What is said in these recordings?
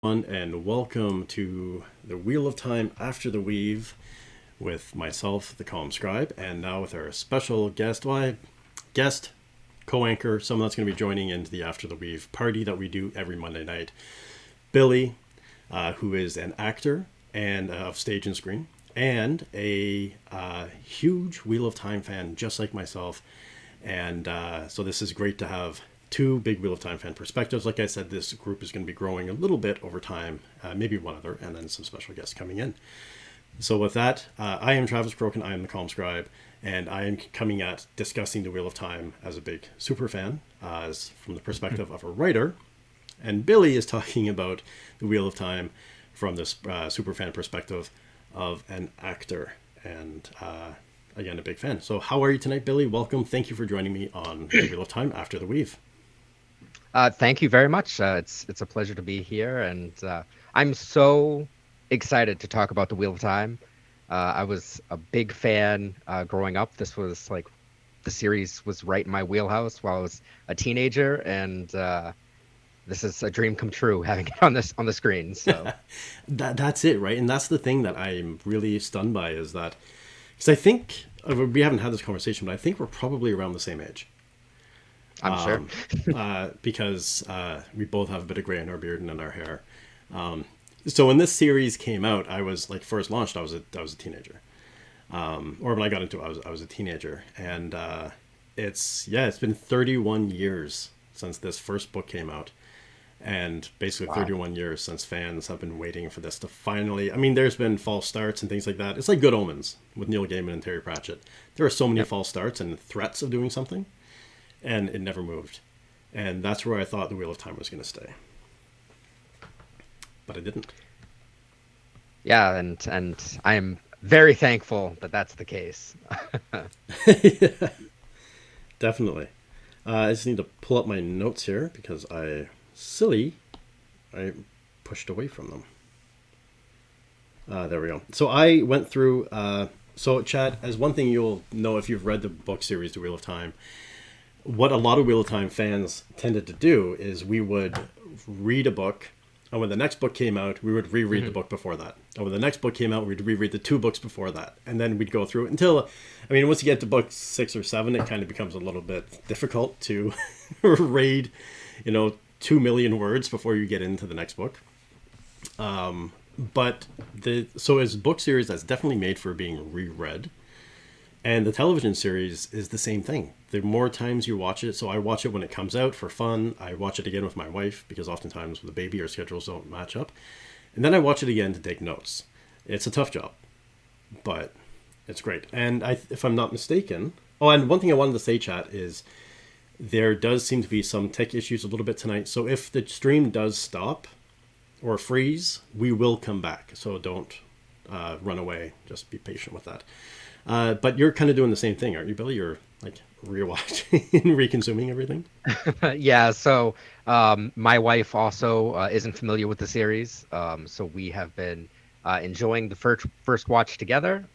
And welcome to the Wheel of Time After the Weave with myself, the Calm Scribe, and now with our special guest, co-anchor, someone that's going to be joining into the After the Weave party that we do every Monday night, Billy, who is an actor and of stage and screen, and a huge Wheel of Time fan, just like myself. And so this is great to have two big Wheel of Time fan perspectives. Like I said, this group is going to be growing a little bit over time, maybe one other, and then some special guests coming in. So with that, I am Travis Crokin, I am the Calm Scribe, and I am coming at discussing the Wheel of Time as a big super fan, as from the perspective of a writer. And Billy is talking about the Wheel of Time from this super fan perspective of an actor. And again, a big fan. So how are you tonight, Billy? Welcome. Thank you for joining me on the Wheel of Time After the Weave. Thank you very much. It's a pleasure to be here, and I'm so excited to talk about the Wheel of Time. I was a big fan growing up. This was like the series was right in my wheelhouse while I was a teenager, and this is a dream come true having it on the screen. So That's it, right? And that's the thing that I'm really stunned by is that, because I think we haven't had this conversation, but I think we're probably around the same age. I'm sure. Because we both have a bit of gray in our beard and in our hair. So when this series came out, I was like first launched. I was a teenager, or when I got into it, I was a teenager, and it's been 31 years since this first book came out, and basically Wow. 31 years since fans have been waiting for this to finally. I mean, there's been false starts and things like that. It's like Good Omens with Neil Gaiman and Terry Pratchett. There are so many Yep. false starts and threats of doing something, and it never moved. And that's where I thought the Wheel of Time was going to stay, but it didn't. Yeah, and I'm very thankful that that's the case. Definitely. I just need to pull up my notes here because I pushed away from them. There we go. So I went through. So, Chad, as one thing you'll know if you've read the book series, The Wheel of Time, what a lot of Wheel of Time fans tended to do is we would read a book, and when the next book came out, we would reread the book before that. And when the next book came out, we'd reread the two books before that. And then we'd go through it until, I mean, once you get to book 6 or 7, it kind of becomes a little bit difficult to read, 2 million words before you get into the next book. But so as a book series, that's definitely made for being reread. And the television series is the same thing. The more times you watch it, so I watch it when it comes out for fun. I watch it again with my wife because oftentimes with the baby, our schedules don't match up. And then I watch it again to take notes. It's a tough job, but it's great. And if I'm not mistaken, oh, and one thing I wanted to say, chat, is there does seem to be some tech issues a little bit tonight. So if the stream does stop or freeze, we will come back. So don't run away. Just be patient with that. But you're kind of doing the same thing, aren't you, Billy? You're like rewatching and reconsuming everything. Yeah, so my wife also isn't familiar with the series, so we have been enjoying the first watch together,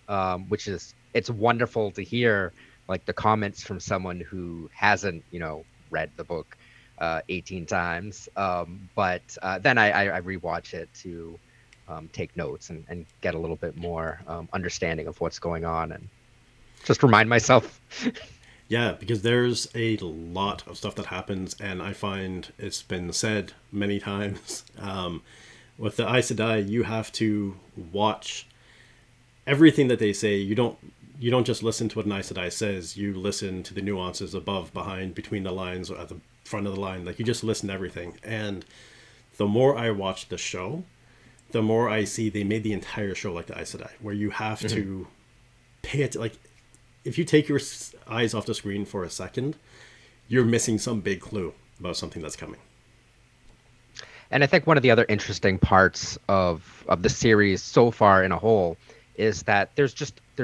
which is it's wonderful to hear like the comments from someone who hasn't, read the book 18 times. But then I rewatch it to take notes and get a little bit more understanding of what's going on and just remind myself. Yeah, because there's a lot of stuff that happens, and I find it's been said many times. With the Aes Sedai, you have to watch everything that they say. You don't just listen to what an Aes Sedai says. You listen to the nuances above, behind, between the lines, or at the front of the line. Like you just listen to everything. And the more I watch the show, the more I see they made the entire show like the Aes Sedai, where you have to pay it. Like if you take your eyes off the screen for a second, you're missing some big clue about something that's coming. And I think one of the other interesting parts of the series so far in a whole is that there's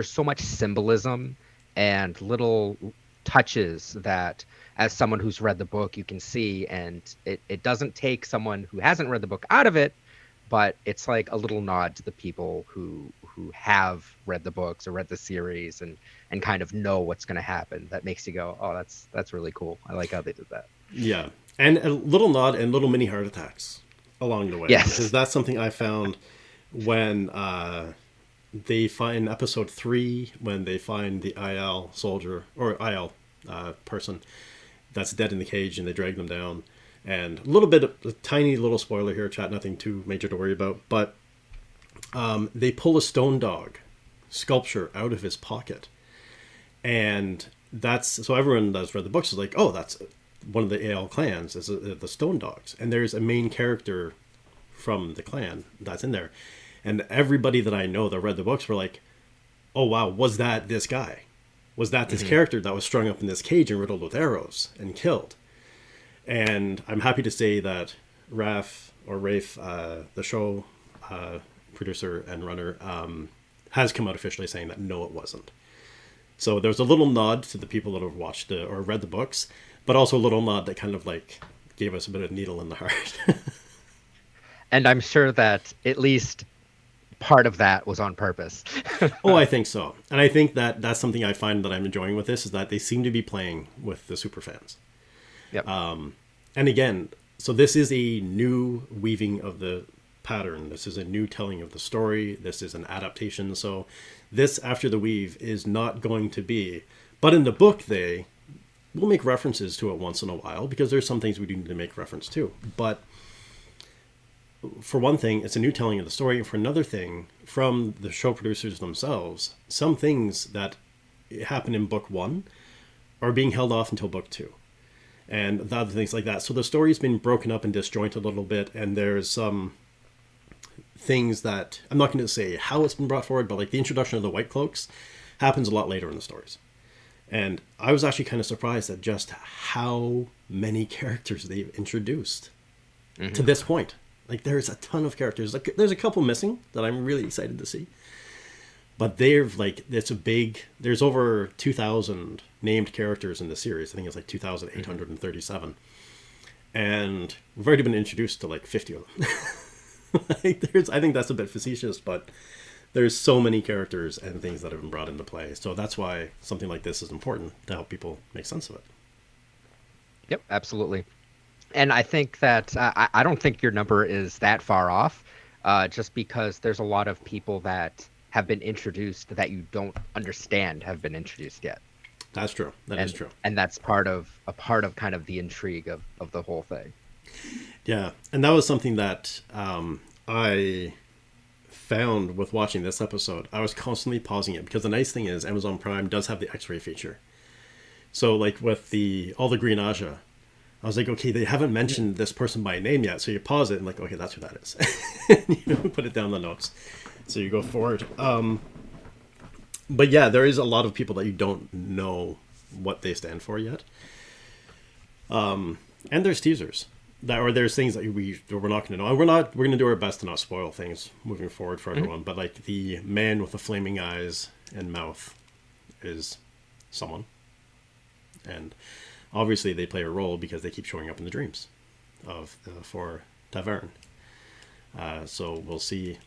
so much symbolism and little touches that as someone who's read the book you can see, and it doesn't take someone who hasn't read the book out of it, but it's like a little nod to the people who have read the books or read the series and kind of know what's going to happen. That makes you go, oh, that's really cool. I like how they did that. Yeah, and a little nod and little mini heart attacks. along the way. Yes. Because that's something I found when they find episode 3, when they find the IL soldier, or IL person that's dead in the cage, and they drag them down. And a little bit of a tiny little spoiler here, chat, nothing too major to worry about, but they pull a stone dog sculpture out of his pocket. And that's, so everyone that's read the books is like, oh, that's one of the AL clans, is the Stone Dogs. And there's a main character from the clan that's in there. And everybody that I know that read the books were like, oh, wow, was that this guy? Was that this character that was strung up in this cage and riddled with arrows and killed? And I'm happy to say that Rafe, the show producer and runner, has come out officially saying that no, it wasn't. So there's a little nod to the people that have watched or read the books, but also a little nod that kind of like gave us a bit of needle in the heart. And I'm sure that at least part of that was on purpose. Oh, I think so. And I think that that's something I find that I'm enjoying with this, is that they seem to be playing with the super fans. Yep. And again, so this is a new weaving of the pattern. This is a new telling of the story. This is an adaptation. So this After the Weave is not going to be, but in the book they will make references to it once in a while, because there's some things we do need to make reference to. But for one thing, it's a new telling of the story. And for another thing, from the show producers themselves, some things that happen in book 1 are being held off until book 2. And the other things like that. So the story's been broken up and disjointed a little bit, and there's some things that, I'm not going to say how it's been brought forward, but like the introduction of the White Cloaks happens a lot later in the stories. And I was actually kind of surprised at just how many characters they've introduced to this point. Like, there's a ton of characters. Like, there's a couple missing that I'm really excited to see. But they've, like, there's over 2,000 named characters in the series. I think it's like 2,837. And we've already been introduced to like 50 of them. I think that's a bit facetious, but there's so many characters and things that have been brought into play. So that's why something like this is important, to help people make sense of it. Yep, absolutely. And I think that I don't think your number is that far off, just because there's a lot of people that have been introduced that you don't understand have been introduced yet. That's true. That is true. And that's part of kind of the intrigue of the whole thing. Yeah. And that was something that I found with watching this episode. I was constantly pausing it, because the nice thing is Amazon Prime does have the X-ray feature. So like with all the Green Aja, I was like, okay, they haven't mentioned this person by name yet. So you pause it and like, okay, that's who that is. And put it down in the notes. So you go forward. But yeah, there is a lot of people that you don't know what they stand for yet. And there's teasers or there's things that we're not going to know. And we're going to do our best to not spoil things moving forward for everyone. But like the man with the flaming eyes and mouth is someone. And obviously they play a role because they keep showing up in the dreams for Tavern. So we'll see.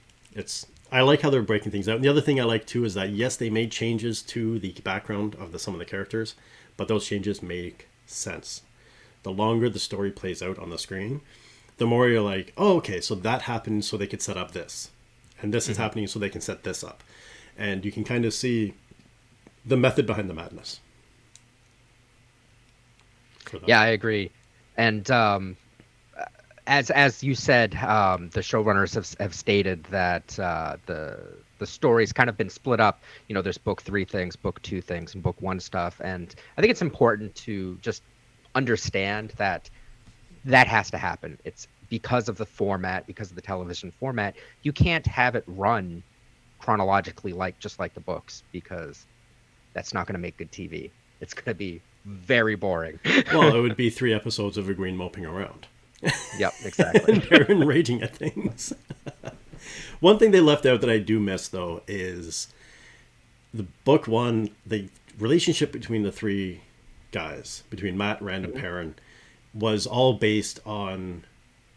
I like how they're breaking things out. And the other thing I like too is that, yes, they made changes to the background of some of the characters, but those changes make sense. The longer the story plays out on the screen, the more you're like, oh, okay, so that happened so they could set up this. And this is happening so they can set this up. And you can kind of see the method behind the madness. Yeah, I agree. And as you said, the showrunners have stated that the story's kind of been split up. You know, there's book 3 things, book 2 things, and book 1 stuff. And I think it's important to just understand that has to happen. It's because of the format, because of the television format. You can't have it run chronologically just like the books, because that's not going to make good TV. It's going to be very boring. Well, it would be 3 episodes of Egwene moping around. Yep, exactly. And Perrin raging at things. One thing they left out that I do miss, though, is the book 1, the relationship between the 3 guys, between Matt, Rand, and Perrin, was all based on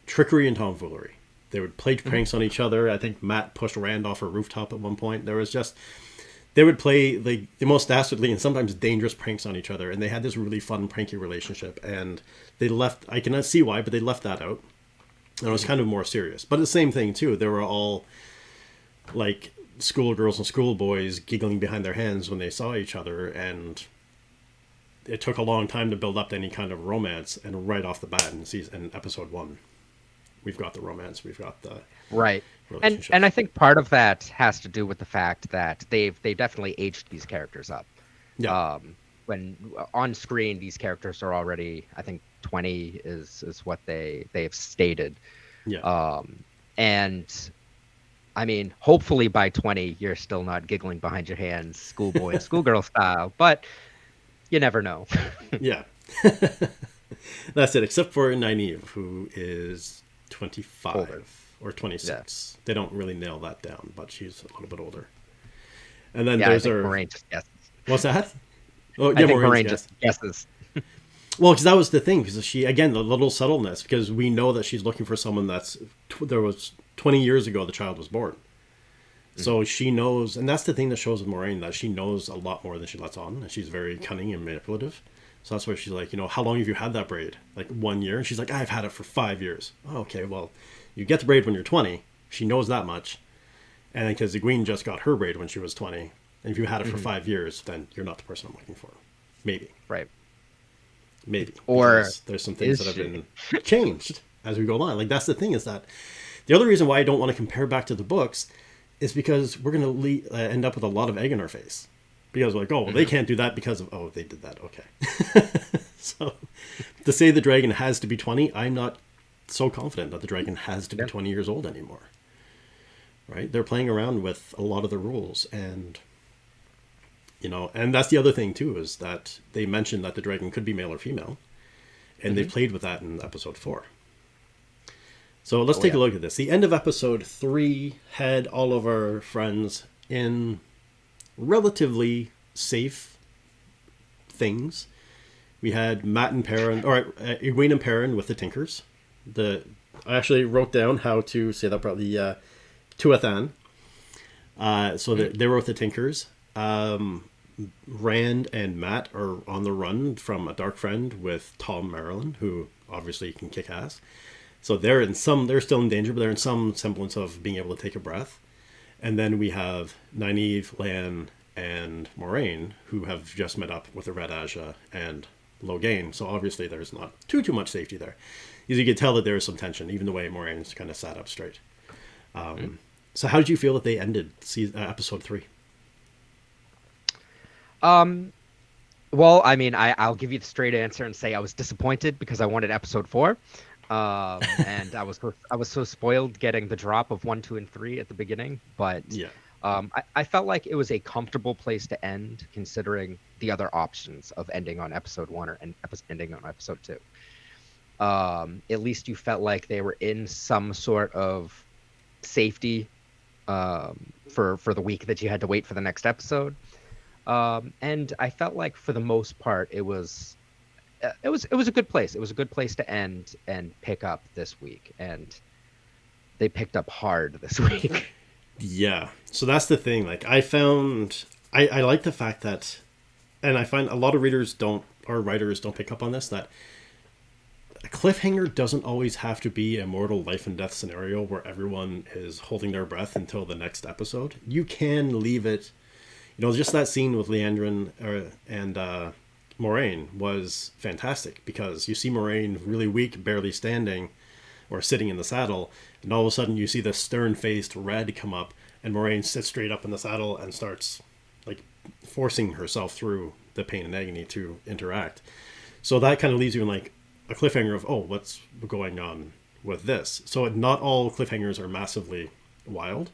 trickery and tomfoolery. They would play pranks on each other. I think Matt pushed Rand off a rooftop at one point. They would play the most dastardly and sometimes dangerous pranks on each other, and they had this really fun, pranky relationship. And they left, I cannot see why, but they left that out. And it was kind of more serious. But the same thing, too. They were all, like, schoolgirls and schoolboys giggling behind their hands when they saw each other, and it took a long time to build up to any kind of romance, and right off the bat in episode 1, we've got the romance, we've got the Right. relationship. And I think part of that has to do with the fact that they've definitely aged these characters up. Yeah. When on screen, these characters are already, I think 20 is what they've stated. Yeah. And I mean, hopefully by 20, you're still not giggling behind your hands, schoolboy and schoolgirl style, but you never know. Yeah. That's it, except for Nynaeve, who is 25 Older. or 26. Yeah. They don't really nail that down, but she's a little bit older. And then Yeah, I there's think her... Moraine just guesses. What's that? Oh, I think Moiraine's Moraine guess. just guesses. Well, because that was the thing, because she, again, the little subtleness, because we know that she's looking for someone that's, there was 20 years ago the child was born. So she knows, and that's the thing that shows with Moraine, that she knows a lot more than she lets on, and she's very cunning and manipulative. So that's where she's like, how long have you had that braid? Like 1 year? And she's like, I've had it for 5 years. Oh, okay, well, you get the braid when you're 20. She knows that much. And because Egwene just got her braid when she was 20. And if you had it for 5 years, then you're not the person I'm looking for. Maybe. Right. Maybe. Or because there's some things is that have she? been changed as we go along. Like, that's the thing, is that the other reason why I don't want to compare back to the books is because we're going to end up with a lot of egg in our face. Because we're like, oh, well, they can't do that because of, oh, they did that. Okay. So to say the dragon has to be 20, I'm not so confident that the dragon has to be 20 years old anymore. Right? They're playing around with a lot of the rules, and and that's the other thing too, is that they mentioned that the dragon could be male or female, and they played with that in episode 4. So let's take a look at this. The end of episode 3 had all of our friends in relatively safe things. We had Matt and Perrin, Egwene and Perrin with the Tinkers. I actually wrote down how to say that probably. Tuathan. So they were with the Tinkers. Rand and Matt are on the run from a dark friend with Tom Marilyn, who obviously can kick ass. So they're still in danger, but they're in some semblance of being able to take a breath. And then we have Nynaeve, Lan, and Moraine, who have just met up with the Red Aja and Logain. So obviously there's not too much safety there. As you can tell that there is some tension, even the way Moraine's kind of sat up straight. So how did you feel that they ended episode 3? Well, I mean, I'll give you the straight answer and say I was disappointed because I wanted episode 4. And I was so spoiled getting the drop of 1, 2, and 3 at the beginning. But Yeah. I felt like it was a comfortable place to end, considering the other options of ending on episode 1 or ending on episode 2. At least you felt like they were in some sort of safety for the week that you had to wait for the next episode. And I felt like for the most part it was a good place. It was a good place to end and pick up this week, and they picked up hard this week. Yeah. So that's the thing. Like, I like the fact that, and I find a lot of writers don't pick up on this, that a cliffhanger doesn't always have to be a mortal life and death scenario where everyone is holding their breath until the next episode. You can leave it, just that scene with Leandrin and Moraine was fantastic, because you see Moraine really weak, barely standing or sitting in the saddle, and all of a sudden you see the stern-faced Red come up, and Moraine sits straight up in the saddle and starts like forcing herself through the pain and agony to interact. So that kind of leaves you in like a cliffhanger of, oh, what's going on with this? So not all cliffhangers are massively wild.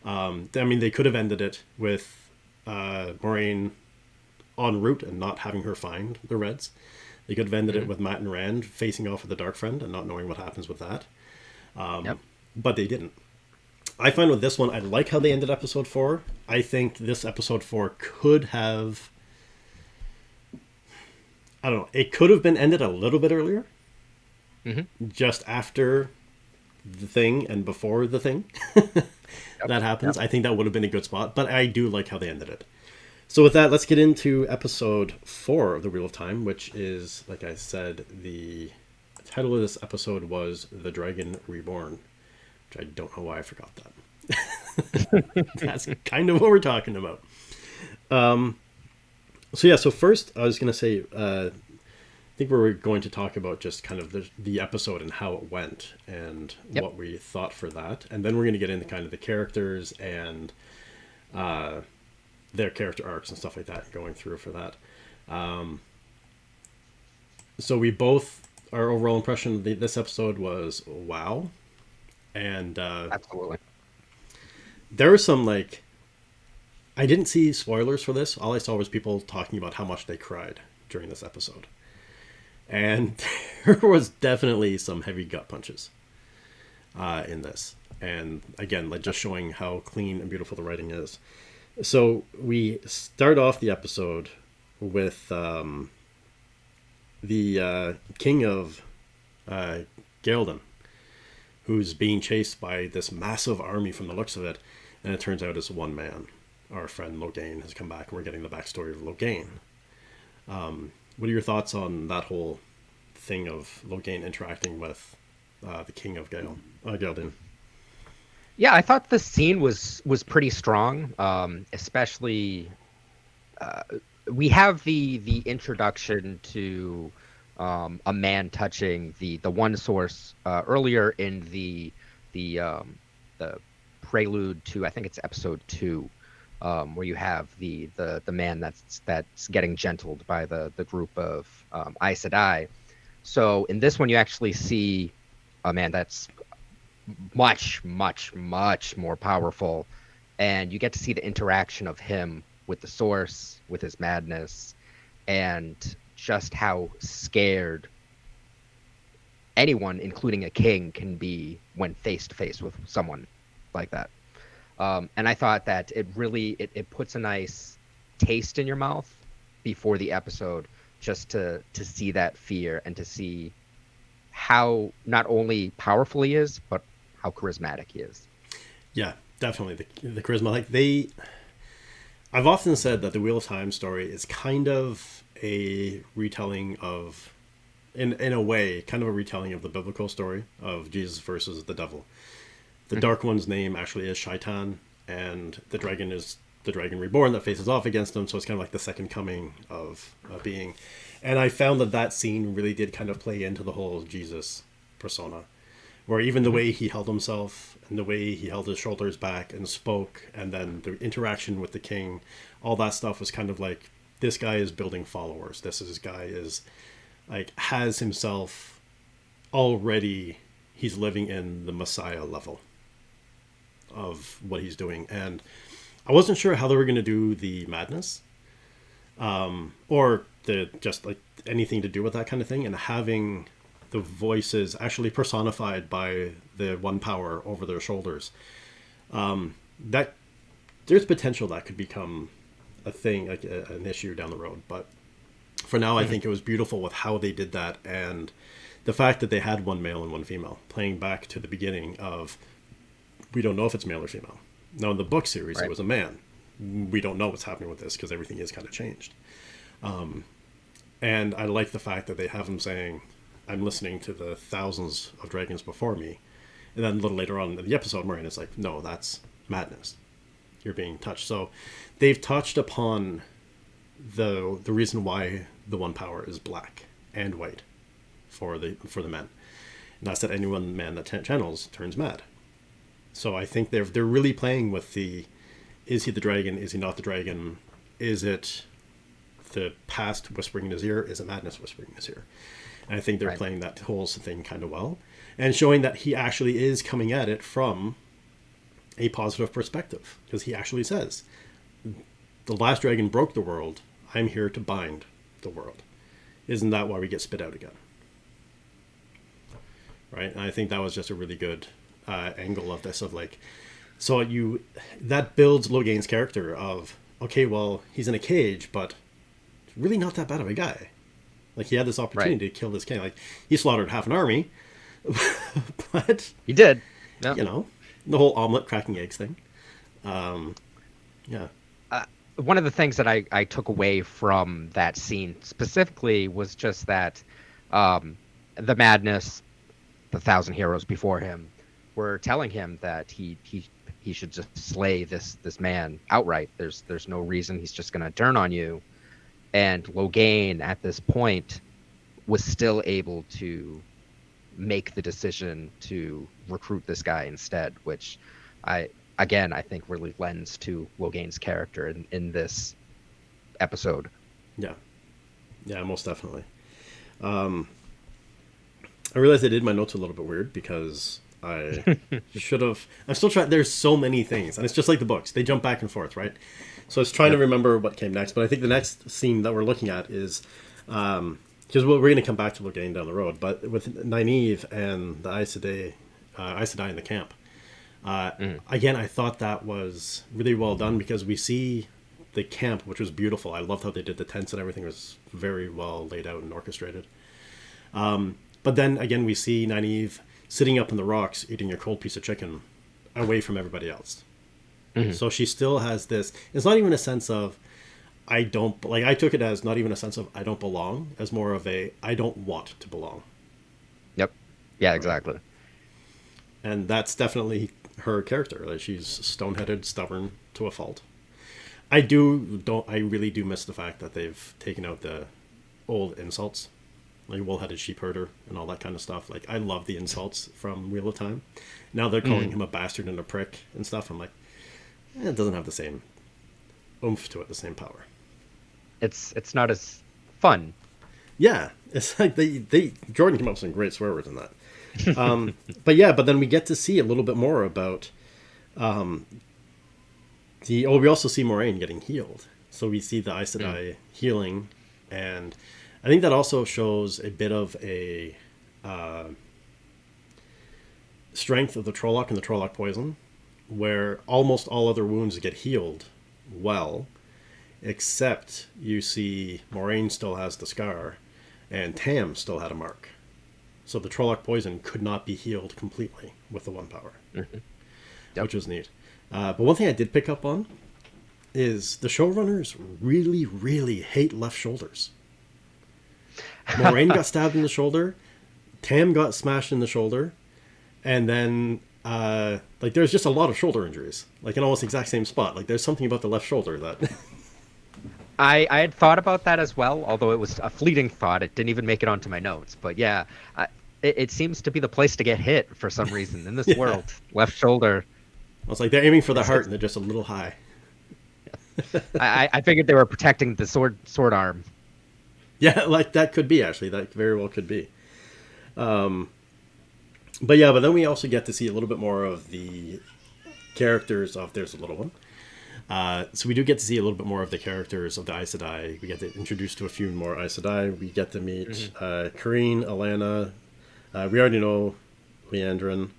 I mean, they could have ended it with Moraine en route and not having her find the Reds. They could have ended it with Matt and Rand facing off with the Dark Friend and not knowing what happens with that. But they didn't. I find with this one, I like how they ended episode 4. I think this episode 4 could have... I don't know. It could have been ended a little bit earlier. Just after the thing and before the thing that happens. I think that would have been a good spot. But I do like how they ended it. So with that, let's get into episode 4 of The Wheel of Time, which is, like I said, the title of this episode was The Dragon Reborn, which I don't know why I forgot that. That's kind of what we're talking about. So yeah, so first I was going to say, I think we were going to talk about just kind of the episode and how it went and Yep. what we thought for that. And then we're going to get into kind of the characters and their character arcs and stuff like that, going through for that. So we both, our overall impression of this episode was wow. And Absolutely. there were some, like, I didn't see spoilers for this. All I saw was people talking about how much they cried during this episode. And there was definitely some heavy gut punches in this. And again, like, just showing how clean and beautiful the writing is. So we start off the episode with the king of Galen, who's being chased by this massive army from the looks of it. And it turns out it's one man. Our friend Logain has come back, and we're getting the backstory of Logain. What are your thoughts on that whole thing of Logain interacting with the king of Galen? Yeah, I thought the scene was pretty strong, especially we have the introduction to a man touching the one source earlier in the prelude to, I think it's episode 2, where you have the man that's getting gentled by the group of Aes Sedai. So in this one, you actually see a man that's much, much, much more powerful, and you get to see the interaction of him with the source, with his madness, and just how scared anyone, including a king, can be when face to face with someone like that. And I thought that it really it puts a nice taste in your mouth before the episode, just to see that fear and to see how not only powerful he is, but how charismatic he is. Yeah, definitely the charisma. Like, I've often said that the Wheel of Time story is kind of a retelling of, in a way, kind of a retelling of the biblical story of Jesus versus the devil. The Dark One's name actually is Shaitan, and the dragon is the dragon reborn that faces off against him. So it's kind of like the second coming of a being. And I found that scene really did kind of play into the whole Jesus persona, where even the way he held himself and the way he held his shoulders back and spoke, and then the interaction with the king, all that stuff was kind of like, this guy is building followers. This guy is like, has himself already, he's living in the Messiah level of what he's doing. And I wasn't sure how they were going to do the madness, or the just like anything to do with that kind of thing, and having the voices actually personified by the one power over their shoulders. That there's potential that could become a thing, like an issue down the road. But for now, I think it was beautiful with how they did that, and the fact that they had one male and one female, playing back to the beginning of, we don't know if it's male or female. Now in the book series, Right. It was a man. We don't know what's happening with this because everything is kind of changed. And I like the fact that they have him saying, I'm listening to the thousands of dragons before me. And then a little later on in the episode, Moiraine is like, no, that's madness. You're being touched. So they've touched upon the reason why the one power is black and white for the men. And that's that any one man that channels turns mad. So I think they're really playing with the, is he the dragon? Is he not the dragon? Is it the past whispering in his ear? Is it madness whispering in his ear? And I think they're Right. playing that whole thing kind of well, and showing that he actually is coming at it from a positive perspective, because he actually says, the last dragon broke the world. I'm here to bind the world. Isn't that why we get spit out again? Right? And I think that was just a really good angle of this, of like, so that builds Logain's character of, okay, well, he's in a cage, but really not that bad of a guy. Like, he had this opportunity to kill this king. Like, he slaughtered half an army, but He did. No. you know, the whole omelet cracking eggs thing. Yeah. One of the things that I took away from that scene specifically was just that the madness, the thousand heroes before him were telling him that he should just slay this man outright. There's no reason he's just going to turn on you. And Logain at this point was still able to make the decision to recruit this guy instead, which I again I think really lends to Logain's character in this episode. Yeah, yeah, most definitely. I realized I did my notes a little bit weird because I should have. I'm still trying. There's so many things, and it's just like the books; they jump back and forth, right? So I was trying to Yep. remember what came next, but I think the next scene that we're looking at is because we're going to come back to Logain down the road, but with Nynaeve and the Aes Sedai in the camp. Mm. Again, I thought that was really well done because we see the camp, which was beautiful. I loved how they did the tents and everything was very well laid out and orchestrated. But then again, we see Nynaeve sitting up in the rocks eating a cold piece of chicken away from everybody else. Hmm. So she still has this. It's not even a sense of I don't like. I took it as not even a sense of I don't belong, as more of a I don't want to belong. Yep. Yeah, Right. exactly. And that's definitely her character. Like she's stone-headed, stubborn to a fault. I really do miss the fact that they've taken out the old insults, like wool-headed sheep herder and all that kind of stuff. Like I love the insults from Wheel of Time. Now they're calling Mm. him a bastard and a prick and stuff. I'm like, it doesn't have the same oomph to it, the same power. It's not as fun. Yeah, it's like they Jordan came up with some great swear words in that. But yeah, but then we get to see a little bit more about we also see Moraine getting healed. So we see the Aes Mm. Sedai healing, and I think that also shows a bit of a strength of the Trolloc and the Trolloc poison, where almost all other wounds get healed well, except you see Moraine still has the scar, and Tam still had a mark. So the Trolloc poison could not be healed completely with the one power, Hmm. which Yep. was neat. But one thing I did pick up on is the showrunners really, really hate left shoulders. Moraine got stabbed in the shoulder, Tam got smashed in the shoulder, and then like there's just a lot of shoulder injuries, like in almost the exact same spot. Like there's something about the left shoulder that I had thought about that as well, although it was a fleeting thought. It didn't even make it onto my notes. But yeah, it seems to be the place to get hit for some reason in this yeah, world. Left shoulder. I was like they're aiming for the heart It's and they're just a little high. I figured they were protecting the sword arm. Yeah, like that could be actually that very well could be. But yeah, but then we also get to see a little bit more of the characters of There's a Little One. So we do get to see a little bit more of the characters of the Aes Sedai. We get to introduce to a few more Aes Sedai. We get to meet Hmm. Kareen, Alana. We already know Leandrin.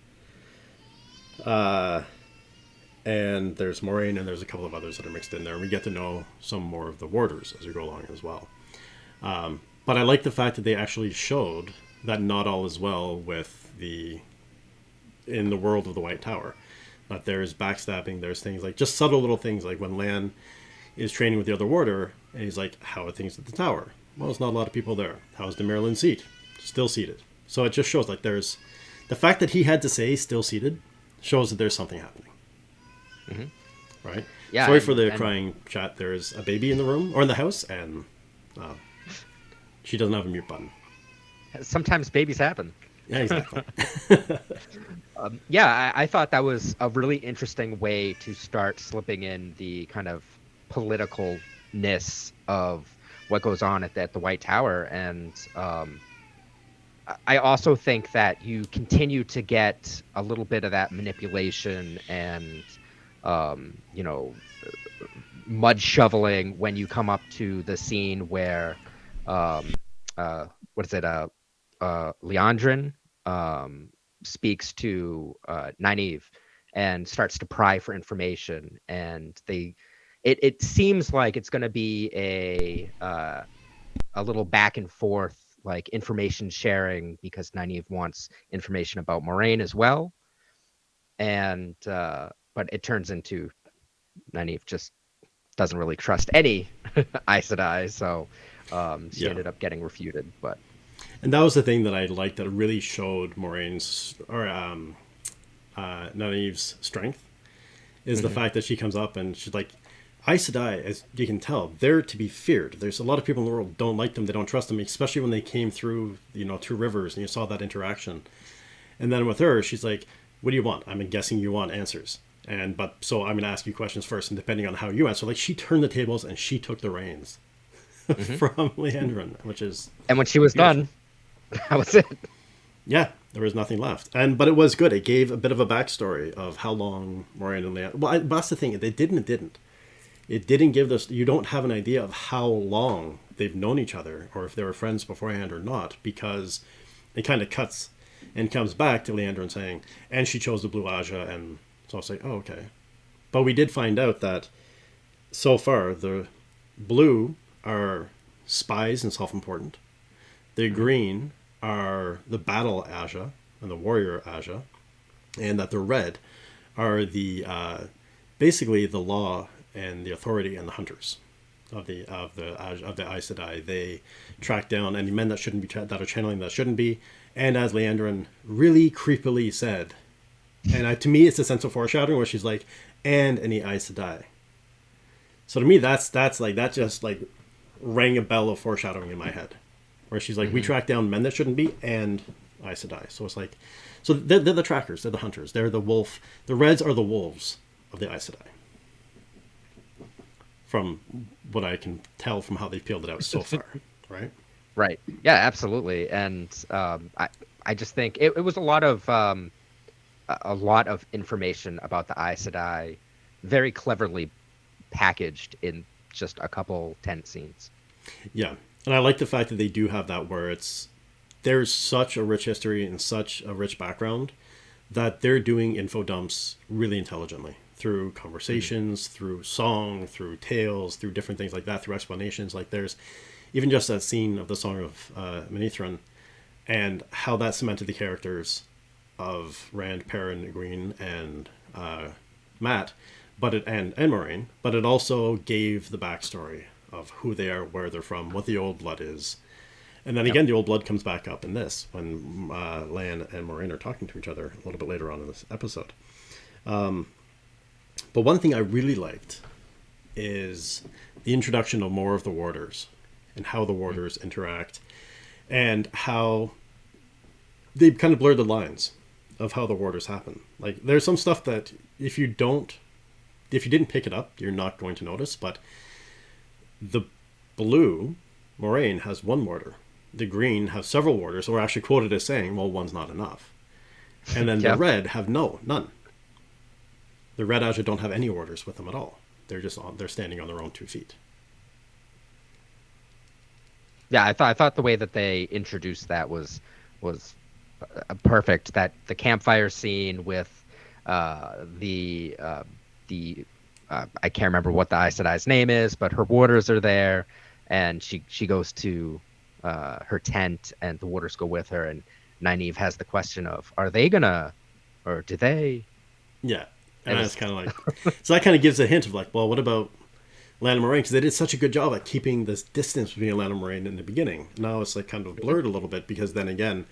And there's Moraine, and there's a couple of others that are mixed in there. We get to know some more of the warders as we go along as well. But I like the fact that they actually showed that not all is well with in the world of the White Tower. That there's backstabbing, there's things like just subtle little things like when Lan is training with the other warder, and he's like, "How are things at the tower?" Well, there's not a lot of people there. How's the Maryland seat? Still seated. So it just shows like there's the fact that he had to say still seated shows that there's something happening, Hmm. right? Yeah, Sorry for the and crying chat. There's a baby in the room or in the house, and uh, she doesn't have a mute button. sometimes babies happen. Yeah, exactly. Yeah, I thought that was a really interesting way to start slipping in the kind of politicalness of what goes on at the White Tower. And I also think that you continue to get a little bit of that manipulation and, you know, mud shoveling when you come up to the scene where, um, what is it, Leandrin speaks to Nynaeve and starts to pry for information, and it seems like it's going to be a little back and forth, like information sharing, because Nynaeve wants information about Moraine as well, and but it turns into Nynaeve just doesn't really trust any Aes Sedai, so she Yeah. ended up getting refuted. But And that was the thing that I liked, that really showed Moraine's, or Nynaeve's strength, is the fact that she comes up and she's like, Aes Sedai, as you can tell, they're to be feared. There's a lot of people in the world don't like them, they don't trust them, especially when they came through, two rivers, and you saw that interaction. And then with her, she's like, what do you want? I'm guessing you want answers. So I'm going to ask you questions first, and depending on how you answer, like, she turned the tables and she took the reins from Leandrin, which is... And when she was beautiful. Done, that was it. Yeah, there was nothing left. But it was good. It gave a bit of a backstory of how long Moiraine and Leandrin... Well, that's the thing. It didn't. It didn't give this... You don't have an idea of how long they've known each other, or if they were friends beforehand or not, because it kind of cuts and comes back to Leandrin saying, and she chose the Blue Aja, and so I was like, oh, okay. But we did find out that so far the blue are spies and self-important. The green are the battle Aja and the warrior Aja, and that the red are the basically the law and the authority and the hunters of the Aes Sedai. They track down any men that shouldn't be that are channeling that shouldn't be, and as Leandrin really creepily said, and to me it's a sense of foreshadowing where she's like, and any Aes Sedai. So to me that's like, that just like rang a bell of foreshadowing in my head, where she's like, we track down men that shouldn't be and Aes Sedai. So it's like, so they're the trackers, they're the hunters, they're the wolf. The reds are the wolves of the Aes Sedai, from what I can tell from how they've peeled it out so far, right? Right. Yeah, absolutely. And I just think it was a lot of information about the Aes Sedai, very cleverly packaged in just a couple tense scenes. Yeah, and I like the fact that they do have that, where there's such a rich history and such a rich background that they're doing info dumps really intelligently, through conversations, through song, through tales, through different things like that, through explanations. Like, there's even just that scene of the Song of Manetheren, and how that cemented the characters of Rand, Perrin, Green, and Matt, and Moiraine, but it also gave the backstory of who they are, where they're from, what the Old Blood is. And then again, the Old Blood comes back up in this, when Lan and Moiraine are talking to each other a little bit later on in this episode. But one thing I really liked is the introduction of more of the Warders, and how the Warders interact, and how they kind of blurred the lines of how the Warders happen. Like, there's some stuff that if you didn't pick it up, you're not going to notice. But the blue, Moiraine, has one warder. The green have several warders, or actually quoted as saying, well, one's not enough. And then the red have none. The red Aja don't have any warders with them at all. They're standing on their own 2 feet. Yeah, I thought the way that they introduced that was perfect. That the campfire scene with the I can't remember what the Aes Sedai's name is, but her warders are there, and she goes to her tent, and the warders go with her, and Nynaeve has the question of, are they gonna, or do they? Yeah, and it's kind of like, so that kind of gives a hint of like, well, what about Lan and Moiraine? Because they did such a good job at keeping this distance between Lan and Moiraine in the beginning. Now it's like kind of blurred a little bit, because then again,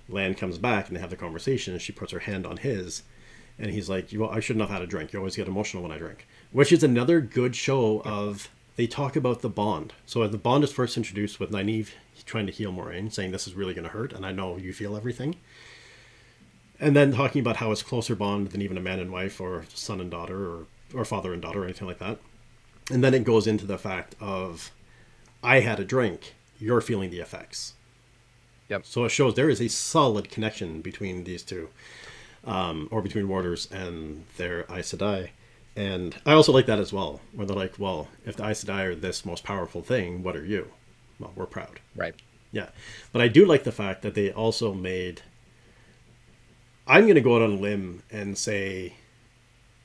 Lan comes back and they have the conversation, and she puts her hand on his, and he's like, well, I shouldn't have had a drink. You always get emotional when I drink. Which is another good show of, they talk about the bond. So the bond is first introduced with Nynaeve trying to heal Moiraine, saying this is really going to hurt, and I know you feel everything. And then talking about how it's closer bond than even a man and wife, or son and daughter, or father and daughter, or anything like that. And then it goes into the fact of, I had a drink, you're feeling the effects. Yep. So it shows there is a solid connection between these two, or between warders and their Aes Sedai. And I also like that as well, where they're like, well, if the Aes Sedai are this most powerful thing, what are you? Well, we're proud. Right. Yeah. But I do like the fact that they also made, I'm going to go out on a limb and say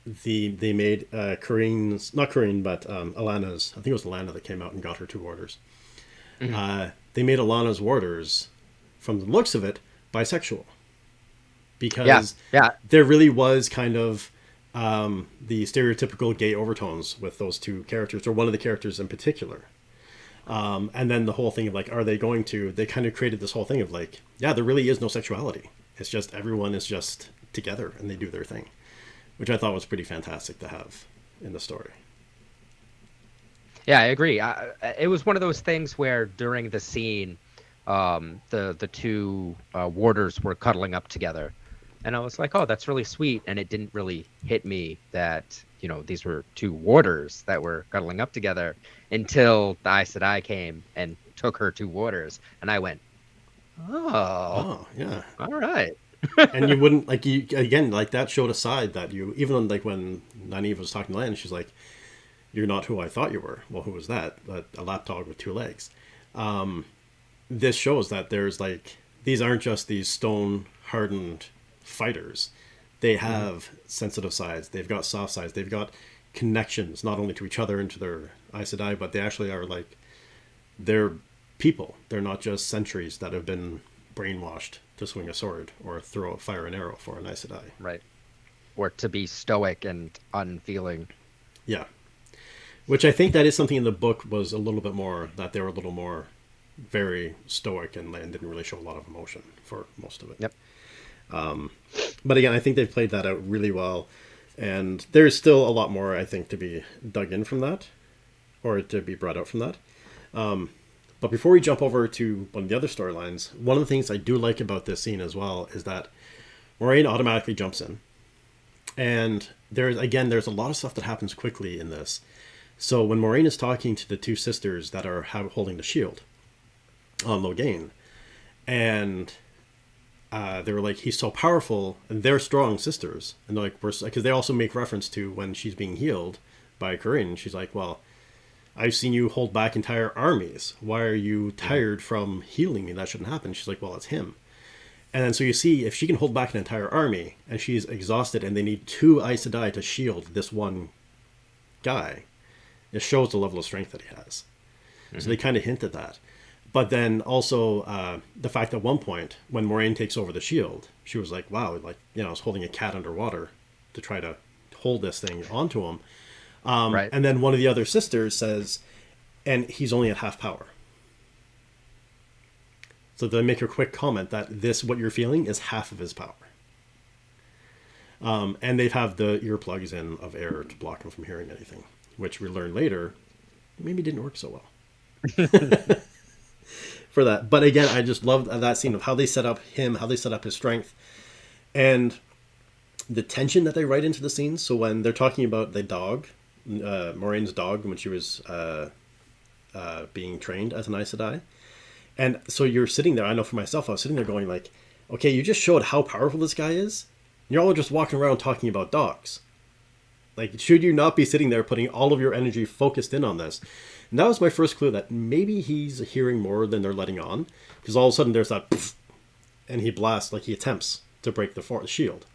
they made Corrine's, not Corrine, but Alana's, I think it was Alana that came out and got her 2 warders. Mm-hmm. They made Alana's warders, from the looks of it, bisexual. Because there really was kind of the stereotypical gay overtones with those 2 characters, or one of the characters in particular. And then the whole thing of like, are they going to? They kind of created this whole thing of like, yeah, there really is no sexuality. It's just everyone is just together and they do their thing, which I thought was pretty fantastic to have in the story. Yeah, I agree. It was one of those things where during the scene, the two warders were cuddling up together, and I was like, "Oh, that's really sweet." And it didn't really hit me that these were two warders that were cuddling up together until the Aes Sedai came and took her two warders, and I went, "Oh, Oh yeah, all right." and you wouldn't like you again like that showed a side that you even on, like when Nynaeve was talking to Lan, she's like, "You're not who I thought you were." Well, who was that? A lapdog with two legs. This shows that there's like these aren't just these stone hardened fighters. They have sensitive sides. They've got soft sides. They've got connections not only to each other and to their Aes Sedai, but they actually are like they're people. They're not just sentries that have been brainwashed to swing a sword or fire an arrow for an Aes Sedai. Right. Or to be stoic and unfeeling. Yeah, which I think that is something in the book was a little bit more that they were a little more very stoic and Lan didn't really show a lot of emotion for most of it. Yep. But again, I think they've played that out really well, and there's still a lot more I think to be dug in from that, or to be brought out from that. But before we jump over to one of the other storylines, one of the things I do like about this scene as well is that Moiraine automatically jumps in, and there's a lot of stuff that happens quickly in this. So when Moiraine is talking to the two sisters that are holding the shield on Logain, and they were like, he's so powerful, and they're strong sisters, and they're like, because they also make reference to when she's being healed by Corinne. She's like, well, I've seen you hold back entire armies. Why are you tired from healing me? That shouldn't happen. She's like, well, it's him. And then so you see, if she can hold back an entire army, and she's exhausted, and they need two Aes Sedai to shield this one guy, it shows the level of strength that he has. Mm-hmm. So they kind of hint at that. But then also the fact at one point, when Moiraine takes over the shield, she was like, wow, like, I was holding a cat underwater to try to hold this thing onto him. Right. And then one of the other sisters says, and he's only at half power. So they make a quick comment that what you're feeling is half of his power. And they have the earplugs in of air to block him from hearing anything, which we learn later maybe didn't work so well for that. But again, I just loved that scene of how they set up him, how they set up his strength, and the tension that they write into the scenes. So when they're talking about the dog, Moraine's dog, when she was being trained as an Aes Sedai, and so you're sitting there, I know for myself, I was sitting there going like, okay, you just showed how powerful this guy is. You're all just walking around talking about dogs. Like, should you not be sitting there putting all of your energy focused in on this? And that was my first clue that maybe he's hearing more than they're letting on. Because all of a sudden there's that poof, and he blasts, like he attempts to break the shield.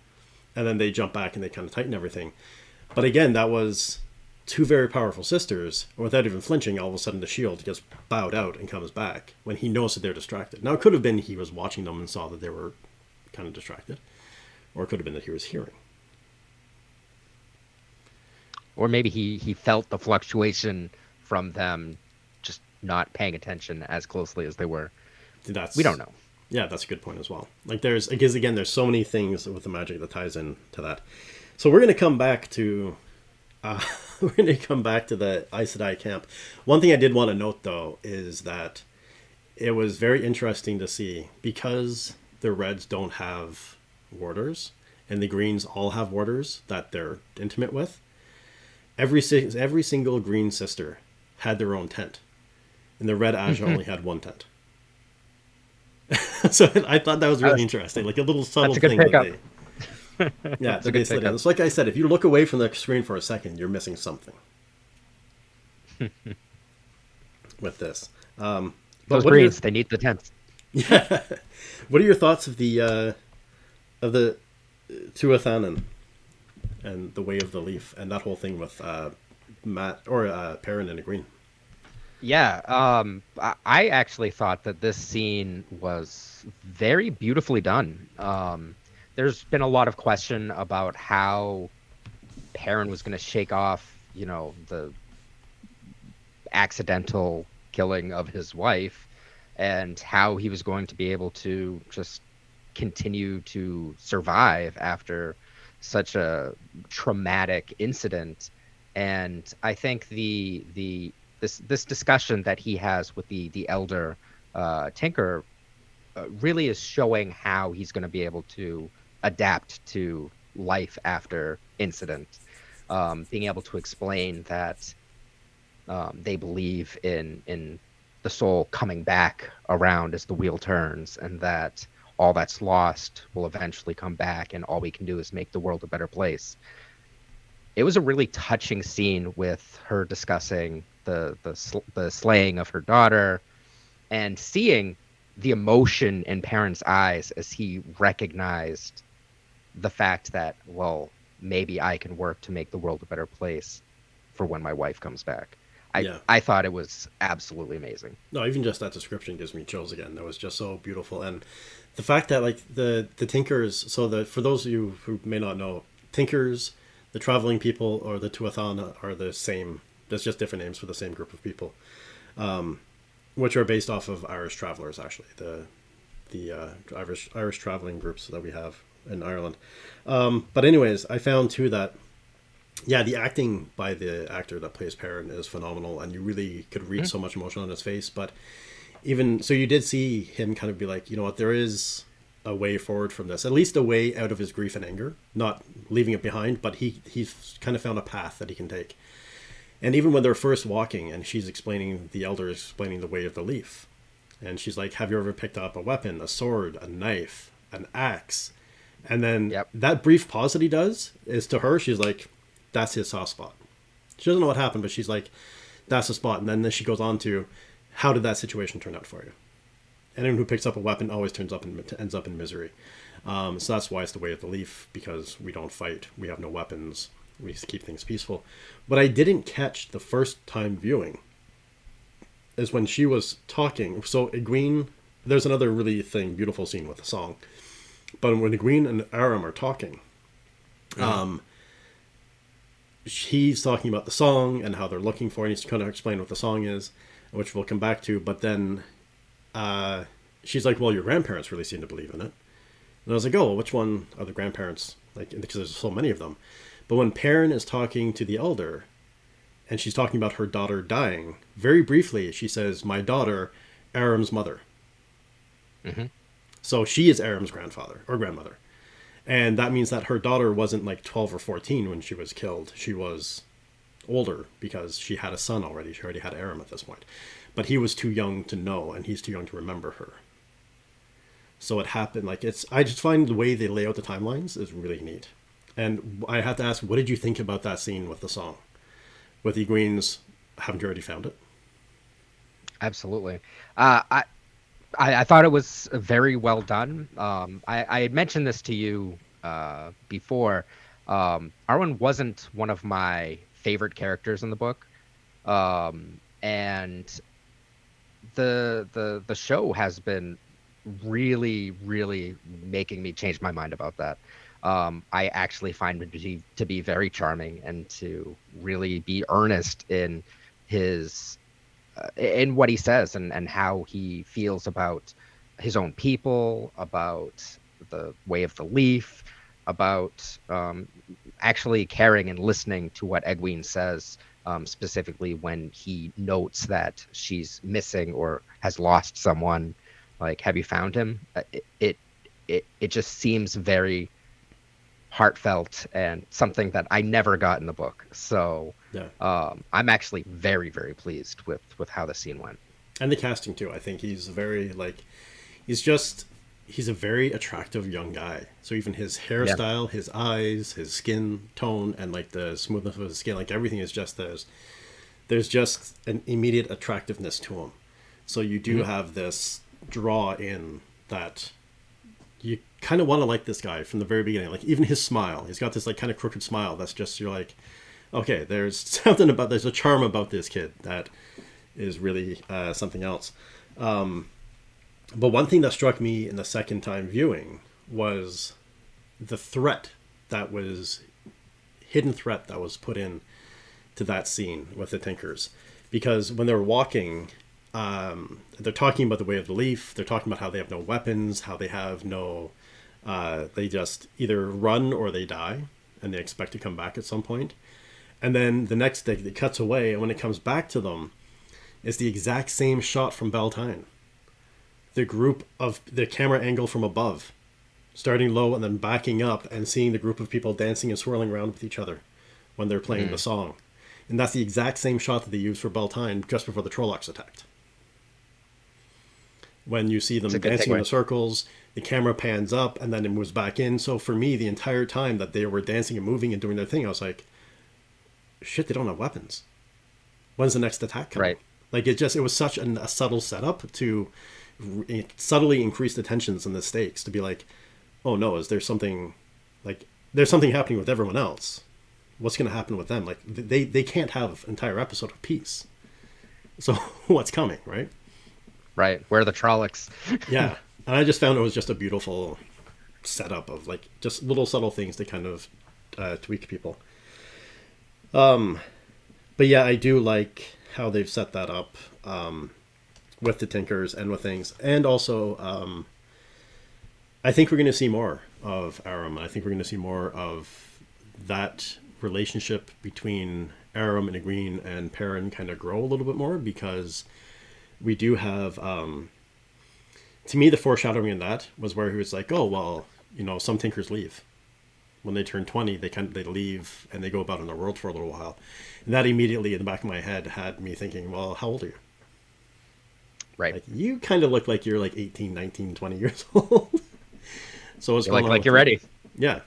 And then they jump back and they kind of tighten everything. But again, that was two very powerful sisters. And without even flinching, all of a sudden the shield gets bowed out and comes back when he knows that they're distracted. Now, it could have been he was watching them and saw that they were kind of distracted. Or it could have been that he was hearing. Or maybe he felt the fluctuation from them just not paying attention as closely as they were. We don't know. Yeah, that's a good point as well. Like because again, there's so many things with the magic that ties in to that. So we're going to come back to the Aes Sedai camp. One thing I did want to note though is that it was very interesting to see, because the Reds don't have warders and the Greens all have warders that they're intimate with. Every single Green sister had their own tent, and the Red Aja only had one tent. So I thought that was really interesting, like a little subtle thing that they slid in. It's like I said, if you look away from the screen for a second, you're missing something with this. But those Greens, they need the tents. Yeah. What are your thoughts of the Tuathanan and the Way of the Leaf and that whole thing with Perrin and a Green? Yeah, I actually thought that this scene was very beautifully done. There's been a lot of question about how Perrin was going to shake off, the accidental killing of his wife and how he was going to be able to just continue to survive after such a traumatic incident. And I think this discussion that he has with the elder Tinker really is showing how he's going to be able to adapt to life after incident. Being able to explain that they believe in the soul coming back around as the wheel turns, and that all that's lost will eventually come back, and all we can do is make the world a better place. It was a really touching scene with her discussing the slaying of her daughter and seeing the emotion in Perrin's eyes as he recognized the fact that, well, maybe I can work to make the world a better place for when my wife comes back. Yeah. I thought it was absolutely amazing. No, even just that description gives me chills again. That was just so beautiful. And the fact that like the Tinkers, so that for those of you who may not know, Tinkers, the traveling people, or the Tuathan are the same. There's just different names for the same group of people, which are based off of Irish travelers, actually. The Irish traveling groups that we have in Ireland. But anyways, I found too that, yeah, the acting by the actor that plays Perrin is phenomenal, and you really could read so much emotion on his face. But even so, you did see him kind of be like, you know what, there is a way forward from this, at least a way out of his grief and anger, not leaving it behind, but he's kind of found a path that he can take. And even when they're first walking, and the elder is explaining the way of the leaf, and she's like, have you ever picked up a weapon, a sword, a knife, an axe? And then that brief pause that he does is, to her, she's like, that's his soft spot. She doesn't know what happened, but she's like, that's the spot. And then she goes on to, how did that situation turn out for you? Anyone who picks up a weapon always ends up in misery. So that's why it's the way of the leaf, because we don't fight. We have no weapons. We just keep things peaceful. What I didn't catch the first time viewing is when she was talking. So Egwene, there's another really beautiful scene with the song. But when Egwene and Aram are talking, he's talking about the song and how they're looking for it. And he's kind of explain what the song is, which we'll come back to. But then she's like, well, your grandparents really seem to believe in it. And I was like, oh, well, which one are the grandparents? Like, because there's so many of them. But when Perrin is talking to the elder, and she's talking about her daughter dying, very briefly, she says, my daughter, Aram's mother. Mm-hmm. So she is Aram's grandfather or grandmother. And that means that her daughter wasn't like 12 or 14 when she was killed. She was older because she had a son already. She already had Aram at this point. But he was too young to know, and he's too young to remember her. So it happened, I just find the way they lay out the timelines is really neat. And I have to ask, what did you think about that scene with the song? With Egwene's, haven't you already found it? Absolutely. I thought it was very well done. I had mentioned this to you before. Arwen wasn't one of my favorite characters in the book. And the show has been really, really making me change my mind about that. I actually find him to be very charming and to really be earnest in his in what he says and how he feels about his own people, about the way of the leaf, about actually caring and listening to what Egwene says, specifically when he notes that she's missing or has lost someone. Like, have you found him? It just seems very heartfelt and something that I never got in the book. So I'm actually very, very pleased with how the scene went. And the casting too. I think he's he's a very attractive young guy. So even his hairstyle, his eyes, his skin tone, and like the smoothness of his skin, like everything is just there's just an immediate attractiveness to him. So you do have this draw in that you kind of want to like this guy from the very beginning. Like even his smile, he's got this like kind of crooked smile. That's just, you're like, okay, there's a charm about this kid that is really something else. But one thing that struck me in the second time viewing was the hidden threat that was put in to that scene with the Tinkers. Because when they were walking, they're talking about the way of the leaf. They're talking about how they have no weapons, how they have no, they just either run or they die, and they expect to come back at some point. And then the next day, it cuts away, and when it comes back to them, it's the exact same shot from Beltane. The group of the camera angle from above, starting low and then backing up, and seeing the group of people dancing and swirling around with each other when they're playing the song. And that's the exact same shot that they used for Beltane just before the Trollocs attacked. When you see them dancing in the circles, the camera pans up and then it moves back in. So for me, the entire time that they were dancing and moving and doing their thing, I was like, shit, they don't have weapons. When's the next attack coming? Right. Like, it was such a subtle setup to subtly increase the tensions and the stakes, to be like, oh no, is there something, like, there's something happening with everyone else. What's going to happen with them? Like, they can't have an entire episode of peace. So what's coming, right? Right. Where are the Trollocs? Yeah. And I just found it was just a beautiful setup of, like, just little subtle things to kind of tweak people. But yeah, I do like how they've set that up with the Tinkers and with things. And also, I think we're going to see more of Aram. I think we're going to see more of that relationship between Aram and Egwene and Perrin kind of grow a little bit more, because we do have, to me, the foreshadowing in that was where he was like, oh, well, you know, some Tinkers leave. When they turn 20, they leave and they go about in the world for a little while. And that immediately in the back of my head had me thinking, well, how old are you? Right. Like, you kind of look like you're like 18, 19, 20 years old. So it's like you're ready. Yeah.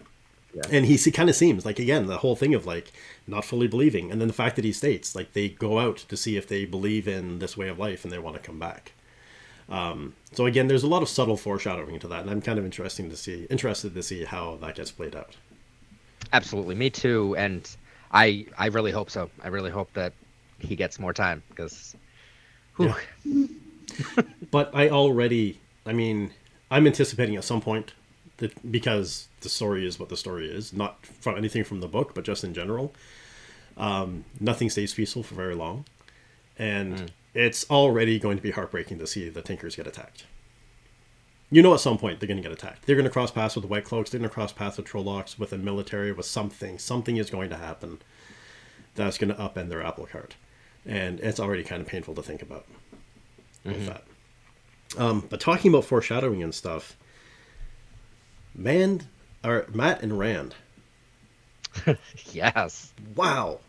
And he kind of seems like, again, the whole thing of, like, not fully believing. And then the fact that he states, like, they go out to see if they believe in this way of life and they want to come back. So again, there's a lot of subtle foreshadowing to that, and I'm kind of interested to see how that gets played out. Absolutely, me too, and I really hope so. I really hope that he gets more time, because. Yeah. But I mean, I'm anticipating at some point that, because the story is what the story is, not from anything from the book, but just in general, nothing stays peaceful for very long, and. It's already going to be heartbreaking to see the Tinkers get attacked. You know, at some point they're going to get attacked. They're going to cross paths with the White Cloaks. They're going to cross paths with Trollocs, with the military, with something. Something is going to happen that's going to upend their apple cart. And it's already kind of painful to think about with that. But talking about foreshadowing and stuff, Matt and Rand. Yes. Wow.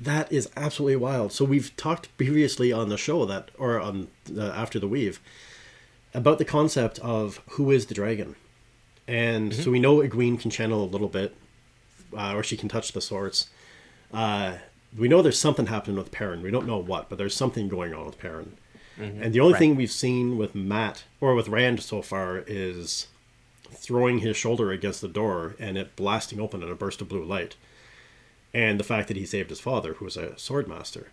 That is absolutely wild. So we've talked previously on the show on After the Weave, about the concept of who is the dragon. And so we know Egwene can channel a little bit, or she can touch the swords. We know there's something happening with Perrin. We don't know what, but there's something going on with Perrin. And the only thing we've seen with Matt, or with Rand so far, is throwing his shoulder against the door and it blasting open in a burst of blue light. And the fact that he saved his father, who was a swordmaster.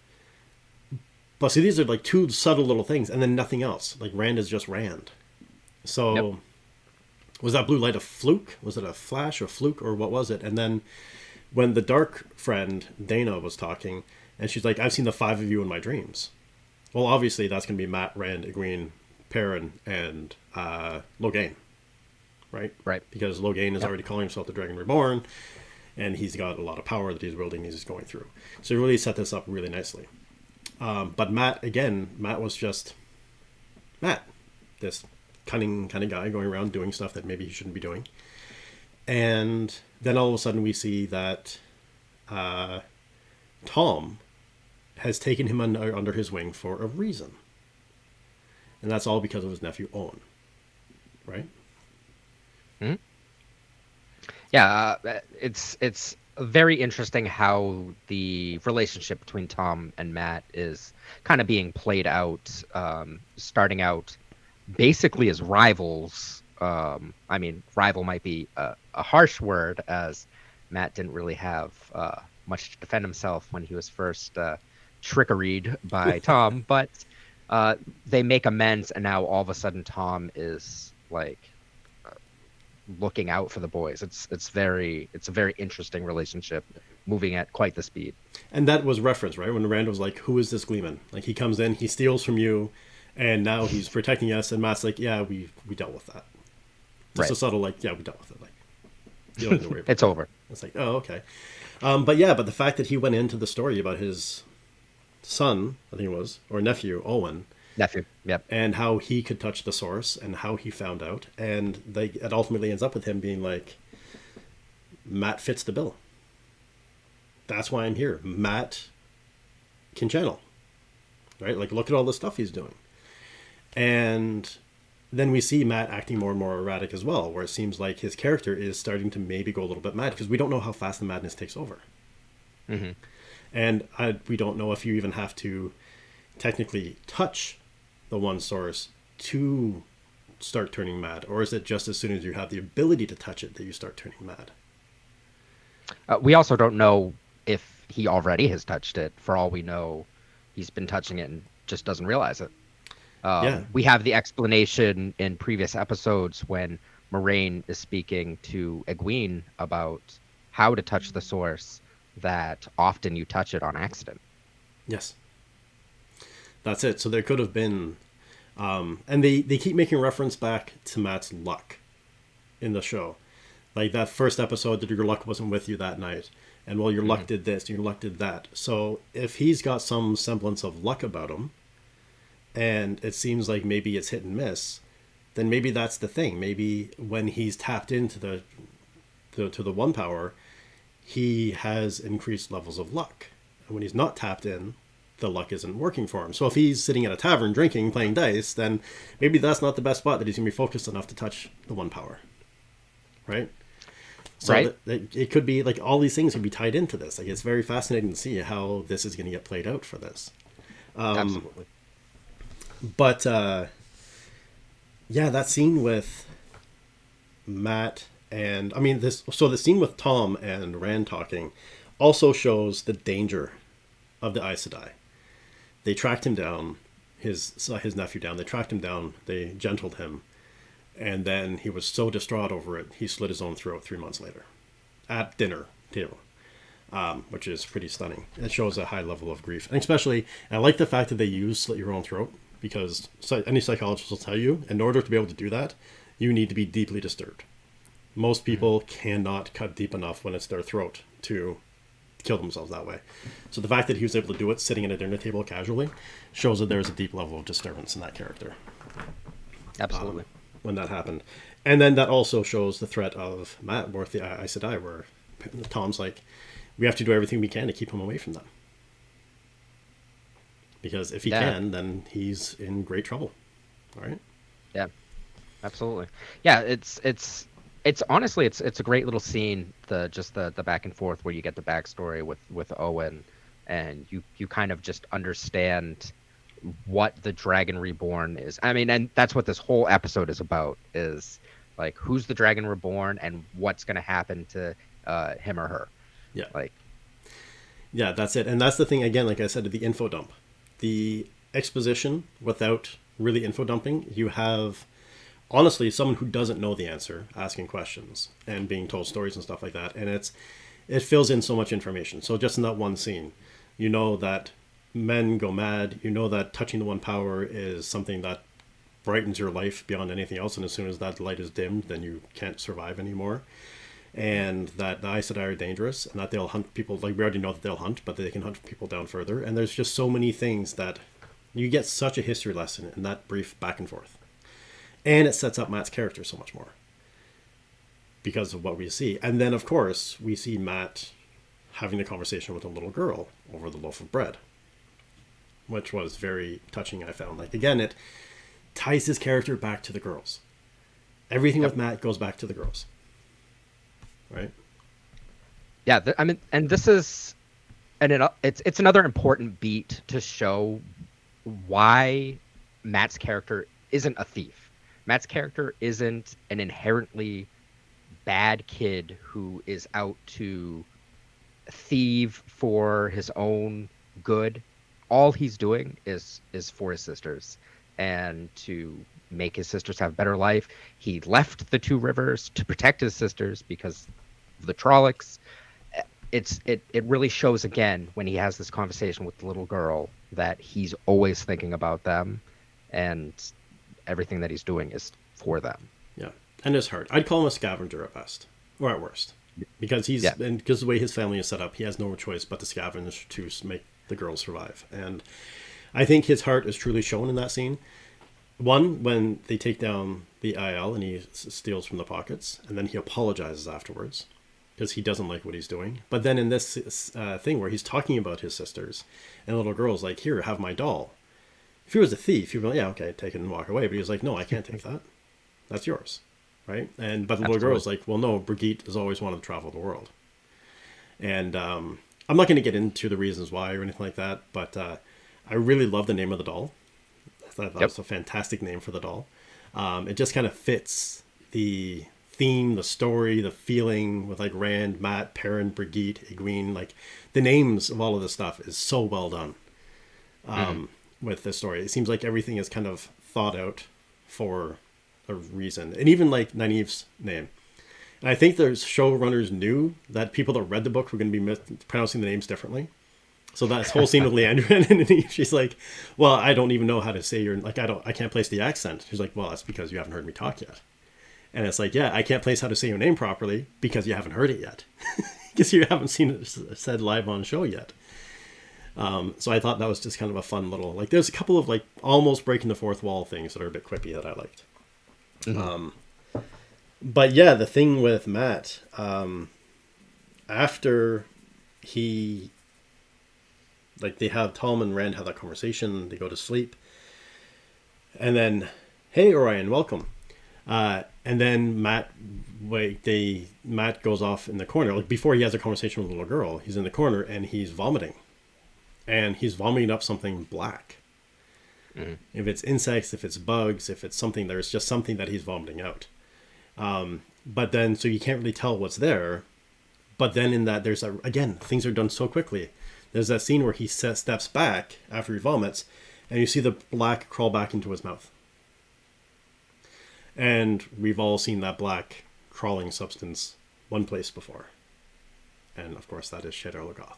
But see, these are like two subtle little things, and then nothing else. Like, Rand is just Rand. So, Was that blue light a fluke? Was it a flash or fluke, or what was it? And then when the dark friend, Dana, was talking, and she's like, I've seen the 5 of you in my dreams. Well, obviously, that's going to be Matt, Rand, Egwene, Perrin, and Logain. Right? Right. Because Logain is already calling himself the Dragon Reborn. And he's got a lot of power that he's wielding, he's going through. So he really set this up really nicely. But Matt was just Matt. This cunning kind of guy going around doing stuff that maybe he shouldn't be doing. And then all of a sudden we see that Tom has taken him under his wing for a reason. And that's all because of his nephew Owen. Right? Mm-hmm. Yeah, it's very interesting how the relationship between Tom and Matt is kind of being played out, starting out basically as rivals. I mean, rival might be a harsh word, as Matt didn't really have much to defend himself when he was first trickeried by Tom, but they make amends, and now all of a sudden Tom is like looking out for the boys. It's a very interesting relationship, moving at quite the speed. And that was referenced, right? When Rand was like, "Who is this Gleeman?" Like he comes in, he steals from you, and now he's protecting us. And Matt's like, "Yeah, we dealt with that." Just Right. a subtle like, "Yeah, we dealt with it." Like you don't have to worry about It's that. over. It's like, oh, okay. But the fact that he went into the story about his son, I think it was, or nephew, Owen, Nephew. Yep. and how he could touch the source and how he found out, and it ultimately ends up with him being like, Matt fits the bill. That's why I'm here. Matt can channel, right? Like, look at all the stuff he's doing. And then we see Matt acting more and more erratic as well, where it seems like his character is starting to maybe go a little bit mad because we don't know how fast the madness takes over. Mm-hmm. And we don't know if you even have to technically touch the one source to start turning mad, or is it just as soon as you have the ability to touch it that you start turning mad? We also don't know if he already has touched it. For all we know, he's been touching it and just doesn't realize it. Yeah. We have the explanation in previous episodes when Moraine is speaking to Egwene about how to touch the source, that often you touch it on accident. Yes. That's it. So there could have been, and they keep making reference back to Matt's luck in the show. Like that first episode that your luck wasn't with you that night. And well, your luck Hmm. did this, your luck did that. So if he's got some semblance of luck about him, and it seems like maybe it's hit and miss, then maybe that's the thing. Maybe when he's tapped into to the one power, he has increased levels of luck. And when he's not tapped in, the luck isn't working for him. So if he's sitting at a tavern drinking, playing dice, then maybe that's not the best spot that he's going to be focused enough to touch the one power. Right? So Right? it could be like all these things could be tied into this. Like it's very fascinating to see how this is going to get played out for this. Absolutely. But yeah, that scene with Matt and I mean this. So the scene with Tom and Rand talking also shows the danger of the Aes Sedai. They tracked him down, his nephew down. They tracked him down. They gentled him, and then he was so distraught over it, he slit his own throat 3 months later, at dinner table, which is pretty stunning. It shows a high level of grief, and especially, and I like the fact that they use slit your own throat because any psychologist will tell you, in order to be able to do that, you need to be deeply disturbed. Most people cannot cut deep enough when it's their throat to kill themselves that way. So the fact that he was able to do it sitting at a dinner table casually shows that there's a deep level of disturbance in that character Absolutely. when that happened. And then that also shows the threat of Matt with the Aes Sedai, where Tom's like, we have to do everything we can to keep him away from them. Because if he Yeah. can, then he's in great trouble. All right? Yeah. Absolutely. Yeah, it's honestly it's a great little scene, the back and forth where you get the backstory with Owen, and you kind of just understand what the Dragon Reborn is. I mean, and that's what this whole episode is about, is like who's the Dragon Reborn and what's going to happen to him or her. Yeah. Like, Yeah, that's it. And that's the thing, again, like I said, the info dump. The exposition without really info dumping, you have honestly someone who doesn't know the answer asking questions and being told stories and stuff like that, and it fills in so much information. So just in that one scene, you know that men go mad, you know that touching the one power is something that brightens your life beyond anything else, and as soon as that light is dimmed, then you can't survive anymore, and that the Aes Sedai are dangerous, and that they'll hunt people. Like we already know that they'll hunt, but they can hunt people down further, and there's just so many things that you get such a history lesson in that brief back and forth. And it sets up Matt's character so much more because of what we see. And then, of course, we see Matt having a conversation with a little girl over the loaf of bread, which was very touching, I found. Like, again, it ties his character back to the girls. Everything with Matt goes back to the girls. Right? yeah, I mean, and this is, and it's another important beat to show why Matt's character isn't a thief. Matt's character isn't an inherently bad kid who is out to thieve for his own good. All he's doing is for his sisters and to make his sisters have a better life. He left the two rivers to protect his sisters because of the Trollocs. It really shows again when he has this conversation with the little girl that he's always thinking about them, and everything that he's doing is for them. Yeah, and his heart. I'd call him a scavenger at best, or at worst, because and because the way his family is set up, he has no choice but to scavenge to make the girls survive. And I think his heart is truly shown in that scene. One, when they take down the IL and he steals from the pockets, and then he apologizes afterwards because he doesn't like what he's doing. But then in this thing where he's talking about his sisters, and the little girl's like, "Here, have my doll." If he was a thief, he'd be like, "Yeah, okay, take it and walk away." But he was like, "No, I can't take that. That's yours." Right? But the little girl's like, "Well, no, Brigitte has always wanted to travel the world." And I'm not going to get into the reasons why or anything like that, but I really love the name of the doll. I thought that was a fantastic name for the doll. It just kind of fits the theme, the story, the feeling with like Rand, Matt, Perrin, Brigitte, Egwene. Like the names of all of this stuff is so well done with this story. It seems like everything is kind of thought out for a reason. And even like Nynaeve's name. And I think the showrunners knew that people that read the book were going to be pronouncing the names differently. So that whole scene with Leandra and Nynaeve, she's like, "Well, I don't even know how to say your, like, I can't place the accent." She's like, "Well, that's because you haven't heard me talk yet." And it's like, "Yeah, I can't place how to say your name properly because you haven't heard it yet. Because you haven't seen it said live on show yet." So I thought that was just kind of a fun little, like, there's a couple of like almost breaking the fourth wall things that are a bit quippy that I liked. But yeah, the thing with Matt, after he, like, they have Tom and Rand have that conversation, they go to sleep, and then, "Hey, Orion, welcome." And then Matt goes off in the corner. Like before he has a conversation with the little girl, he's in the corner and he's vomiting. And he's vomiting up something black. Mm. If it's insects, if it's bugs, if it's something, there's just something that he's vomiting out. But then, so you can't really tell what's there. But then in that, again, things are done so quickly. There's that scene where he steps back after he vomits, and you see the black crawl back into his mouth. And we've all seen that black crawling substance one place before. And of course, that is Shadar Logoth.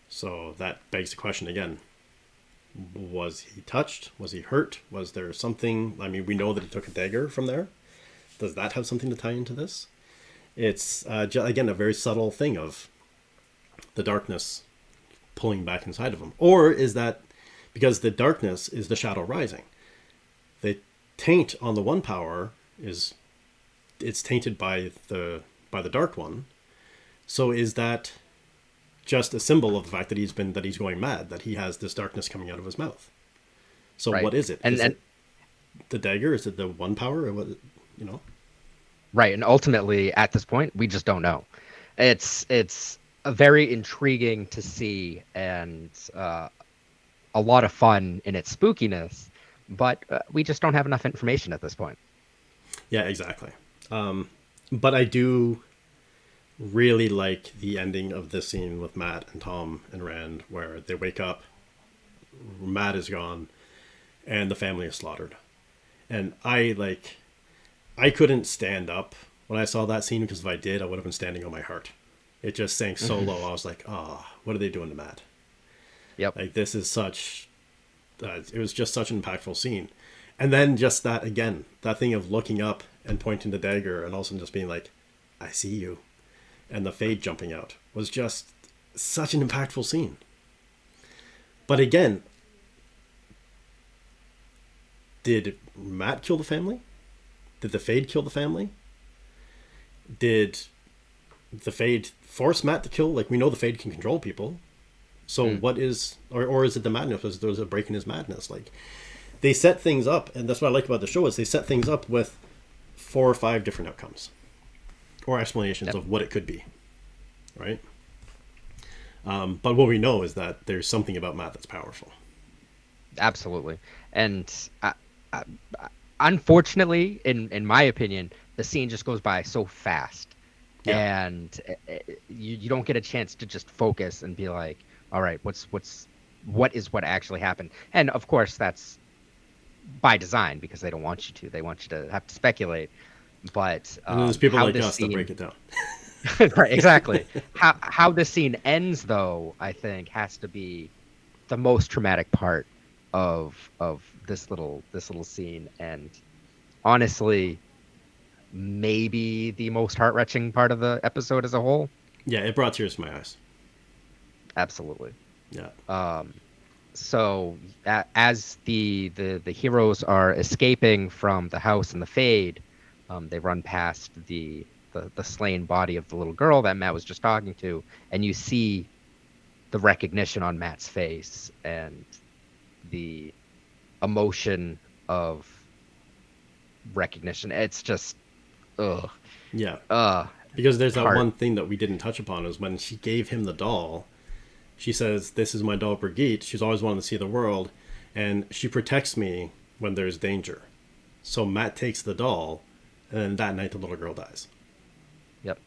So that begs the question again. Was he touched? Was he hurt? Was there something? I mean, we know that he took a dagger from there. Does that have something to tie into this? It's, again, a very subtle thing of the darkness pulling back inside of him. Or is that because the darkness is the shadow rising? The taint on the one power it's tainted by the dark one. So is that just a symbol of the fact that he's going mad, that he has this darkness coming out of his mouth? So right. What is it? Is it the dagger? Is it the one power? Or what, you know? Right. And ultimately at this point, we just don't know. It's a very intriguing to see, and a lot of fun in its spookiness, but we just don't have enough information at this point. Yeah, exactly. But I do really like the ending of this scene with Matt and Tom and Rand, where they wake up, Matt is gone, and the family is slaughtered. And I couldn't stand up when I saw that scene, because if I did, I would have been standing on my heart. It just sank so low. I was like, what are they doing to Matt? Yep. Like, this is such, it was just such an impactful scene. And then just that, again, that thing of looking up and pointing the dagger and also just being like, "I see you." And the fade jumping out was just such an impactful scene. But again, did Matt kill the family? Did the fade kill the family? Did the fade force Matt to kill? Like, we know the fade can control people. So what is, or is it the madness? Was there a break in his madness? Like, they set things up, and that's what I like about the show, is they set things up with 4 or 5 different outcomes or explanations of what it could be, right? But what we know is that there's something about Matt that's powerful. Absolutely. And unfortunately, in my opinion, the scene just goes by so fast. Yeah. And you don't get a chance to just focus and be like, all right, what actually happened? And of course, that's by design because they don't want you to. They want you to have to speculate. But And then there's people how like this us that scene, break it down. right, exactly. How this scene ends, though, I think has to be the most traumatic part of this little scene, and honestly, maybe the most heart-wrenching part of the episode as a whole. Yeah, it brought tears to my eyes. Absolutely. Yeah. Um, so as the heroes are escaping from the house and the fade, they run past the slain body of the little girl that Matt was just talking to, and you see the recognition on Matt's face and the emotion of recognition. It's just ugh, Yeah. ugh, Because there's that heart. one thing that we didn't touch upon is when she gave him the doll, she says, "This is my doll Brigitte. She's always wanted to see the world, and she protects me when there's danger." So Matt takes the doll, and then that night the little girl dies. Yep.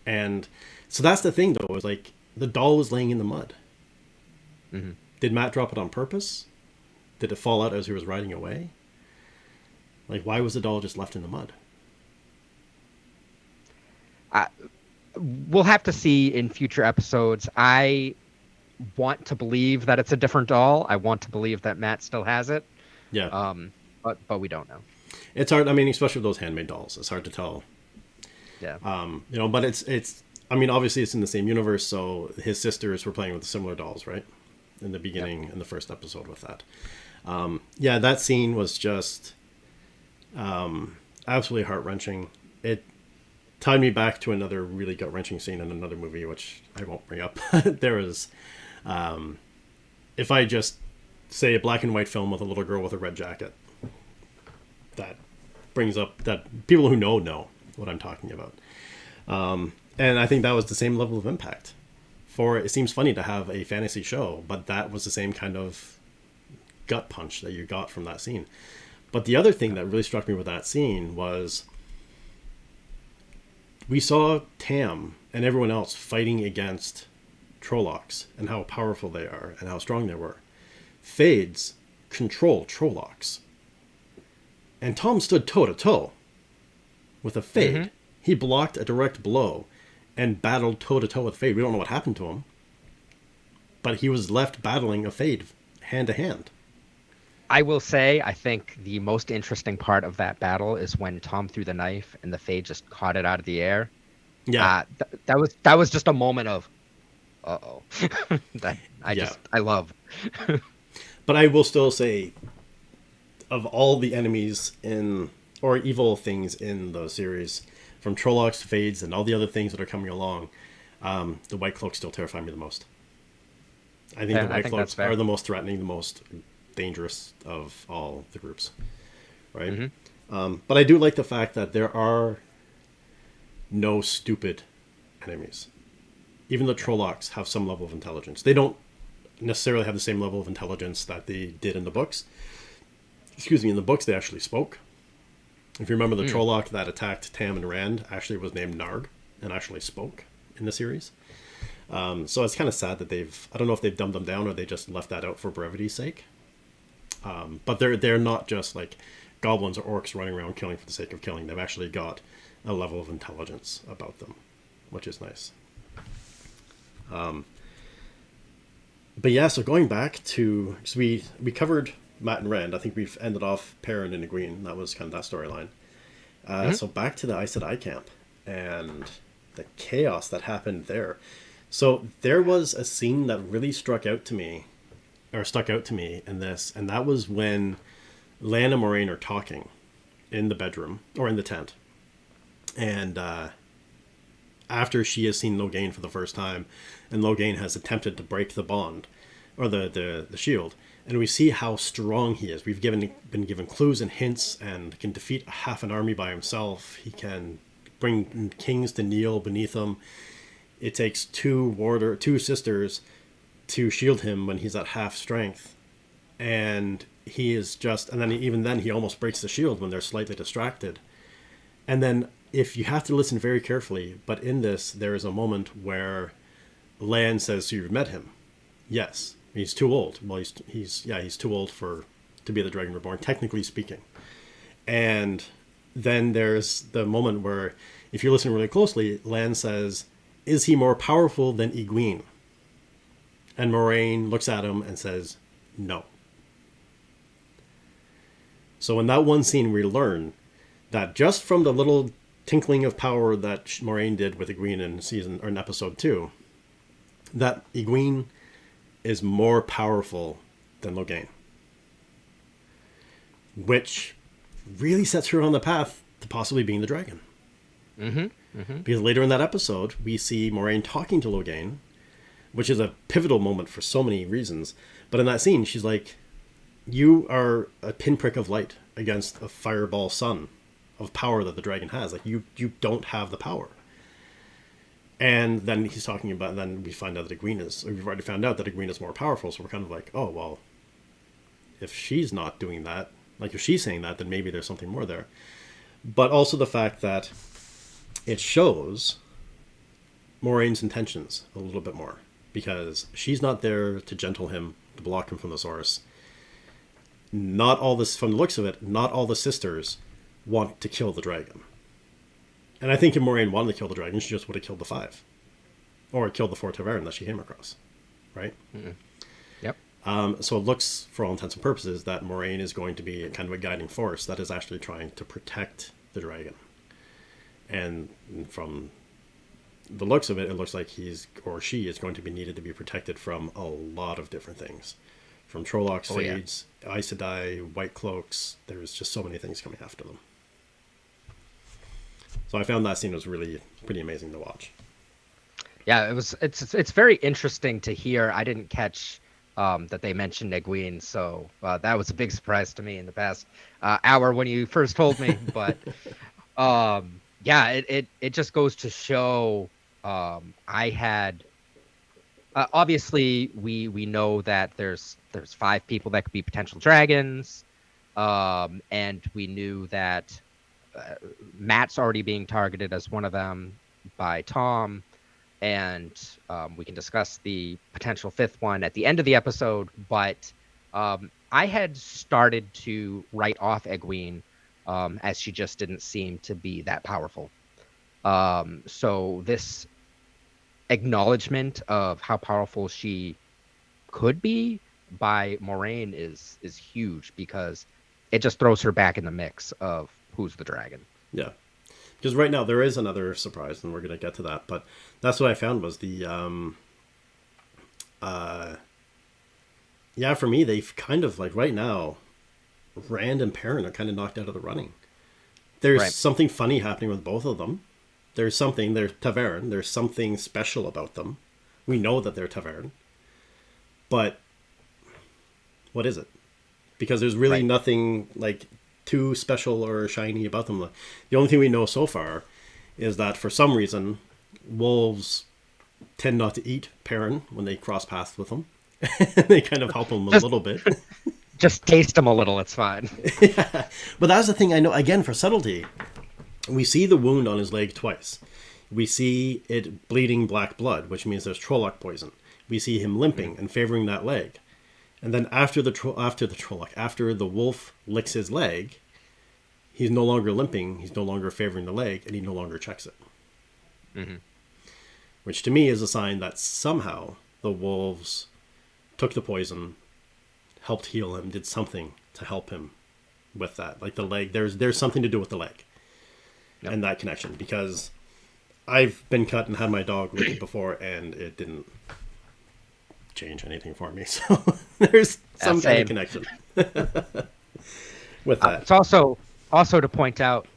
And so that's the thing, though, is like the doll was laying in the mud. Hmm. Did Matt drop it on purpose? Did it fall out as he was riding away? Like, why was the doll just left in the mud? We'll have to see in future episodes. I want to believe that it's a different doll. I want to believe that Matt still has it. Yeah. Um, but we don't know. It's hard. I mean, especially with those handmade dolls, it's hard to tell. Yeah. But it's. I mean, obviously, it's in the same universe, so his sisters were playing with similar dolls, right? In the beginning, in the first episode, with that. Yeah, that scene was just absolutely heart wrenching. It tied me back to another really gut wrenching scene in another movie, which I won't bring up. There was, if I just say a black and white film with a little girl with a red jacket, that brings up that people who know what I'm talking about. And I think that was the same level of impact. For it seems funny to have a fantasy show, but that was the same kind of gut punch that you got from that scene. But the other thing that really struck me with that scene was we saw Tam and everyone else fighting against Trollocs and how powerful they are and how strong they were. Fades control Trollocs. And Tom stood toe to toe with a Fade. Mm-hmm. He blocked a direct blow and battled toe to toe with Fade. We don't know what happened to him, but he was left battling a Fade hand to hand. I will say, I think the most interesting part of that battle is when Tom threw the knife and the Fade just caught it out of the air. Yeah, That was just a moment of, uh-oh. that Yeah. I love. but I will still say, of all the enemies in or evil things in the series, from Trollocs to Fades and all the other things that are coming along, the White Cloaks still terrify me the most. I think Yeah, the I White think Cloaks that's fair. are the most threatening, the most dangerous of all the groups, right? But I do like the fact that there are no stupid enemies. Even the Trollocs have some level of intelligence. They don't necessarily have the same level of intelligence that they did in the books. Excuse me, in the books they actually spoke. If you remember, the Trolloc that attacked Tam and Rand actually was named Narg and actually spoke in the series. So it's kind of sad that I don't know if they've dumbed them down or they just left that out for brevity's sake. But they're not just like goblins or orcs running around killing for the sake of killing. They've actually got a level of intelligence about them, which is nice. But yeah, so going back to, because we covered Matt and Rand. I think we've ended off Perrin and Egwene. That was kind of that storyline. So back to the Aes Sedai camp and the chaos that happened there. So there was a scene that really stuck out to me in this, and that was when Lan and Moraine are talking in the bedroom or in the tent, and after she has seen Logain for the first time, and Logain has attempted to break the bond or the shield, and we see how strong he is. We've been given clues and hints, and can defeat half an army by himself. He can bring kings to kneel beneath him. It takes two sisters to shield him when he's at half strength, and he is just. And then even then, he almost breaks the shield when they're slightly distracted. And then, if you have to listen very carefully, but in this, there is a moment where Lan says, "So you've met him?" Yes. He's too old. Well, he's too old for to be the Dragon Reborn, technically speaking. And then there's the moment where, if you're listening really closely, Lan says, "Is he more powerful than Egwene?" And Moraine looks at him and says, "No." So in that one scene, we learn that just from the little tinkling of power that Moraine did with Egwene in episode 2, that Egwene is more powerful than Logain, which really sets her on the path to possibly being the dragon. Because later in that episode, we see Moraine talking to Logain, which is a pivotal moment for so many reasons. But in that scene, she's like, "You are a pinprick of light against a fireball sun of power that the dragon has. Like, you don't have the power." And then he's talking about, then we find out that we've already found out that Egwene is more powerful. So we're kind of like, oh, well, if she's not doing that, like if she's saying that, then maybe there's something more there. But also the fact that it shows Moraine's intentions a little bit more, because she's not there to gentle him, to block him from the source. Not all this, from the looks of it, not all the sisters want to kill the dragon. And I think if Moraine wanted to kill the dragon, she just would have killed the 5. Or killed the 4 Taveran that she came across. Right? Yep. So it looks, for all intents and purposes, that Moraine is going to be kind of a guiding force that is actually trying to protect the dragon. And from the looks of it, it looks like he's, or she is going to be needed to be protected from a lot of different things. From Trollocs, Fades, Aes Sedai, White Cloaks. There's just so many things coming after them. So I found that scene was really pretty amazing to watch. Yeah, it's very interesting to hear. I didn't catch that they mentioned Egwene, so that was a big surprise to me in the past hour when you first told me. But yeah, it just goes to show. I had obviously we know that there's 5 people that could be potential dragons, and we knew that Matt's already being targeted as one of them by Tom, and we can discuss the potential 5th one at the end of the episode. But I had started to write off Egwene as she just didn't seem to be that powerful. So this acknowledgement of how powerful she could be by Moraine is huge, because it just throws her back in the mix of who's the dragon. Yeah. Because right now there is another surprise, and we're going to get to that. But that's what I found was the, for me, they've kind of, like, right now, Rand and Perrin are kind of knocked out of the running. There's something funny happening with both of them. They're Taveran. There's something special about them. We know that they're Taveran. But what is it? Because there's really nothing, like, too special or shiny about them. The only thing we know so far is that for some reason, wolves tend not to eat Perrin when they cross paths with them. They kind of help him a little bit. Just taste him a little, it's fine. Yeah. But that's the thing I know, again, for subtlety. We see the wound on his leg twice. We see it bleeding black blood, which means there's Trolloc poison. We see him limping and favoring that leg. And then after the wolf licks his leg, he's no longer limping, he's no longer favoring the leg, and he no longer checks it. Mm-hmm. Which to me is a sign that somehow the wolves took the poison, helped heal him, did something to help him with that. Like the leg, there's something to do with the leg. Yep. And that connection. Because I've been cut and had my dog lick it before, and it didn't change anything for me. So there's some kind of connection with that. It's also to point out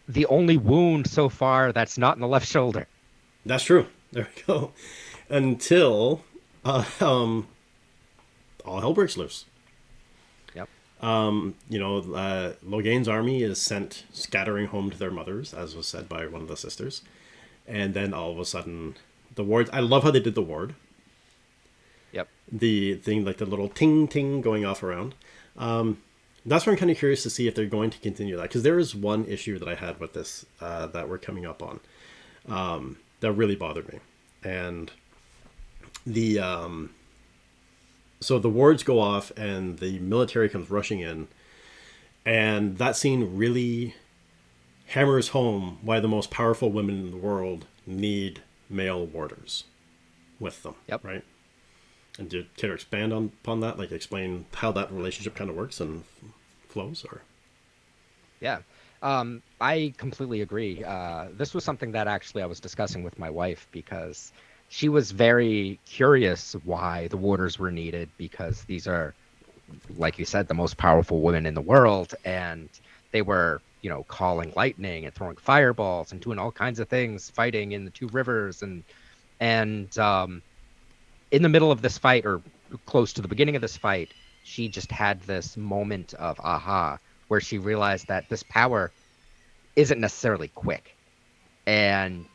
the only wound so far that's not in the left shoulder. That's true. There we go. Until all hell breaks loose. Yep. Logain's army is sent scattering home to their mothers, as was said by one of the sisters. And then all of a sudden, the ward. I love how they did the ward. Yep. The thing, like the little ting ting going off around. That's where I'm kind of curious to see if they're going to continue that, because there is one issue that I had with this that we're coming up on that really bothered me, and the So the wards go off and the military comes rushing in, and that scene really hammers home why the most powerful women in the world need male warders with them. Yep. Right. And do you care to expand upon that? Like explain how that relationship kind of works and flows, or? Yeah. I completely agree. This was something that actually I was discussing with my wife because she was very curious why the warders were needed because these are, like you said, the most powerful women in the world, and they were, calling lightning and throwing fireballs and doing all kinds of things, fighting in the two rivers, and in the middle of this fight, or close to the beginning of this fight, she just had this moment of aha, where she realized that this power isn't necessarily quick, and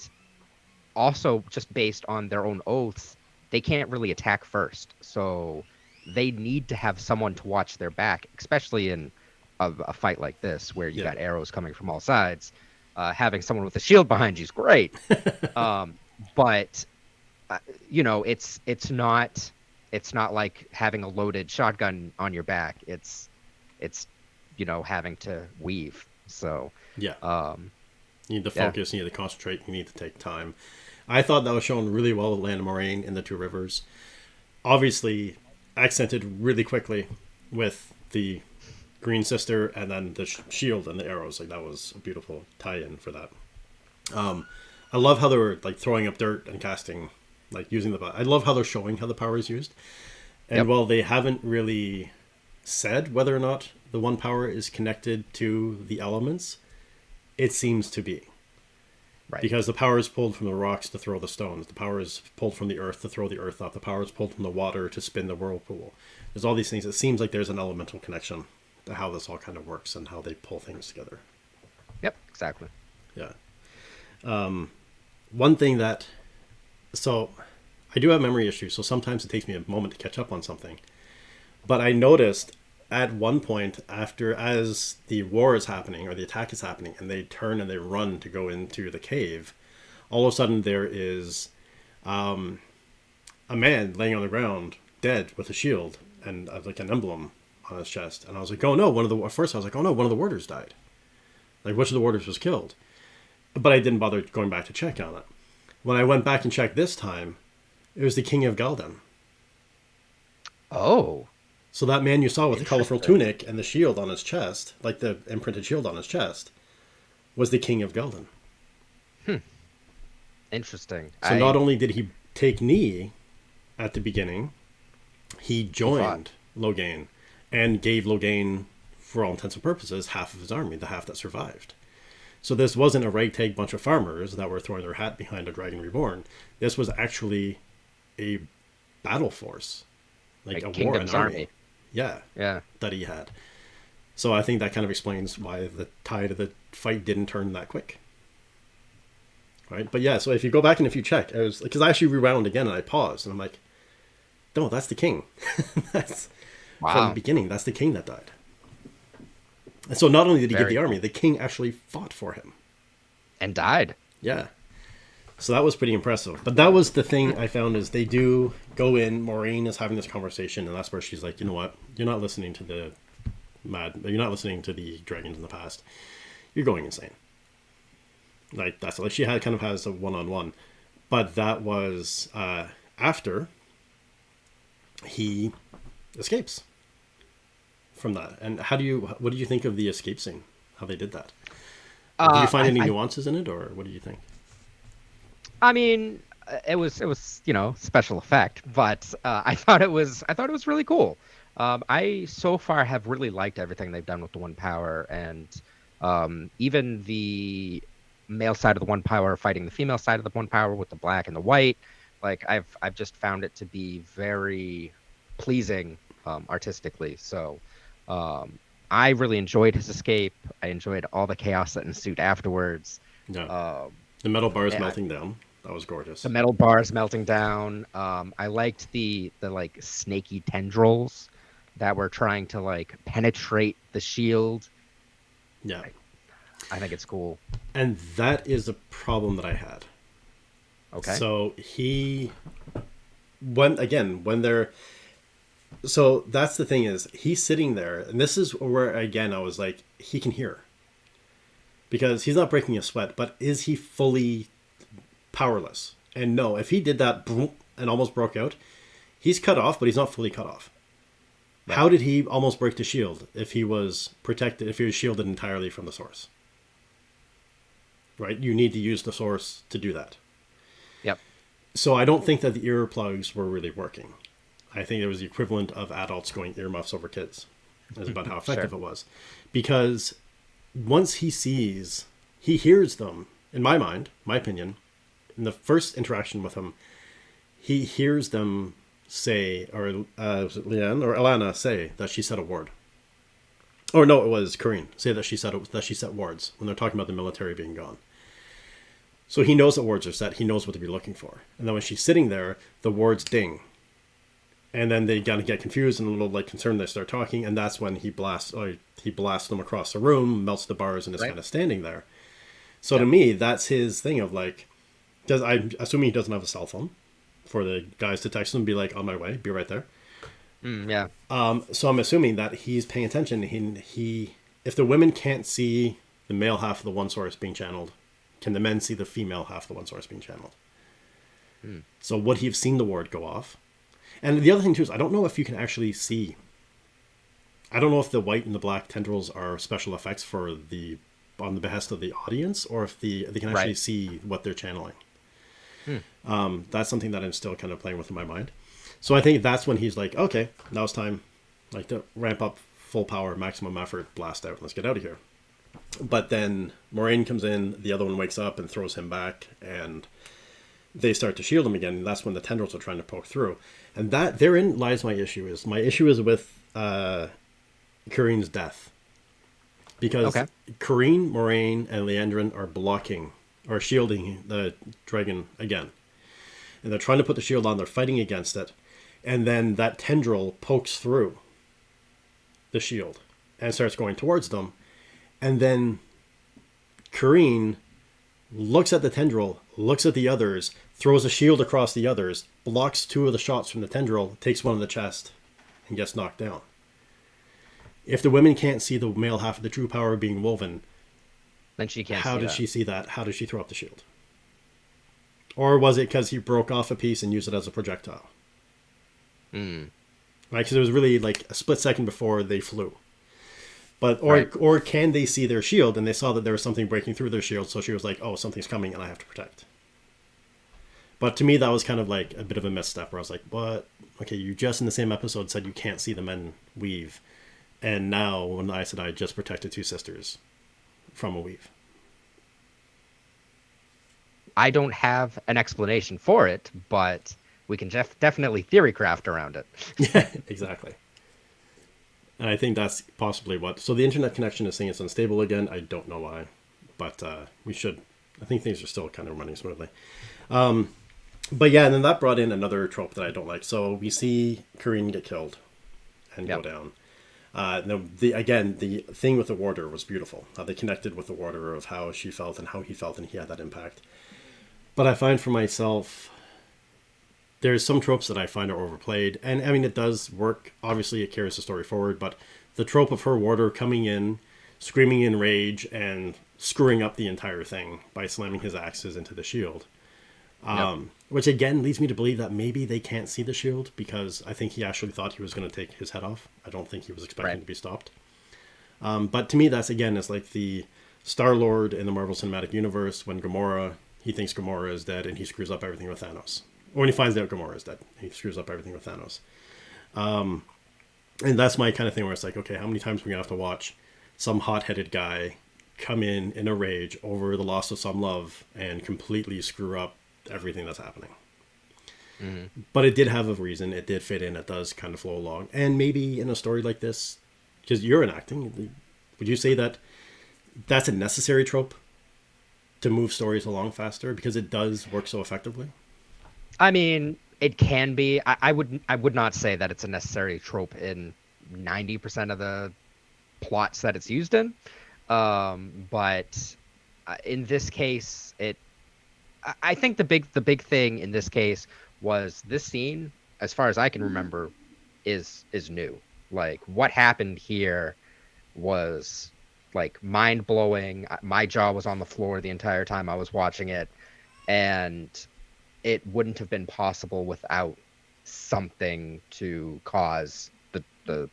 also just based on their own oaths, they can't really attack first. So they need to have someone to watch their back, especially in a fight like this where you Yeah. got arrows coming from all sides. Having someone with a shield behind you is great, but it's not like having a loaded shotgun on your back. It's having to weave. So Yeah. um, You need to yeah, focus. You need to concentrate. You need to take time. I thought that was shown really well with Land of Moraine in the Two Rivers. Obviously, accented really quickly with the Green Sister and then the shield and the arrows. Like that was a beautiful tie-in for that. I love how they were like throwing up dirt and casting, like using the. I love how they're showing how the power is used. And yep, while they haven't really said whether or not the one power is connected to the elements, it seems to be. right. Because the power is pulled from the rocks to throw the stones. The power is pulled from the earth to throw the earth up. The power is pulled from the water to spin the whirlpool. There's all these things. It seems like there's an elemental connection to how this all kind of works and how they pull things together. Yep, exactly. Yeah. One thing that... So, I do have memory issues, so sometimes it takes me a moment to catch up on something. But I noticed at one point, as the war is happening, or the attack is happening, and they turn and they run to go into the cave, all of a sudden there is a man laying on the ground, dead, with a shield, and like an emblem on his chest. And I was like, oh no, at first I was like, oh no, one of the warders died. Like, which of the warders was killed? But I didn't bother going back to check on it. When I went back and checked this time, it was the King of Galdan. Oh, So that man you saw with the colorful interesting. tunic and the shield on his chest, like the imprinted shield on his chest, was the King of Galdan. Interesting. So not only did he take knee at the beginning, he He fought. joined Logain and gave Logain, for all intents and purposes, half of his army, the half that survived. So this wasn't a ragtag bunch of farmers that were throwing their hat behind a dragon reborn. This was actually a battle force, like Like a war, an Kingdom's army. army. Yeah, Yeah. that he had. So I think that kind of explains why the tide of the fight didn't turn that quick. Right? But yeah, so if you go back and if you check, I was because I actually rewound again and I paused and I'm like, no, that's the king. That's from the Wow. beginning. That's the king that died. And so not only did he give Very the army, cool. the king actually fought for him. And died. Yeah. So that was pretty impressive. But that was the thing I found is they do go in. Maureen is having this conversation, and that's where she's like, you know what? You're not listening to the You're not listening to the dragons in the past. You're going insane. Like that's like she had kind of has a one-on-one, but that was after he escapes from that. And what do you think of the escape scene? How they did that? Did you find any I nuances in it, or what do you think? I mean, it was special effect, but I thought it was really cool. I so far have really liked everything they've done with the One Power, and even the male side of the One Power fighting the female side of the One Power with the black and the white. Like I've just found it to be very pleasing artistically. So I really enjoyed his escape. I enjoyed all the chaos that ensued afterwards. Yeah, Um, the metal bars and melting down. That was gorgeous. the metal bars melting down. I liked the like snaky tendrils that were trying to like penetrate the shield. Yeah, I think it's cool. and that is a problem that I had. Okay. So when they're So that's the thing is he's sitting there, and this is where again I was like, he can hear because he's not breaking a sweat, but is he fully powerless? And no, if he did that boom, and almost broke out, he's cut off, but he's not fully cut off. Right. How did he almost break the shield if he was protected, if he was shielded entirely from the source? Right? You need to use the source to do that. Yep. So I don't think that the earplugs were really working. I think it was the equivalent of adults going earmuffs over kids. That's about how effective Sure. it was. Because once he hears them, in my mind, my opinion, in the first interaction with him, he hears them say, or was it Leanne or Alana say that she said a word. Or no, it was Corinne say that she set wards when they're talking about the military being gone. So he knows that wards are set. He knows what to be looking for. And then when she's sitting there, the wards ding. And then they kind of get confused and a little like concerned. They start talking, and that's when he blasts them across the room, melts the bars, and is Right. kind of standing there. So to me, that's his thing of like, I'm assuming he doesn't have a cell phone for the guys to text him and be like, on my way, be right there. Yeah. So I'm assuming that he's paying attention. He if the women can't see the male half of the one source being channeled, can the men see the female half of the one source being channeled? So would he have seen the ward go off? And the other thing too is I don't know if you can actually see. I don't know if the white and the black tendrils are special effects for the on the behest of the audience, or if they can actually Right. see what they're channeling. That's something that I'm still kind of playing with in my mind. So I think that's when he's like, okay, now it's time, like to ramp up full power, maximum effort, blast out, let's get out of here. But then Moraine comes in, the other one wakes up and throws him back, and they start to shield him again. And that's when the tendrils are trying to poke through, and that therein lies my issue. My issue is with Corinne's death, because Okay. Corinne, Moraine, and Leandrin are blocking or shielding the dragon again, and they're trying to put the shield on. They're fighting against it, and then that tendril pokes through the shield and starts going towards them, and then Corinne looks at the tendril, looks at the others, throws a shield across the others, blocks two of the shots from the tendril, takes one in the chest, and gets knocked down. If the women can't see the male half of the true power being woven, Then she can't how see did that. she see that? How did she throw up the shield? Or was it because he broke off a piece and used it as a projectile? Right, because it was really like a split second before they flew. But Right. or can they see their shield and they saw that there was something breaking through their shield, so she was like, "Oh, something's coming, and I have to protect." But to me, that was kind of like a bit of a misstep, where I was like, "What? Okay, you just in the same episode said you can't see the men weave, and now when I said I just protected two sisters from a weave." I don't have an explanation for it, but we can definitely theory craft around it. Yeah, exactly. And I think that's possibly what. So the internet connection is saying it's unstable again. I don't know why, but we should. I think things are still kind of running smoothly. But yeah, and then that brought in another trope that I don't like. So we see Corinne get killed and Yep. go down. The thing with the warder was beautiful. How they connected with the warder of how she felt and how he felt, and he had that impact. But I find for myself, there's some tropes that I find are overplayed, and I mean it does work. Obviously, it carries the story forward, but the trope of her warder coming in, screaming in rage, and screwing up the entire thing by slamming his axes into the shield. Which again leads me to believe that maybe they can't see the shield, because I think he actually thought he was going to take his head off. I don't think he was expecting Right. to be stopped. But to me, that's again, it's like the Star-Lord in the Marvel Cinematic Universe when he thinks Gamora is dead and he screws up everything with Thanos. Or when he finds out Gamora is dead, he screws up everything with Thanos. And that's my kind of thing where it's like, okay, how many times are we going to have to watch some hot-headed guy come in a rage over the loss of some love and completely screw up everything that's happening? But it did have a reason. It did fit in. It does kind of flow along. And maybe in a story like this, because you're in acting, would you say that that's a necessary trope to move stories along faster because it does work so effectively? I mean, it can be. I would not say that it's a necessary trope in 90% of the plots that it's used in. But in this case, I think the big thing in this case was this scene, as far as I can remember, is new. Like what happened here was like mind blowing. My jaw was on the floor the entire time I was watching it, and it wouldn't have been possible without something to cause the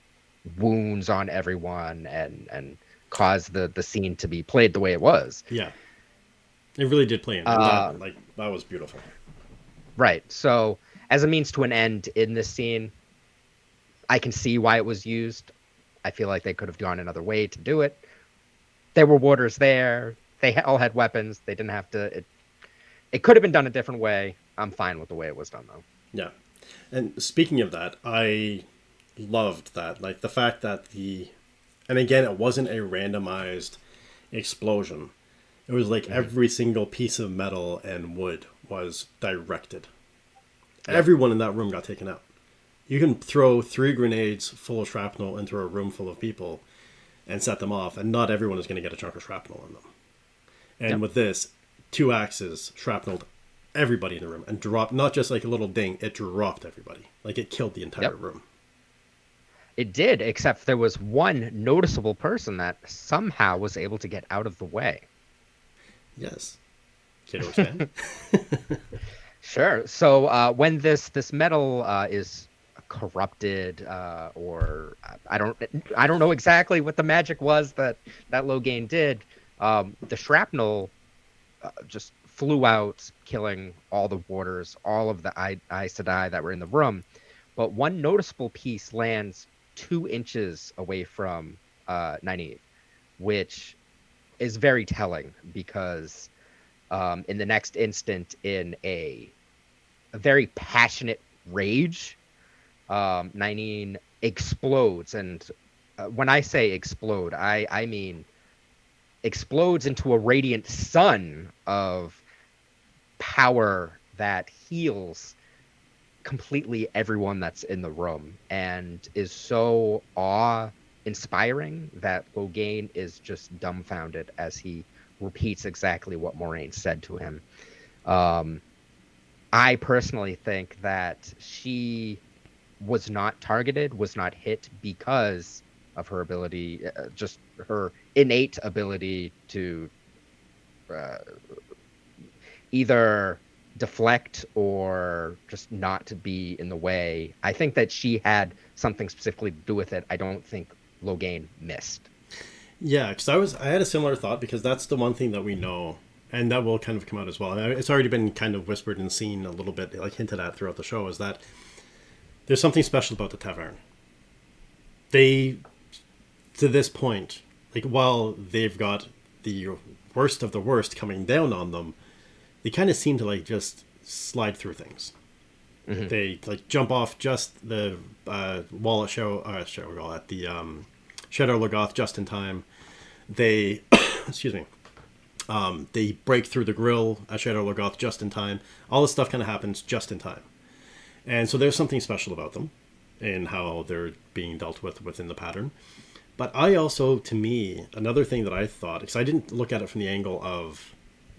wounds on everyone and cause the scene to be played the way it was. Yeah, it really did play in, and Uh, that was beautiful. right. So as a means to an end in this scene, I can see why it was used. I feel like they could have gone another way to do it. There were warders there. They all had weapons. They didn't have to. It could have been done a different way. I'm fine with the way it was done, though. Yeah, and speaking of that, I loved that, like the fact that and again, it wasn't a randomized explosion. It was like every single piece of metal and wood was directed. Yep. Everyone in that room got taken out. You can throw 3 grenades full of shrapnel into a room full of people and set them off, and not everyone is going to get a chunk of shrapnel in them. And Yep. with this, 2 axes shrapneled everybody in the room and dropped, not just like a little ding, it dropped everybody. Like it killed the entire Yep. room. It did, except there was one noticeable person that somehow was able to get out of the way. Yes. Kiddo fan. Sure. So when this metal is corrupted, or I don't know exactly what the magic was that Logain did. The shrapnel just flew out, killing all the warders, all of the Aes Sedai that were in the room. But one noticeable piece lands 2 inches away from Nynaeve, which is very telling because in the next instant, in a very passionate rage, Nynaeve explodes. And when I say explode, I mean explodes into a radiant sun of power that heals completely everyone that's in the room and is so awe-inspiring that Logain is just dumbfounded as he repeats exactly what Moraine said to him. I personally think that she was not targeted, was not hit because of her ability, just her innate ability to uh, either deflect or just not to be in the way. I think that she had something specifically to do with it. I don't think Logain missed. Yeah, because I had a similar thought, because that's the one thing that we know, and that will kind of come out as well. And it's already been kind of whispered and seen a little bit, like hinted at throughout the show, is that there's something special about the Tavern. They, to this point, like while they've got the worst of the worst coming down on them, they kind of seem to like just slide through things. Mm-hmm. They like jump off just the wall at at the Shadow Logoth just in time. They, excuse me, they break through the grill at Shadow Logoth just in time. All this stuff kind of happens just in time. And so there's something special about them and how they're being dealt with within the pattern. But I also, to me, another thing that I thought, because I didn't look at it from the angle of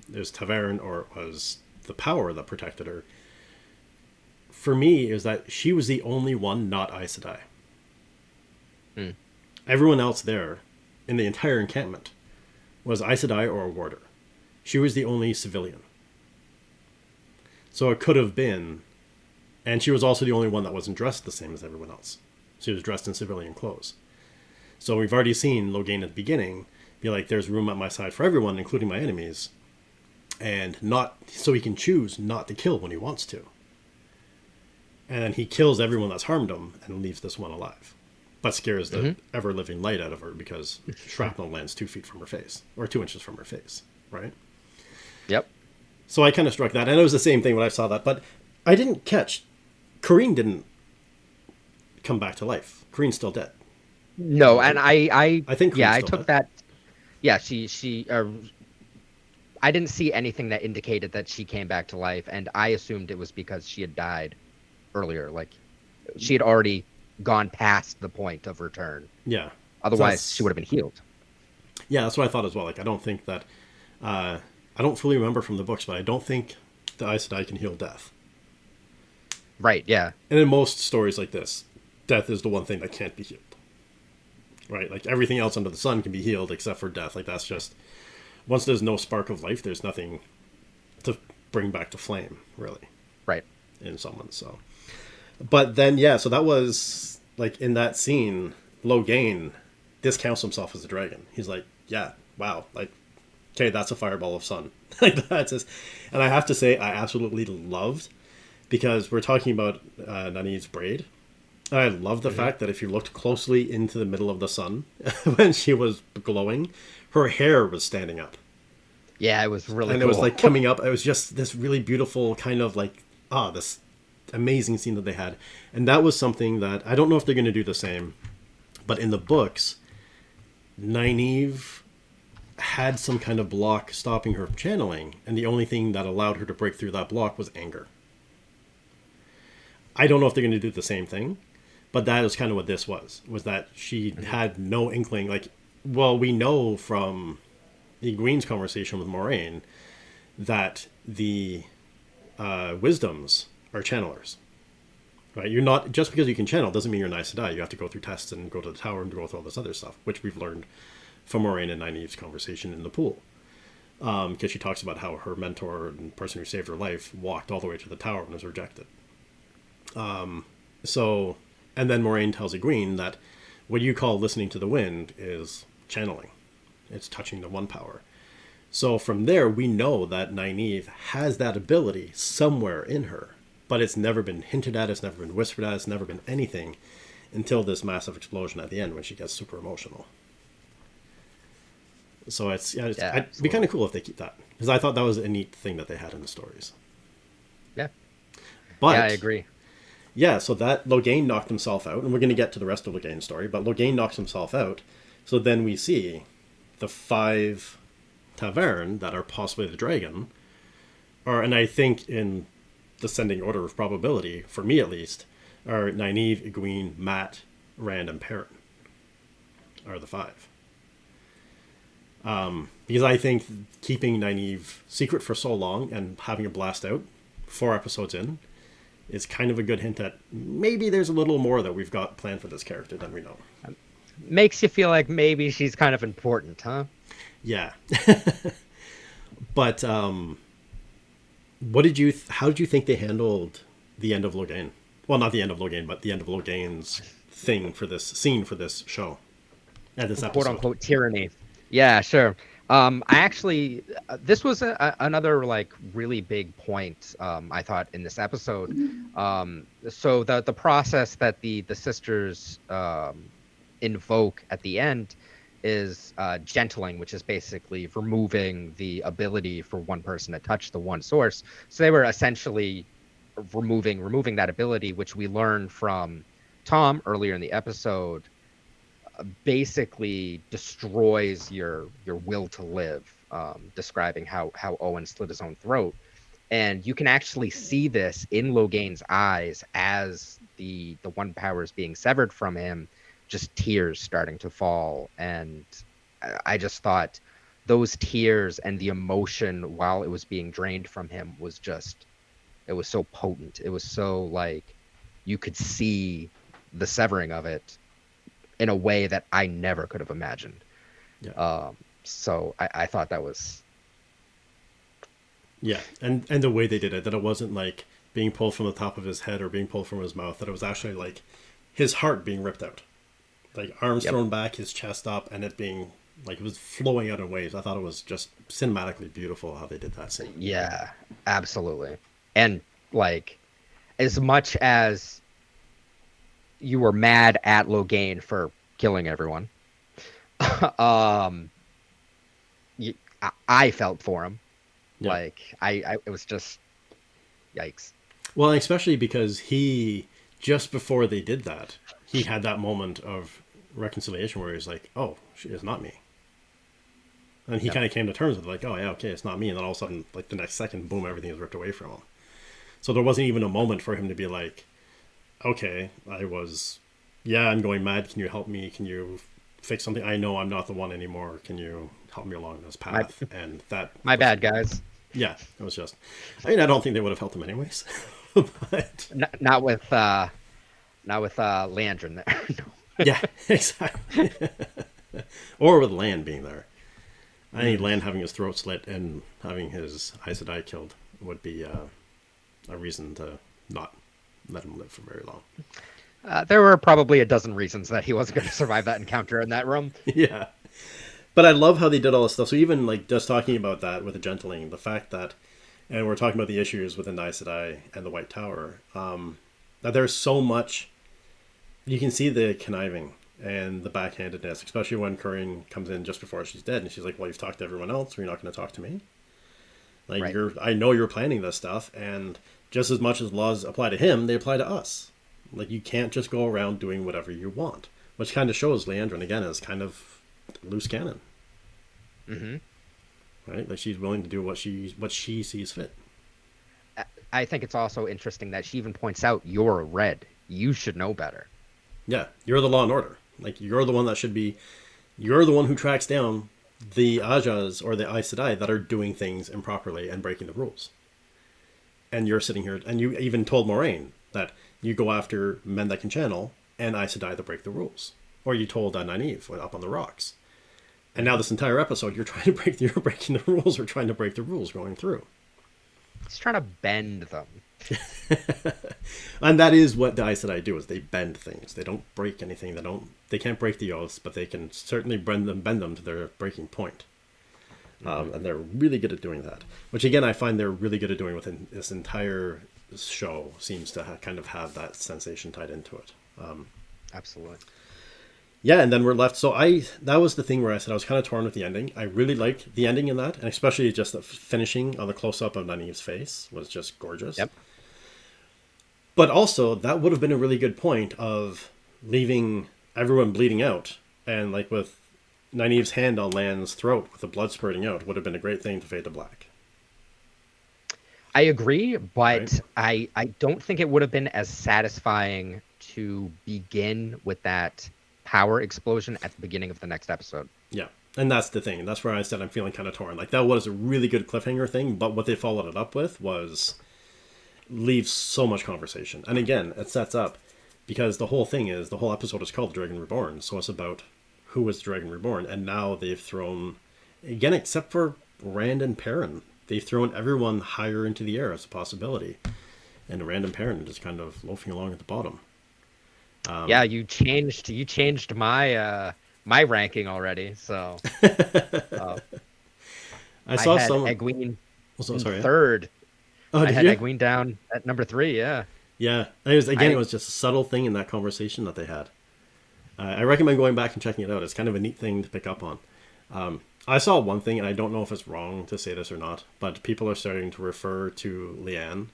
there's Tavern or it was the power that protected her. For me, is that she was the only one not Aes Sedai. Mm. Everyone else there in the entire encampment was Aes Sedai or a warder. She was the only civilian. So it could have been, and she was also the only one that wasn't dressed the same as everyone else. She was dressed in civilian clothes. So we've already seen Logain at the beginning be like, there's room at my side for everyone, including my enemies. And not, so he can choose not to kill when he wants to. And then he kills everyone that's harmed him and leaves this one alive. But scares the ever-living light out of her because shrapnel lands 2 feet from her face. Or 2 inches from her face, right? Yep. So I kind of struck that. And it was the same thing when I saw that. But I didn't catch, Corrine didn't come back to life. Corrine's still dead. No, and I think yeah, Corrine's I still took dead. that. Yeah, she I didn't see anything that indicated that she came back to life, and I assumed it was because she had died earlier. Like she had already gone past the point of return. Yeah. Otherwise, So she would have been healed. Yeah, that's what I thought as well. Like, I don't think that... I don't fully remember from the books, but I don't think the Aes Sedai can heal death. Right, yeah. And in most stories like this, death is the one thing that can't be healed. Right? Like everything else under the sun can be healed except for death. Like that's just, once there's no spark of life, there's nothing to bring back to flame, really. Right. In someone. So, but then, yeah, so that was like in that scene, Logain discounts himself as a dragon. He's like, yeah, wow, like, okay, that's a fireball of sun. Like that's just, and I have to say, I absolutely loved, because we're talking about Nynaeve's braid. I love the fact that if you looked closely into the middle of the sun when she was glowing, her hair was standing up. Yeah, it was really and cool. It was like coming up. It was just this really beautiful kind of like, this amazing scene that they had. And that was something that, I don't know if they're going to do the same, but in the books, Nynaeve had some kind of block stopping her channeling, and the only thing that allowed her to break through that block was anger. I don't know if they're going to do the same thing, but that is kind of what this was that she had no inkling. Like, well, we know from Egwene's conversation with Moraine that the wisdoms are channelers. Right? You're not, just because you can channel doesn't mean you're nice to die. You have to go through tests and go to the tower and go through all this other stuff, which we've learned from Moraine and Nynaeve's conversation in the pool. Because she talks about how her mentor and person who saved her life walked all the way to the tower and was rejected. So, and then Moraine tells Egwene that what you call listening to the wind is channeling. It's touching the one power. So from there, we know that Nynaeve has that ability somewhere in her, but it's never been hinted at, it's never been whispered at, it's never been anything until this massive explosion at the end when she gets super emotional. So it'd be kind of cool if they keep that, because I thought that was a neat thing that they had in the stories. Yeah. But, yeah, I agree. Yeah, so that Logain knocked himself out, and we're going to get to the rest of Logain's story, but Logain knocks himself out. So then we see the 5 Tavern that are possibly the dragon are, and I think in descending order of probability, for me at least, are Nynaeve, Egwene, Mat, Rand, and Perrin are the 5. Because I think keeping Nynaeve secret for so long and having her blast out 4 episodes in is kind of a good hint that maybe there's a little more that we've got planned for this character than we know. Makes you feel like maybe she's kind of important, huh? Yeah. But how did you think they handled the end of Logain? Well, not the end of Logain, but the end of Logain's thing for this scene for this show and this episode. Quote unquote tyranny. Yeah, sure. I actually, this was another like really big point, I thought, in this episode. So the process that the sisters invoke at the end is gentling, which is basically removing the ability for one person to touch the one source. So they were essentially removing that ability, which we learned from Tom earlier in the episode, basically destroys your will to live, describing how Owen slit his own throat. And you can actually see this in Logain's eyes as the one power is being severed from him, just tears starting to fall. And I just thought those tears and the emotion while it was being drained from him was just, it was so potent. It was so like, you could see the severing of it in a way that I never could have imagined. Yeah. So I thought that was... Yeah, and the way they did it, that it wasn't like being pulled from the top of his head or being pulled from his mouth, that it was actually like his heart being ripped out. Like arms thrown back, his chest up, and it being like it was flowing out in waves. I thought it was just cinematically beautiful how they did that scene. Yeah, absolutely. And like, as much as you were mad at Logain for killing everyone, I felt for him. Yeah. Like it was just yikes. Well, especially because he, just before they did that, he had that moment of reconciliation where he's like, oh, it's not me. And he kind of came to terms with like, oh yeah, okay, it's not me. And then all of a sudden, like the next second, boom, everything is ripped away from him. So there wasn't even a moment for him to be like, okay, I'm going mad. Can you help me? Can you fix something? I know I'm not the one anymore. Can you help me along this path? And that... My bad, guys. Yeah, it was just... I mean, I don't think they would have helped him anyways. But... Not with Not with Landrin there. No. Yeah, exactly. Or with Land being there. I think Mm. Land having his throat slit and having his Aes Sedai killed would be a reason to not let him live for very long. There were probably a dozen reasons that he wasn't going to survive that encounter in that room. Yeah. But I love how they did all this stuff. So even like just talking about that with the Gentling, the fact that, and we're talking about the issues within Aes Sedai and the White Tower, that there's so much, you can see the conniving and the backhandedness, especially when Corinne comes in just before she's dead, and she's like, "Well, you've talked to everyone else, so you're not going to talk to me." Like Right. I know you're planning this stuff, and just as much as laws apply to him, they apply to us. Like you can't just go around doing whatever you want, which kind of shows Leandrin again as kind of loose cannon, Hmm. right? Like she's willing to do what she sees fit. I think it's also interesting that she even points out you're red. You should know better. Yeah, you're the law and order. Like you're the one that should be. You're the one who tracks down the Ajas or the Aes Sedai that are doing things improperly and breaking the rules. And you're sitting here, and you even told Moraine that you go after men that can channel and Aes Sedai that break the rules. Or you told Nynaeve up on the rocks. And now this entire episode, you're breaking the rules or trying to break the rules going through. He's trying to bend them. And that is what the Aes Sedai do: is they bend things. They don't break anything. They can't break the oaths, but they can certainly bend them to their breaking point. And they're really good at doing that. Which again, I find they're really good at doing within this entire show. Seems to kind of have that sensation tied into it. Absolutely. Yeah, and then we're left. So that was the thing where I said I was kind of torn with the ending. I really liked the ending in that, and especially just the finishing on the close up of Nynaeve's face was just gorgeous. Yep. But also, that would have been a really good point of leaving everyone bleeding out, and like with Nynaeve's hand on Lan's throat with the blood spurting out, would have been a great thing to fade to black. I agree, but Right? I don't think it would have been as satisfying to begin with that power explosion at the beginning of the next episode. Yeah. And that's the thing. That's where I said I'm feeling kind of torn. Like, that was a really good cliffhanger thing, but what they followed it up with was leaves so much conversation. And again, it sets up, because the whole episode is called Dragon Reborn, so it's about who was Dragon Reborn, and now they've thrown, again, except for Rand and Perrin, they've thrown everyone higher into the air as a possibility. And Rand and Perrin just kind of loafing along at the bottom. Yeah, you changed my ranking already. So uh, I I saw had someone. Egwene Oh, in sorry. third. Oh, I did had you? Egwene down at number 3. Yeah. Yeah. It I was just a subtle thing in that conversation that they had. I recommend going back and checking it out. It's kind of a neat thing to pick up on. I saw one thing, and I don't know if it's wrong to say this or not, but people are starting to refer to Leanne,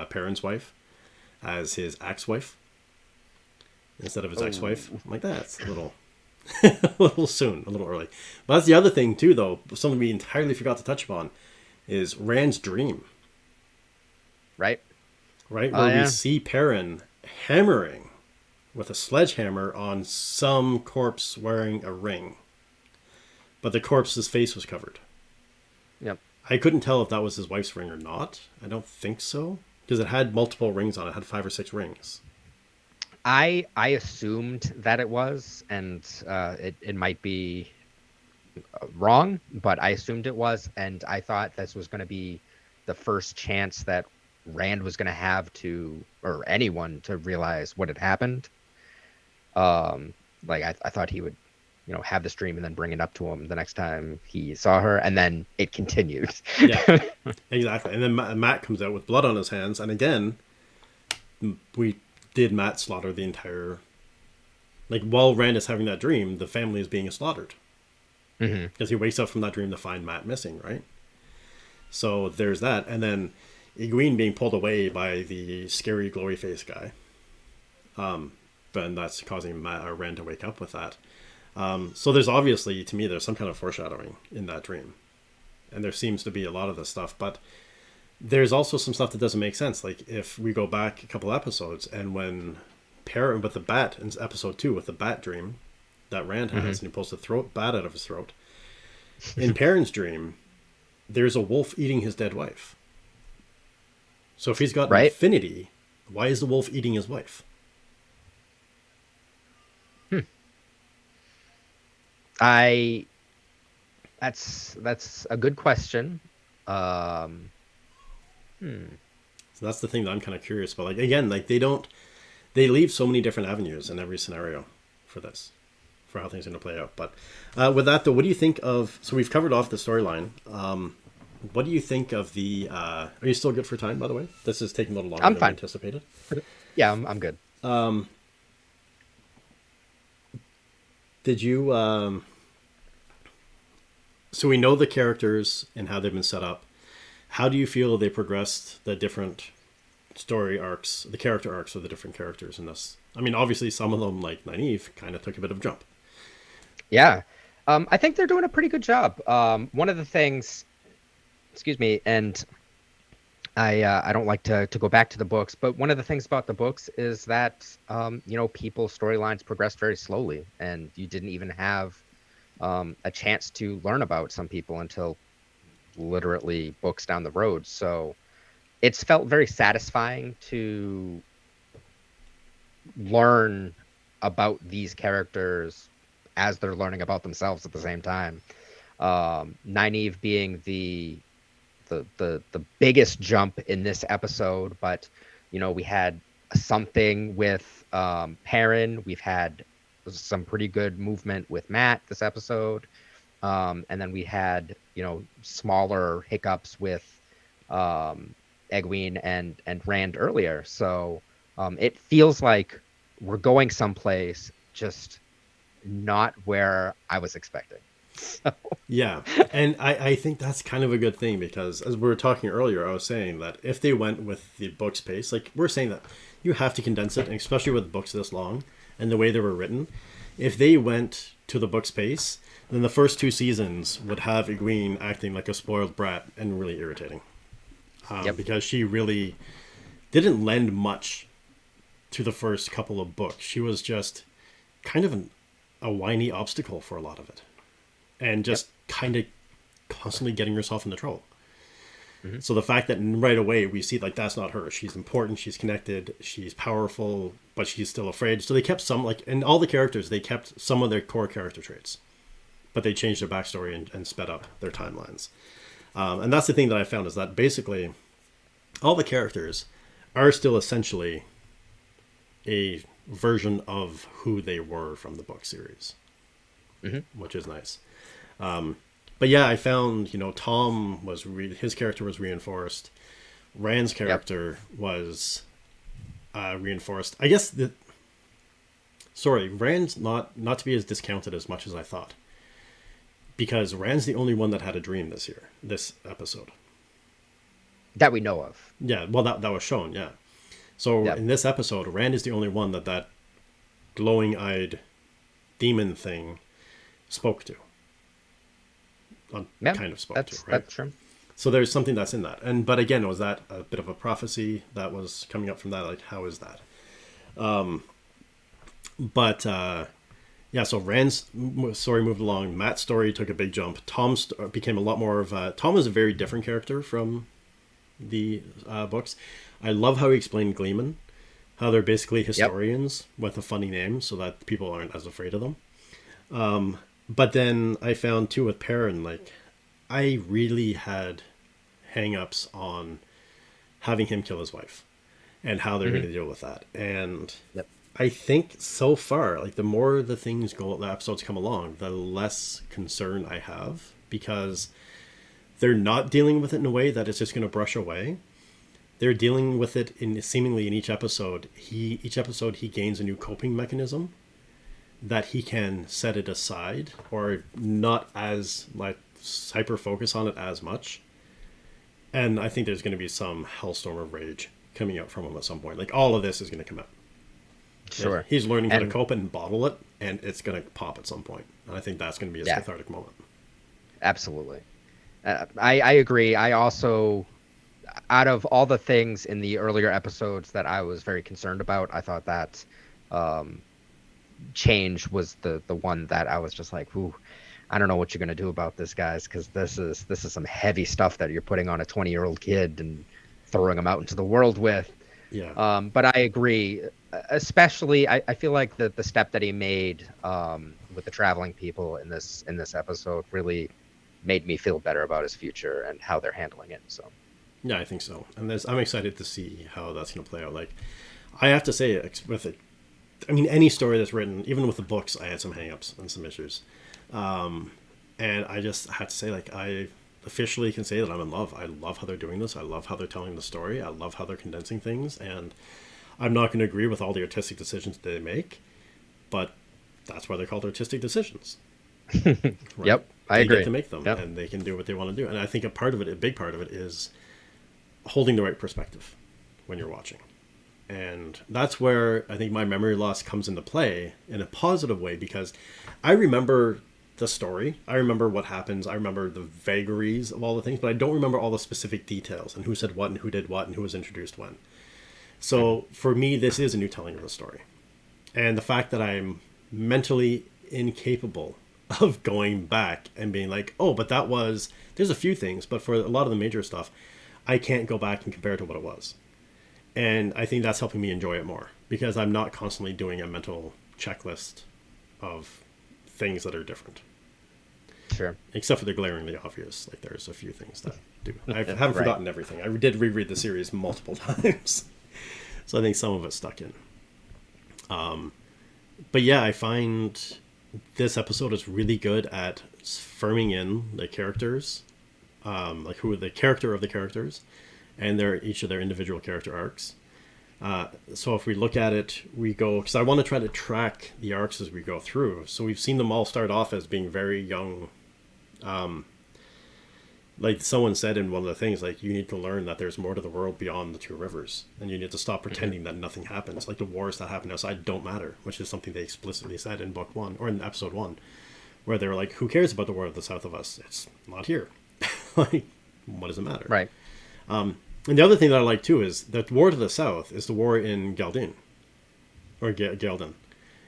Perrin's wife, as his ex-wife instead of his ex-wife. I'm like, that's a little, a little soon, a little early. But that's the other thing too, though. Something we entirely forgot to touch upon is Rand's dream, Right. right? Oh, Where we yeah. see Perrin hammering with a sledgehammer on some corpse wearing a ring, but the corpse's face was covered. Yep. I couldn't tell if that was his wife's ring or not. I don't think so, because it had multiple rings on it. It had 5 or 6 rings. I assumed that it was, and it might be wrong, but I assumed it was, and I thought this was going to be the first chance that Rand was going to have to, or anyone, to realize what had happened. Like I thought he would, have this dream and then bring it up to him the next time he saw her, and then it continued. Yeah, exactly. And then Matt comes out with blood on his hands, and again, we did Matt slaughter the entire. Like, while Rand is having that dream, the family is being slaughtered. Hmm. Because he wakes up from that dream to find Matt missing, right? So there's that. And then Egwene being pulled away by the scary glory face guy. But that's causing Rand to wake up with that. So there's obviously, to me, there's some kind of foreshadowing in that dream. And there seems to be a lot of this stuff. But there's also some stuff that doesn't make sense. Like, if we go back a couple episodes, and when Perrin with the bat in episode 2 with the bat dream that Rand has, and he pulls the bat out of his throat. In Perrin's dream, there's a wolf eating his dead wife. So if he's got Right. infinity, why is the wolf eating his wife? I that's a good question. Um, hmm. So that's the thing that I'm kind of curious about. Like again, like they leave so many different avenues in every scenario for this, for how things are going to play out. But with that though, what do you think of? So we've covered off the storyline. What do you think of the? Are you still good for time? By the way, this is taking a little longer I'm than we fine. anticipated. Yeah, I'm good. Did you? So we know the characters and how they've been set up. How do you feel they progressed the different story arcs, the character arcs of the different characters in this? I mean, obviously, some of them, like Nynaeve, kind of took a bit of a jump. Yeah. I think they're doing a pretty good job. One of the things, excuse me, and I don't like to go back to the books, but one of the things about the books is that people's storylines progressed very slowly, and you didn't even have a chance to learn about some people until literally books down the road. So it's felt very satisfying to learn about these characters as they're learning about themselves at the same time. Nynaeve being the biggest jump in this episode, but we had something with Perrin. We've had some pretty good movement with Matt this episode, and then we had smaller hiccups with Egwene and Rand earlier. So it feels like we're going someplace, just not where I was expecting. So, Yeah, and I think that's kind of a good thing because as we were talking earlier, I was saying that if they went with the book's pace, like we're saying that you have to condense it, and especially with books this long and the way they were written, if they went to the book's pace, then the first two seasons would have Egwene acting like a spoiled brat and really irritating. yep. Because she really didn't lend much to the first couple of books. She was just kind of a whiny obstacle for a lot of it, and Yep. just kind of constantly getting herself into trouble. Hmm. So the fact that right away we see like that's not her. She's important. She's connected. She's powerful, but she's still afraid. So they kept some like in all the characters. They kept some of their core character traits, but they changed their backstory and sped up their timelines. And that's the thing that I found is that basically all the characters are still essentially a version of who they were from the book series, Hmm. which is nice. But yeah, I found Tom was his character was reinforced. Rand's Yep. character was reinforced. I guess the sorry, Rand's not to be as discounted as much as I thought because Rand's the only one that had a dream this episode. That we know of. Yeah, well that was shown. Yeah, so Yep. in this episode, Rand is the only one that glowing-eyed demon thing spoke to. Yeah. Kind of spoke to, That's right? that's true. So there's something that's in that. And but again, was that a bit of a prophecy that was coming up from that? Like, how is that? But yeah, so Rand's story moved along. Matt's story took a big jump. Tom's became a lot more of a. Tom is a very different character from the books. I love how he explained Gleeman, how they're basically Yep. historians with a funny name, so that people aren't as afraid of them. But then I found too with Perrin, like I really had hang-ups on having him kill his wife and how they're going Hmm. to deal with that. And Yep. I think so far, like the more the episodes come along, the less concern I have because they're not dealing with it in a way that it's just going to brush away. They're dealing with it in seemingly in each episode. Each episode he gains a new coping mechanism that he can set it aside or not as like hyper focus on it as much. And I think there's going to be some hellstorm of rage coming out from him at some point. Like all of this is going to come out. Sure. He's learning how to And cope and bottle it, and it's going to pop at some point. And I think that's going to be his yeah, cathartic moment. absolutely. I agree. I also, out of all the things in the earlier episodes that I was very concerned about, I thought that um, change was the one that I was just like, ooh, I don't know what you're gonna do about this, guys, because this is some heavy stuff that you're putting on a 20-year-old kid and throwing him out into the world with. Yeah. But I agree, especially I feel like the step that he made with the traveling people in this episode really made me feel better about his future and how they're handling it. So Yeah, I think so. And I'm excited to see how that's going to play out. Like, I have to say, with it, I mean, any story that's written, even with the books, I had some hangups and some issues. And I just had to say, like, I officially can say that I'm in love. I love how they're doing this. I love how they're telling the story. I love how they're condensing things. And I'm not going to agree with all the artistic decisions they make, but that's why they're called artistic decisions. Right? Yep, I they agree. get to make them, Yep. and they can do what they want to do. And I think a big part of it is holding the right perspective when you're watching. And that's where I think my memory loss comes into play in a positive way, because I remember the story. I remember what happens. I remember the vagaries of all the things, but I don't remember all the specific details and who said what and who did what and who was introduced when. So for me, this is a new telling of the story. And the fact that I'm mentally incapable of going back and being like, oh, but there's a few things, but for a lot of the major stuff, I can't go back and compare to what it was. And I think that's helping me enjoy it more, because I'm not constantly doing a mental checklist of things that are different. Sure. Except for the glaringly obvious. Like, there's a few things that do. I haven't forgotten everything. I did reread the series multiple times. So I think some of it stuck in. But yeah, I find this episode is really good at firming in the characters, like who the character of the characters, and each of their individual character arcs. So if we look at it, we go, because I want to try to track the arcs as we go through. So we've seen them all start off as being very young. Like someone said in one of the things, like, you need to learn that there's more to the world beyond the two rivers, and you need to stop pretending that nothing happens. Like, the wars that happen outside don't matter, which is something they explicitly said in book 1 or in episode 1, where they were like, who cares about the war to the south of us? It's not here. Like, what does it matter? Right. And the other thing that I like too is that the war to the south is the war in Geldin, or Geldin,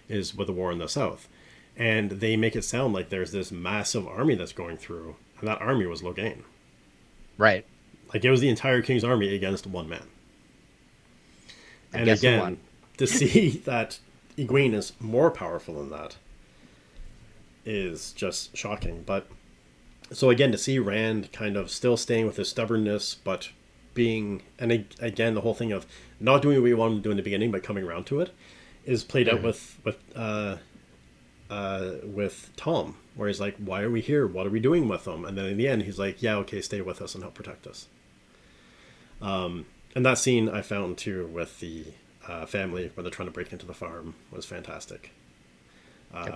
is with the war in the south, and they make it sound like there's this massive army that's going through, and that army was Logain. Right. Like, it was the entire king's army against one man. And guess who again, won? to see that Egwene is more powerful than that is just shocking. But so again, to see Rand kind of still staying with his stubbornness, but being, and again, the whole thing of not doing what we wanted to do in the beginning, but coming around to it, is played out with Tom, where he's like, why are we here? What are we doing with them? And then in the end, he's like, yeah, okay, stay with us and help protect us. And that scene I found too with the family when they're trying to break into the farm was fantastic.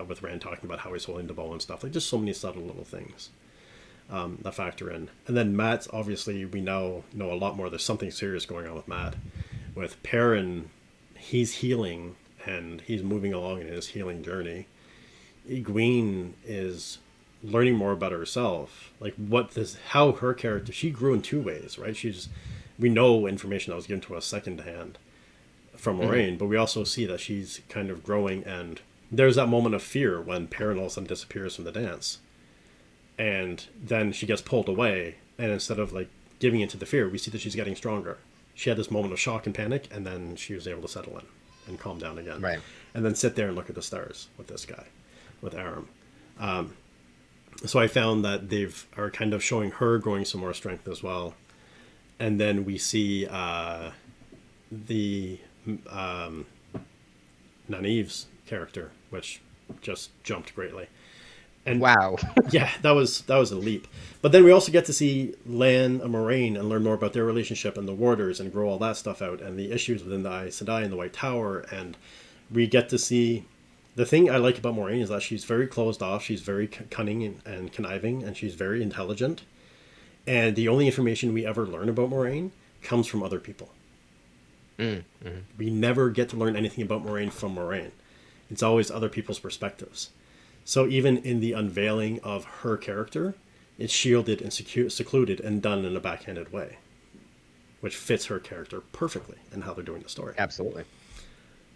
With Rand talking about how he's holding the bow and stuff, like, just so many subtle little things that factor in. And then Matt's, obviously, we now know a lot more. There's something serious going on with Matt. With Perrin, he's healing and he's moving along in his healing journey. Egwene is learning more about herself, like how her character, she grew in two ways, right? We know information that was given to us secondhand from Moraine, but we also see that she's kind of growing, and there's that moment of fear when Perrin all of a sudden disappears from the dance, and then she gets pulled away, and instead of like giving into the fear, we see that she's getting stronger. She had this moment of shock and panic, and then she was able to settle in and calm down again, Right. and then sit there and look at the stars with this guy, with Aram. So I found that are kind of showing her growing some more strength as well. And then we see the Nynaeve's character, which just jumped greatly. And Wow. yeah, that was a leap. But then we also get to see Lan and Moraine and learn more about their relationship and the Warders and grow all that stuff out and the issues within the Aes Sedai and the White Tower. And we get to see, the thing I like about Moraine is that she's very closed off. She's very cunning and conniving, and she's very intelligent. And the only information we ever learn about Moraine comes from other people. We never get to learn anything about Moraine from Moraine. It's always other people's perspectives. So even in the unveiling of her character, it's shielded and secluded and done in a backhanded way, which fits her character perfectly and how they're doing the story. Absolutely.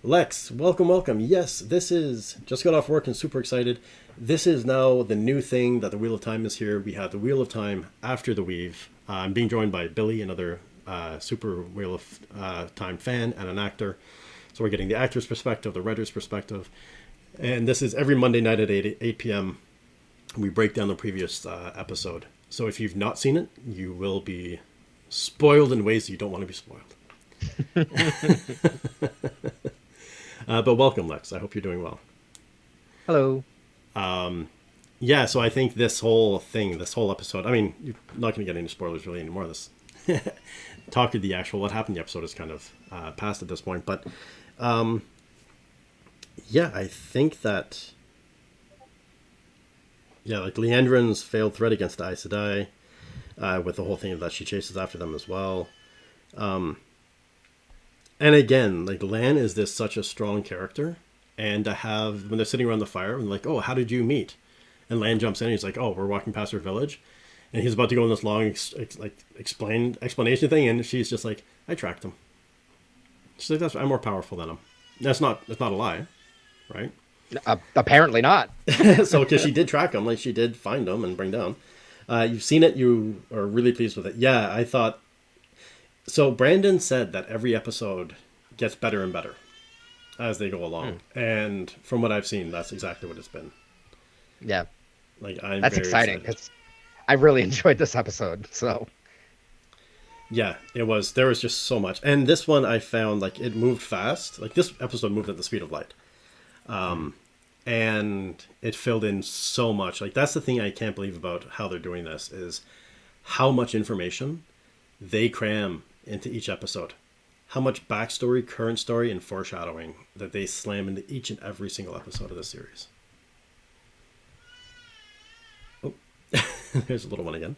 Lex, welcome. Yes, this is, just got off work and super excited. This is now the new thing that the Wheel of Time is here. We have the Wheel of Time after the Weave. I'm being joined by Billy, another super Wheel of Time fan and an actor. So we're getting the actor's perspective, the writer's perspective. And this is every Monday night at 8 p.m. We break down the previous episode. So if you've not seen it, you will be spoiled in ways that you don't want to be spoiled. But welcome, Lex. I hope you're doing well. Hello. Yeah, so I think this whole thing, this whole episode, I mean, you're not going to get any spoilers really anymore. This talk of the actual, what happened in the episode is kind of past at this point. But yeah, I think that, yeah, like Leandrin's failed threat against the Aes Sedai, with the whole thing that she chases after them as well. And again, like Lan is this such a strong character. And to have, when they're sitting around the fire, and like, oh, how did you meet? And Lan jumps in and he's like, oh, we're walking past her village. And he's about to go on this long explanation thing. And she's just like, I tracked him. She's like, I'm more powerful than him. That's not a lie, right? Apparently not. So, because she did track him, like she did find him and bring down. You've seen it. You are really pleased with it. Yeah, I thought. So Brandon said that every episode gets better and better as they go along. And from what I've seen, that's exactly what it's been. Yeah. Like that's very exciting because I really enjoyed this episode. So yeah, it was. There was just so much, and this one I found like it moved fast. Like this episode moved at the speed of light, and it filled in so much. Like that's the thing I can't believe about how they're doing this is how much information they cram into each episode, how much backstory, current story, and foreshadowing that they slam into each and every single episode of this series. There's a little one again,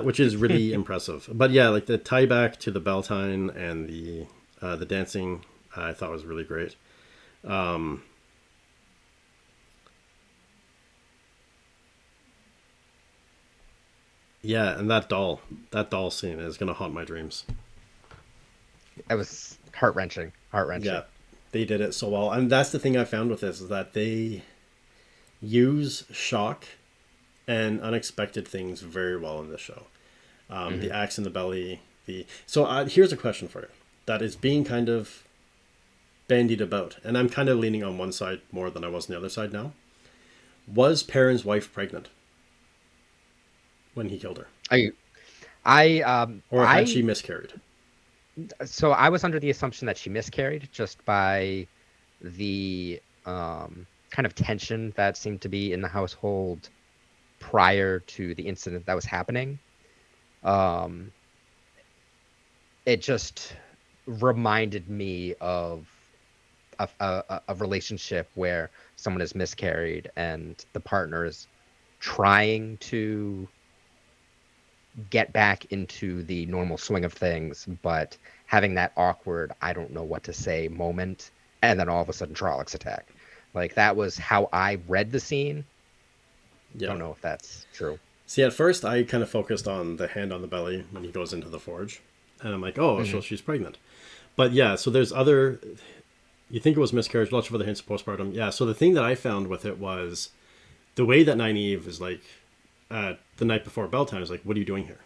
which is really impressive. But yeah, like the tie back to the Beltane and the dancing, I thought was really great. Yeah, and that doll scene is gonna haunt my dreams. it was heart-wrenching. Yeah, they did it so well, and that's the thing I found with this is that they use shock and unexpected things very well in this show. The axe in the belly. Here's a question for you that is being kind of bandied about, and I'm kind of leaning on one side more than I was on the other side now. Was Perrin's wife pregnant when he killed her, or had she miscarried? So I was under the assumption that she miscarried just by the kind of tension that seemed to be in the household prior to the incident that was happening. It just reminded me of a relationship where someone is miscarried and the partner is trying to get back into the normal swing of things, but having that awkward, I don't know what to say moment, and then all of a sudden Trollocs attack. Like that was how I read the scene. Yeah. I don't know if that's true. See, at first I kind of focused on the hand on the belly when he goes into the forge, and I'm like, oh, so she's pregnant. But yeah, so there's other. You think it was miscarriage, lots of other hints of postpartum. Yeah, so the thing that I found with it was the way that Nynaeve is like, the night before Beltane is like, what are you doing here?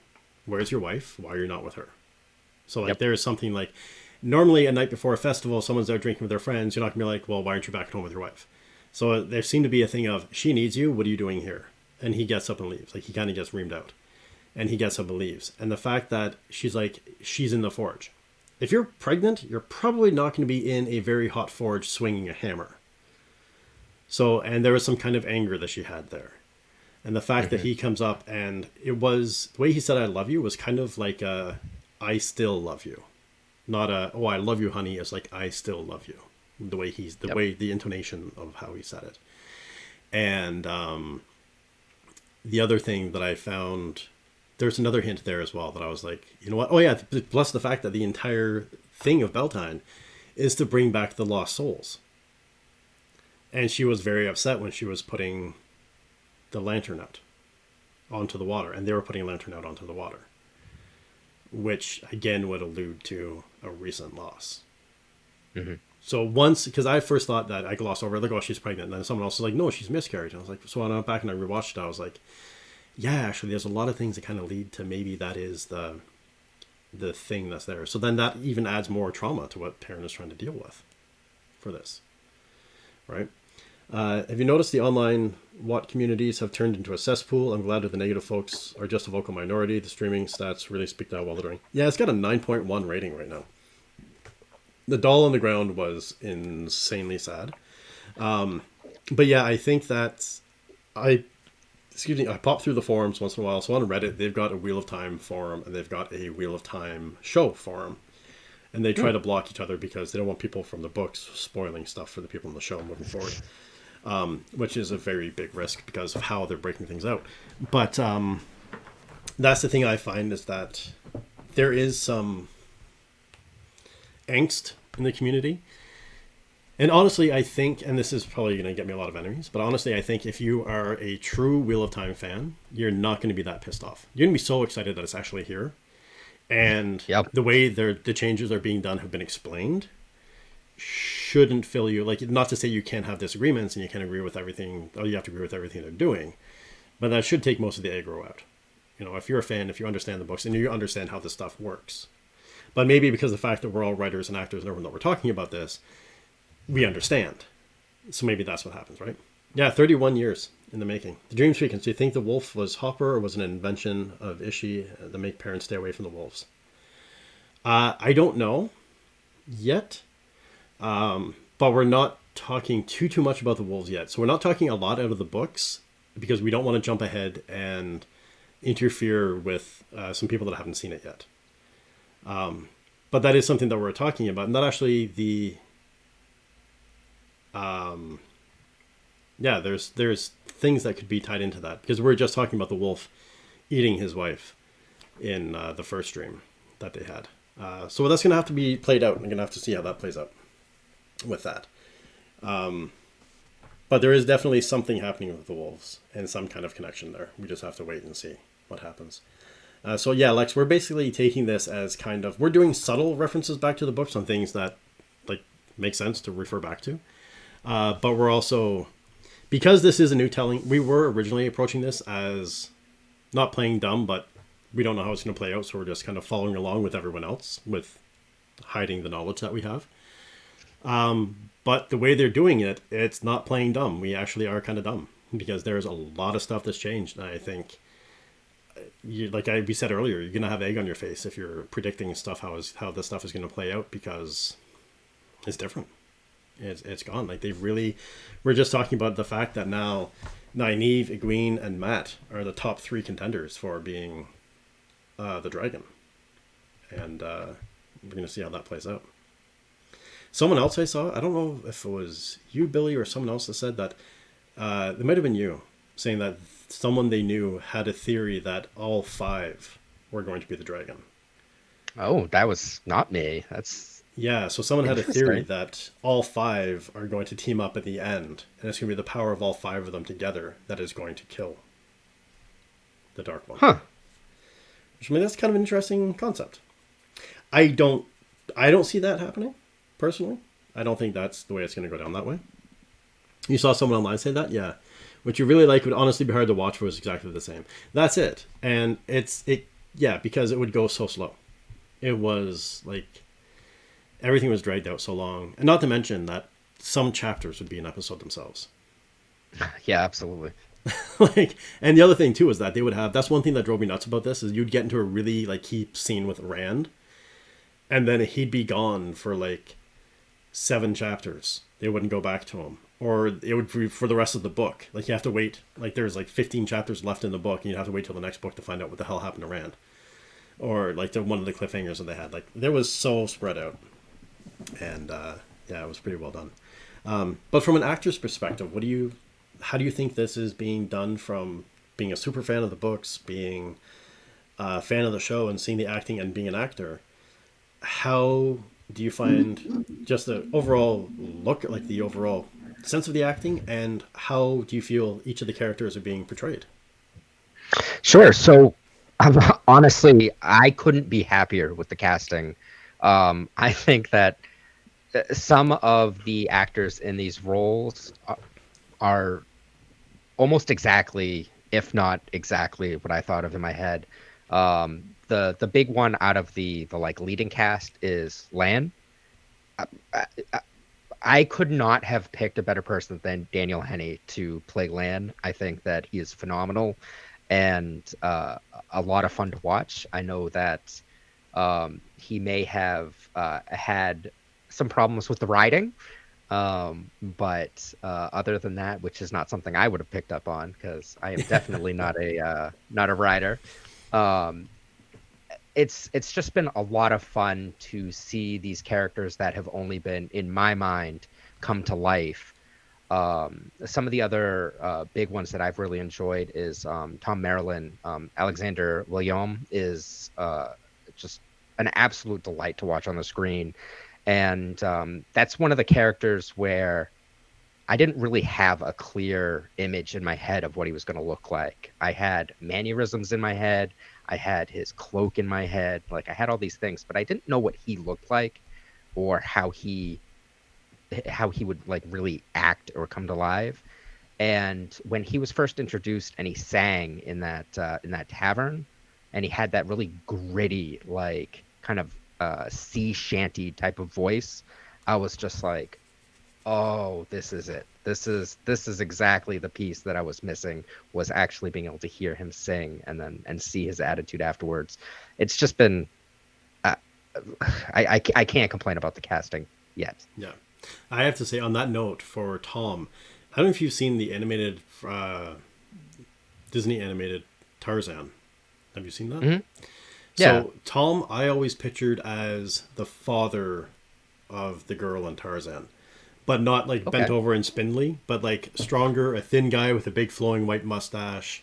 Where's your wife? Why are you not with her? So like, there's something like, normally a night before a festival, someone's out drinking with their friends. You're not gonna be like, well, why aren't you back at home with your wife? So there seemed to be a thing of, she needs you. What are you doing here? And he gets up and leaves. Like he kind of gets reamed out, and he gets up and leaves. And the fact that she's like, she's in the forge. If you're pregnant, you're probably not going to be in a very hot forge swinging a hammer. So, and there was some kind of anger that she had there. And the fact that he comes up and it was, the way he said, I love you was kind of like I still love you. Not oh, I love you, honey. It's like, I still love you. The way way, the intonation of how he said it. And the other thing that I found, there's another hint there as well that I was like, you know what? Oh yeah, plus the fact that the entire thing of Beltane is to bring back the lost souls. And she was very upset when she was putting the lantern out onto the water, and they were putting a lantern out onto the water, which again would allude to a recent loss. So once, because I first thought that I glossed over, like, oh, she's pregnant, and then someone else was like, no, she's miscarried. And I was like, so when I went back and I rewatched it, I was like, yeah, actually, there's a lot of things that kind of lead to maybe that is the thing that's there. So then that even adds more trauma to what Perrin is trying to deal with for this, right? Have you noticed the online Watt communities have turned into a cesspool? I'm glad that the negative folks are just a vocal minority. The streaming stats really speak to how well they're doing. Yeah, it's got a 9.1 rating right now. The doll on the ground was insanely sad. But yeah, I think that I I pop through the forums once in a while. So on Reddit, they've got a Wheel of Time forum and they've got a Wheel of Time show forum. And they try to block each other because they don't want people from the books spoiling stuff for the people in the show moving forward, which is a very big risk because of how they're breaking things out. But that's the thing I find is that there is some angst in the community. And honestly, I think, and this is probably going to get me a lot of enemies, but honestly, I think if you are a true Wheel of Time fan, you're not going to be that pissed off. You're going to be so excited that it's actually here. And the way the changes are being done have been explained shouldn't fill you. Like, not to say you can't have disagreements and you can't agree with everything, or you have to agree with everything they're doing, but that should take most of the aggro out. You know, if you're a fan, if you understand the books and you understand how this stuff works. But maybe because of the fact that we're all writers and actors and everyone that we're talking about this, we understand. So maybe that's what happens, right? Yeah, 31 years in the making. The Dream Speakers, do you think the wolf was Hopper or was an invention of Ishii to make parents stay away from the wolves? I don't know yet, but we're not talking too much about the wolves yet. So we're not talking a lot out of the books because we don't want to jump ahead and interfere with some people that haven't seen it yet. But that is something that we're talking about. And that actually there's things that could be tied into that because we're just talking about the wolf eating his wife in the first dream that they had. So that's going to have to be played out. I'm going to have to see how that plays out with that. But there is definitely something happening with the wolves and some kind of connection there. We just have to wait and see what happens. So yeah, Lex, we're basically taking this as kind of, we're doing subtle references back to the books on things that like make sense to refer back to. But we're also, because this is a new telling, we were originally approaching this as not playing dumb, but we don't know how it's going to play out. So we're just kind of following along with everyone else with hiding the knowledge that we have. But the way they're doing it, it's not playing dumb. We actually are kind of dumb because there's a lot of stuff that's changed. And I think, we said earlier, you're going to have egg on your face if you're predicting stuff, how this stuff is going to play out because it's different. It's gone. Like we're just talking about the fact that now Nynaeve, Egwene, and Matt are the top 3 contenders for being the dragon. And we're going to see how that plays out. Someone else I saw, I don't know if it was you, Billy, or someone else that said that, it might have been you, saying that someone they knew had a theory that all 5 were going to be the dragon. Oh, that was not me. Yeah, so someone had a theory that all 5 are going to team up at the end, and it's going to be the power of all 5 of them together that is going to kill the Dark One. Huh. Which, I mean, that's kind of an interesting concept. I don't see that happening, personally. I don't think that's the way it's going to go down that way. You saw someone online say that? Yeah. What you really like would honestly be hard to watch was exactly the same. That's it. And because it would go so slow. It was like everything was dragged out so long. And not to mention that some chapters would be an episode themselves. Yeah, absolutely. And the other thing too is that they would have, that's one thing that drove me nuts about this, is you'd get into a really key scene with Rand, and then he'd be gone for 7 chapters. They wouldn't go back to him. Or it would be for the rest of the book. You have to wait. There's 15 chapters left in the book, and you'd have to wait till the next book to find out what the hell happened to Rand. Or one of the cliffhangers that they had. There was so spread out. And it was pretty well done. But from an actor's perspective, how do you think this is being done from being a super fan of the books, being a fan of the show and seeing the acting and being an actor? How do you find just the overall look, the overall sense of the acting, and how do you feel each of the characters are being portrayed? Sure. So honestly, I couldn't be happier with the casting. I think that some of the actors in these roles are almost exactly, if not exactly, what I thought of in my head. The big one out of the leading cast is Lan. I could not have picked a better person than Daniel Henney to play Lan. I think that he is phenomenal and a lot of fun to watch. I know that he may have had some problems with the writing, but other than that, which is not something I would have picked up on because I am definitely not a writer. Um, it's just been a lot of fun to see these characters that have only been in my mind come to life. Some of the other big ones that I've really enjoyed is Tom Maryland. Alexander William is just an absolute delight to watch on the screen, and that's one of the characters where I didn't really have a clear image in my head of what he was going to look like. I had mannerisms in my head. I had his cloak in my head. Like I had all these things, but I didn't know what he looked like or how he would like really act or come to life. And when he was first introduced and he sang in that tavern, and he had that really gritty like kind of sea shanty type of voice, I was just like, oh, this is it. This is exactly the piece that I was missing, was actually being able to hear him sing and see his attitude afterwards. It's just been uh, I can't complain about the casting yet. Yeah. I have to say, on that note, for Tom, I don't know if you've seen the animated Disney animated Tarzan. Have you seen that? Mm-hmm. Yeah. So Tom, I always pictured as the father of the girl in Tarzan, but not like bent Okay. over and spindly, but like stronger, a thin guy with a big flowing white mustache,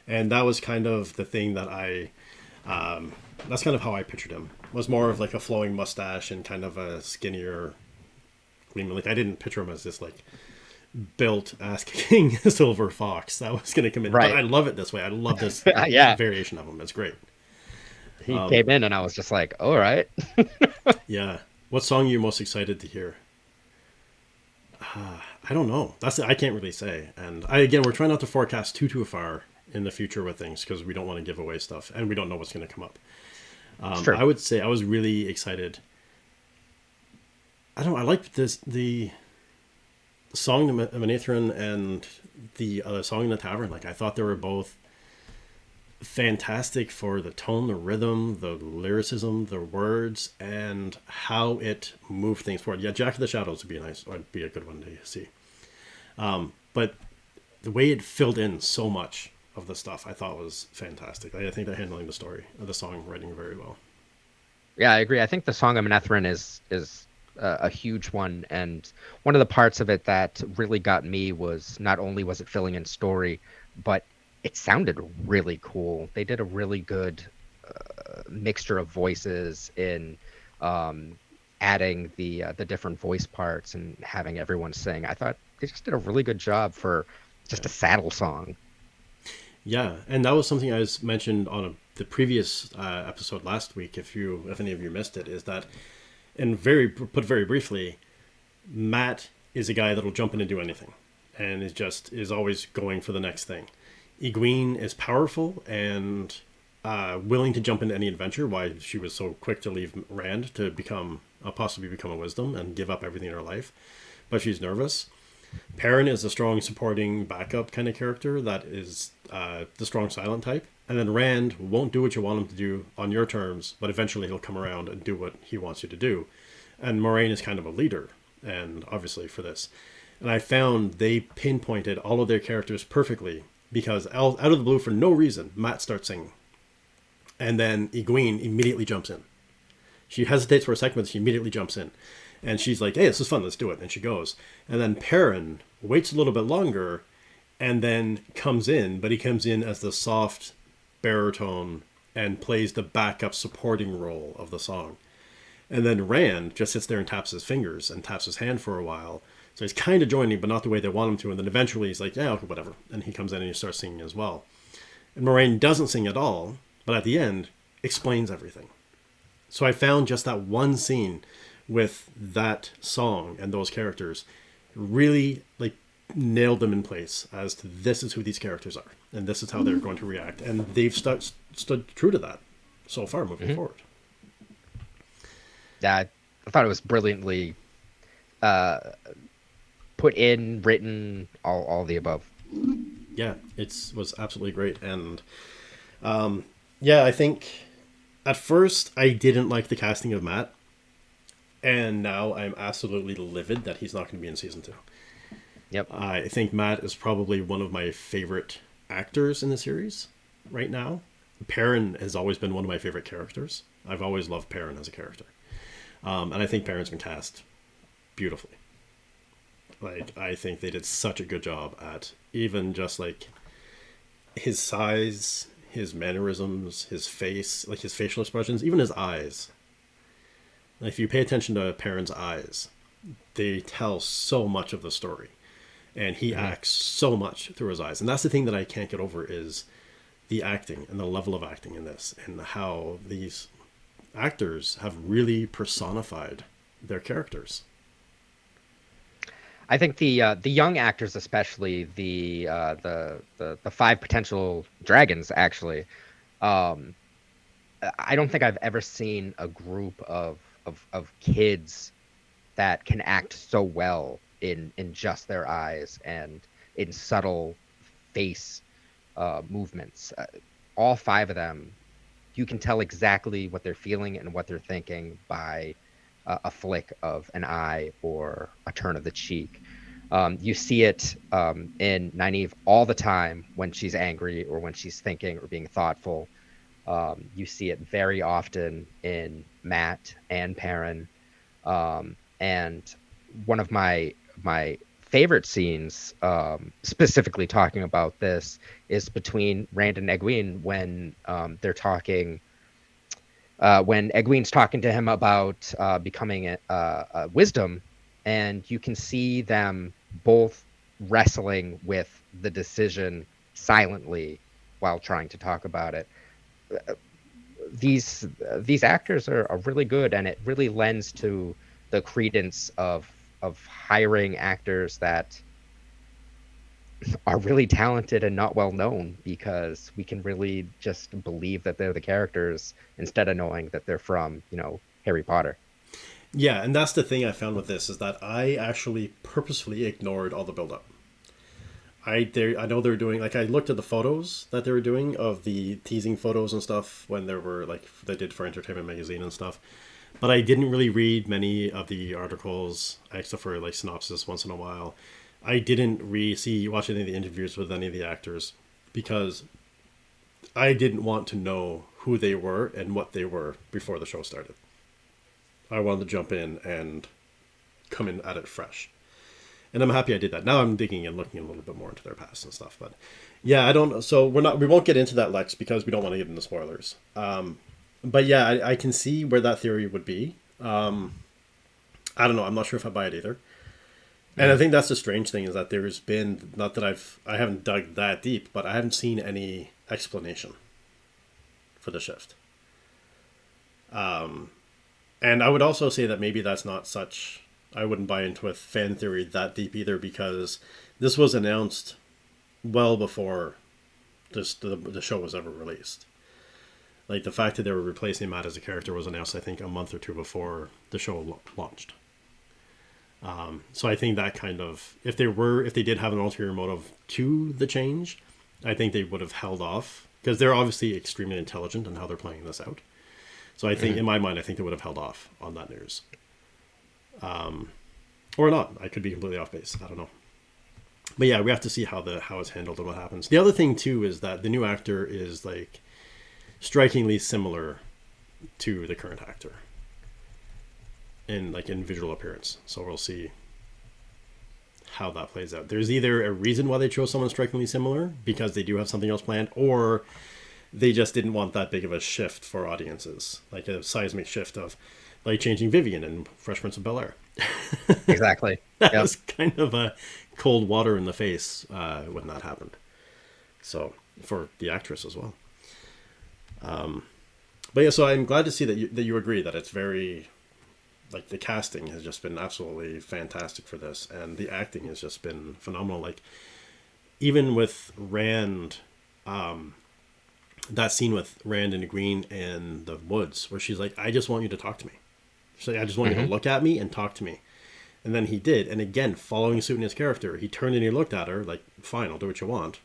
and that was kind of the thing that that's kind of how I pictured him. Was more of like a flowing mustache and kind of a skinnier, gleaming. Like I didn't picture him as this like built ass kicking silver fox that was going to come in. Right. But I love it this way. I love this Yeah. variation of him. It's great. He came in and I was just like, all right. Yeah. What song are you most excited to hear? I don't know. I can't really say. And again, we're trying not to forecast too far in the future with things because we don't want to give away stuff and we don't know what's going to come up. Sure. I would say I was really excited. I don't know. I liked the song of Manethran and the song in the tavern. Like I thought they were both fantastic for the tone, the rhythm, the lyricism, the words, and how it moved things forward. Yeah, Jack of the Shadows would be a good one to see. But the way it filled in so much of the stuff, I thought was fantastic. I think they're handling the story of the song writing very well. Yeah, I agree. I think the Song of Manetheren is a huge one, and one of the parts of it that really got me was not only was it filling in story, but it sounded really cool. They did a really good mixture of voices in adding the different voice parts and having everyone sing. I thought they just did a really good job for just a saddle song. Yeah, and that was something I was mentioned on the previous episode last week. If any of you missed it, is that, and very briefly, Matt is a guy that'll jump in and do anything, and is always going for the next thing. Egwene is powerful and willing to jump into any adventure. Why she was so quick to leave Rand to possibly become a wisdom and give up everything in her life, but she's nervous. Perrin is a strong supporting backup kind of character that is the strong silent type. And then Rand won't do what you want him to do on your terms, but eventually he'll come around and do what he wants you to do. And Moraine is kind of a leader, and obviously for this. And I found they pinpointed all of their characters perfectly because out of the blue, for no reason, Matt starts singing. And then Egwene immediately jumps in. She hesitates for a second, but she immediately jumps in. And she's like, hey, this is fun, let's do it. And she goes. And then Perrin waits a little bit longer and then comes in, but he comes in as the soft baritone and plays the backup supporting role of the song. And then Rand just sits there and taps his fingers and taps his hand for a while. So he's kind of joining, but not the way they want him to. And then eventually he's like, yeah, okay, whatever. And he comes in and he starts singing as well. And Moraine doesn't sing at all, but at the end explains everything. So I found just that one scene with that song and those characters really like nailed them in place as to this is who these characters are and this is how they're going to react, and they've stood true to that so far moving forward. Yeah, I thought it was brilliantly put in, written, all the above. Yeah, it was absolutely great. And yeah, I think at first I didn't like the casting of Matt, and now I'm absolutely livid that he's not going to be in season 2. Yep. I think Matt is probably one of my favorite actors in the series right now. Perrin has always been one of my favorite characters. I've always loved Perrin as a character. And I think Perrin's been cast beautifully. Like, I think they did such a good job at even just like his size, his mannerisms, his face, like his facial expressions, even his eyes. Like, if you pay attention to Perrin's eyes, they tell so much of the story. And he acts so much through his eyes. And that's the thing that I can't get over is the acting and the level of acting in this and how these actors have really personified their characters. I think the young actors, especially the five potential dragons, actually, um, I don't think I've ever seen a group of kids that can act so well in just their eyes and in subtle face movements. All five of them, you can tell exactly what they're feeling and what they're thinking by a flick of an eye or a turn of the cheek. You see it in Nynaeve all the time when she's angry or when she's thinking or being thoughtful. You see it very often in Matt and Perrin. And one of my favorite scenes, specifically talking about this, is between Rand and Egwene when they're talking. When Egwene's talking to him about becoming a wisdom, and you can see them both wrestling with the decision silently while trying to talk about it. These actors are really good, and it really lends to the credence of hiring actors that are really talented and not well known, because we can really just believe that they're the characters instead of knowing that they're from, Harry Potter. Yeah, and that's the thing I found with this is that I actually purposefully ignored all the build-up. I know they're doing, like, I looked at the photos that they were doing of the teasing photos and stuff when there were, like, they did for Entertainment Magazine and stuff, but I didn't really read many of the articles except for like synopsis once in a while. I didn't watch any of the interviews with any of the actors because I didn't want to know who they were and what they were before the show started. I wanted to jump in and come in at it fresh. And I'm happy I did that. Now I'm digging and looking a little bit more into their past and stuff. But yeah, I don't. So we won't get into that, Lex, because we don't want to get into spoilers. But yeah, I can see where that theory would be. I don't know. I'm not sure if I buy it either. And I think that's the strange thing is that there's been, not that I haven't dug that deep, but I haven't seen any explanation for the shift. And I would also say that maybe that's not such, I wouldn't buy into a fan theory that deep either, because this was announced well before the show was ever released. Like, the fact that they were replacing Matt as a character was announced, I think, a month or two before the show launched. So I think that kind of, if they did have an ulterior motive to the change, I think they would have held off, because they're obviously extremely intelligent in how they're playing this out. So I think, in my mind, I think they would have held off on that news. Or not. I could be completely off base. I don't know. But yeah, we have to see how it's handled and what happens. The other thing too is that the new actor is like strikingly similar to the current actor in visual appearance. So we'll see how that plays out. There's either a reason why they chose someone strikingly similar, because they do have something else planned, or they just didn't want that big of a shift for audiences, like a seismic shift of like changing Vivian in Fresh Prince of Bel-Air. Exactly. That was kind of a cold water in the face when that happened. So for the actress as well. But yeah, so I'm glad to see that you agree that it's very, like, the casting has just been absolutely fantastic for this, and the acting has just been phenomenal. Like, even with Rand, that scene with Rand and Green in the woods, where she's like, "I just want you to talk to me." She's like, "I just want you to look at me and talk to me." And then he did. And again, following suit in his character, he turned and he looked at her like, fine, I'll do what you want.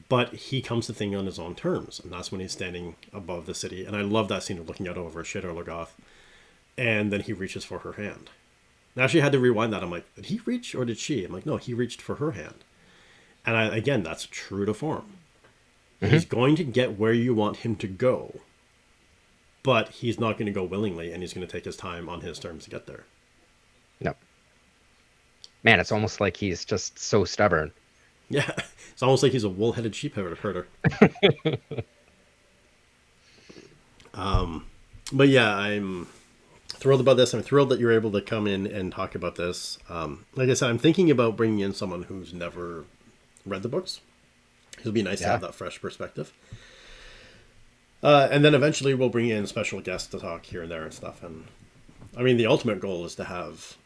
But he comes to things on his own terms. And that's when he's standing above the city. And I love that scene of looking out over Shidar Logoth. And then he reaches for her hand. I actually had to rewind that. I'm like, did he reach or did she? I'm like, no, he reached for her hand. And again, that's true to form. Mm-hmm. He's going to get where you want him to go. But he's not going to go willingly, and he's going to take his time on his terms to get there. No. Man, it's almost like he's just so stubborn. Yeah, it's almost like he's a wool-headed sheep herder. But yeah, I'm thrilled about this. I'm thrilled that you're able to come in and talk about this. Like I said, I'm thinking about bringing in someone who's never read the books. It'll be nice to have that fresh perspective. And then eventually we'll bring in special guests to talk here and there and stuff. And I mean, the ultimate goal is to have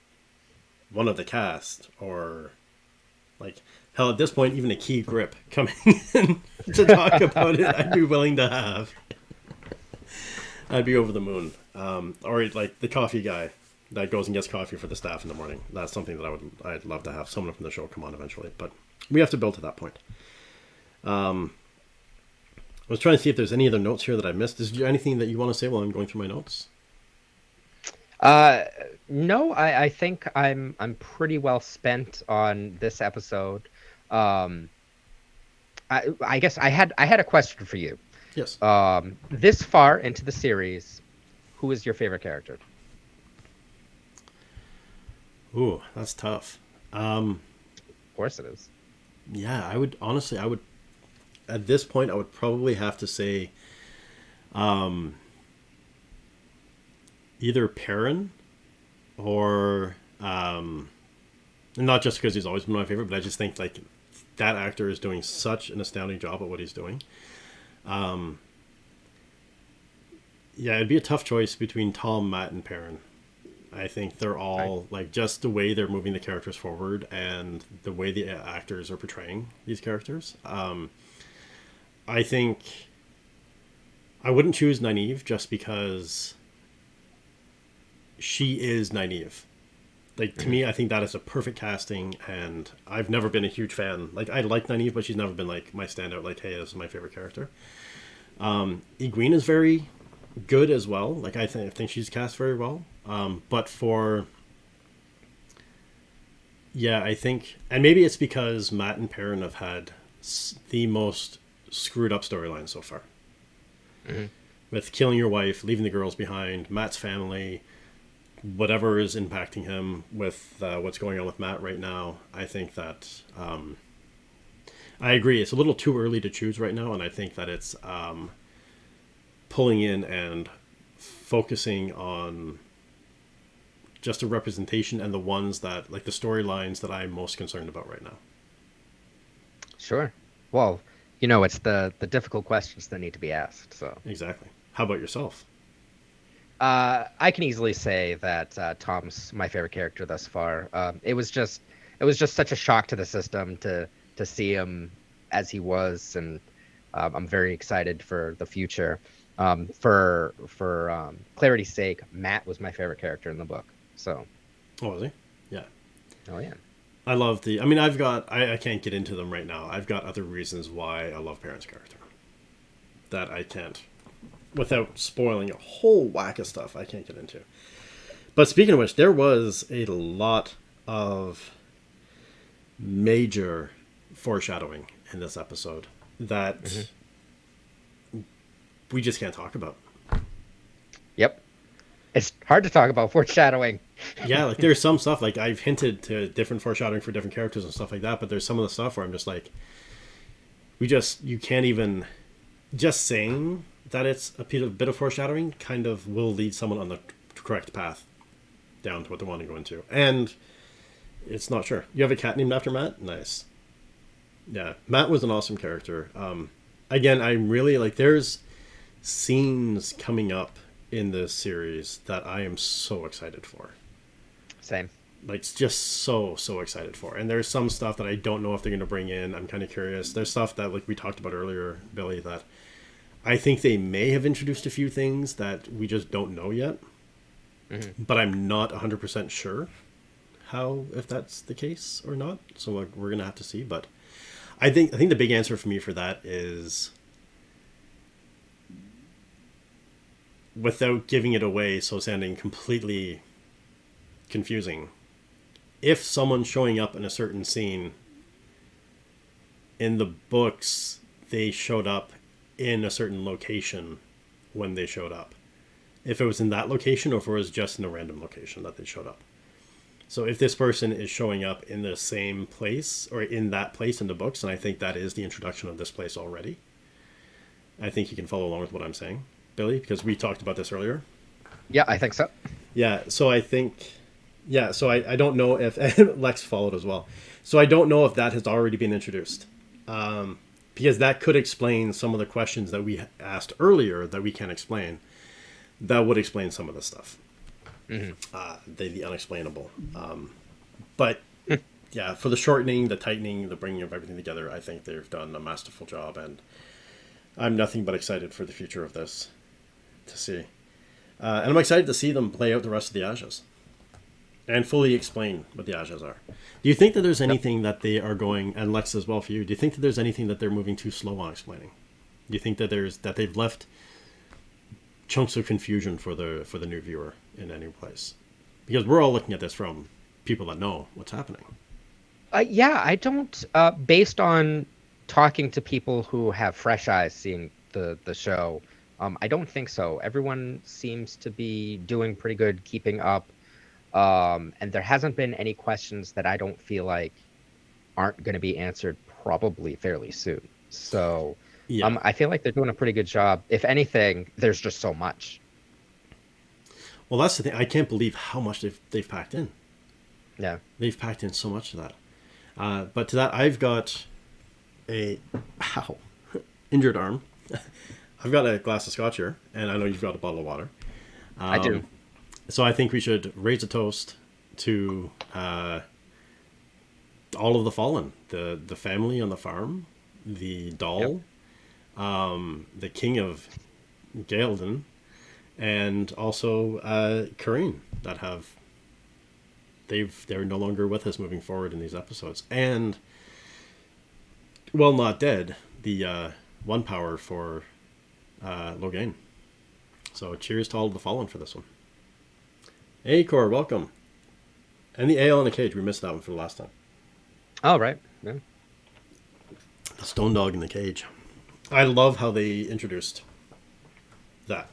one of the cast, or like, hell, at this point, even a key grip coming in to talk about it, I'd be willing to have. I'd be over the moon. Or like the coffee guy that goes and gets coffee for the staff in the morning. That's something that I'd love to have someone from the show come on eventually. But we have to build to that point. I was trying to see if there's any other notes here that I missed. Is there anything that you want to say while I'm going through my notes? No, I think I'm pretty well spent on this episode. I guess I had a question for you. Yes. This far into the series, who is your favorite character? Ooh, that's tough. Of course it is. Yeah, I would at this point I would probably have to say either Perrin or not just because he's always been my favorite, but I just think like that actor is doing such an astounding job at what he's doing. Yeah, it'd be a tough choice between Tom, Matt, and Perrin. I think they're all like just the way they're moving the characters forward and the way the actors are portraying these characters. I think I wouldn't choose Nynaeve just because she is Nynaeve. Like, to me, I think that is a perfect casting, and I've never been a huge fan. Like, I like Nynaeve, but she's never been, like, my standout, like, hey, this is my favorite character. Egwene is very good as well. Like, I think she's cast very well. But for... Yeah, I think... And maybe it's because Matt and Perrin have had the most screwed up storyline so far. Mm-hmm. With killing your wife, leaving the girls behind, Matt's family... whatever is impacting him with what's going on with Matt right now, I think that I agree. It's a little too early to choose right now, and I think that it's pulling in and focusing on just a representation and the ones that, like the storylines that I'm most concerned about right now. Sure. Well, you know, it's the difficult questions that need to be asked. So Exactly. How about yourself? I can easily say that Tom's my favorite character thus far. It was just such a shock to the system to see him as he was, and I'm very excited for the future. For clarity's sake, Matt was my favorite character in the book. So. Oh, was he? Yeah. Oh yeah. I love the. I mean, I can't get into them right now. I've got other reasons why I love Perrin's character that I can't. Without spoiling a whole whack of stuff I can't get into. But speaking of which, there was a lot of major foreshadowing in this episode that we just can't talk about. Yep. It's hard to talk about foreshadowing. Yeah, like there's some stuff, like I've hinted to different foreshadowing for different characters and stuff like that, but there's some of the stuff where I'm just like, you can't even, just saying that it's a bit of foreshadowing kind of will lead someone on the correct path down to what they want to go into. And it's not sure. You have a cat named after Matt? Nice. Yeah, Matt was an awesome character. Again, I'm really like, there's scenes coming up in this series that I am so excited for. Same. Like, just so excited for. And there's some stuff that I don't know if they're going to bring in. I'm kind of curious. There's stuff that, like we talked about earlier, Billy, that I think they may have introduced a few things that we just don't know yet. Mm-hmm. But I'm not 100% sure. how, if that's the case or not. So we're gonna have to see. But I think the big answer for me for that is, without giving it away, so sounding completely confusing, if someone showing up in a certain scene in the books, they showed up in a certain location when they showed up. If it was in that location or if it was just in a random location that they showed up. So if this person is showing up in the same place or in that place in the books, and I think that is the introduction of this place already, I think you can follow along with what I'm saying, Billy, because we talked about this earlier. Yeah, I think so. Yeah, so I think, yeah, so I don't know if, Lex followed as well. So I don't know if that has already been introduced. Because that could explain some of the questions that we asked earlier that we can't explain. That would explain some of the stuff. The unexplainable. But yeah, for the shortening, the tightening, the bringing of everything together, I think they've done a masterful job, and I'm nothing but excited for the future of this to see. And I'm excited to see them play out the rest of the Ajas and fully explain what the Ajas are. Do you think that there's anything that they are going, and Lex as well for you, do you think that there's anything that they're moving too slow on explaining? Do you think that they've left chunks of confusion for the new viewer in any place? Because we're all looking at this from people that know what's happening. Yeah, I don't. Based on talking to people who have fresh eyes seeing the show, I don't think so. Everyone seems to be doing pretty good, keeping up, and there hasn't been any questions that I don't feel like aren't going to be answered probably fairly soon. So Yeah. I feel like they're doing a pretty good job. If anything, there's just so much. Well, that's the thing. I can't believe how much they've packed in. Yeah. They've packed in so much to that. But to that, I've got a injured arm. I've got a glass of scotch here, and I know you've got a bottle of water. I do. So I think we should raise a toast to all of the fallen, the family on the farm, the doll, the king of Gaelden, and also Corrine, that they're no longer with us moving forward in these episodes. And, well, not dead, the one power for Logain. So cheers to all of the fallen for this one. Hey, Cor, welcome. And the ale in the cage, we missed that one for the last time. Oh, right. Yeah. The stone dog in the cage. I love how they introduced that.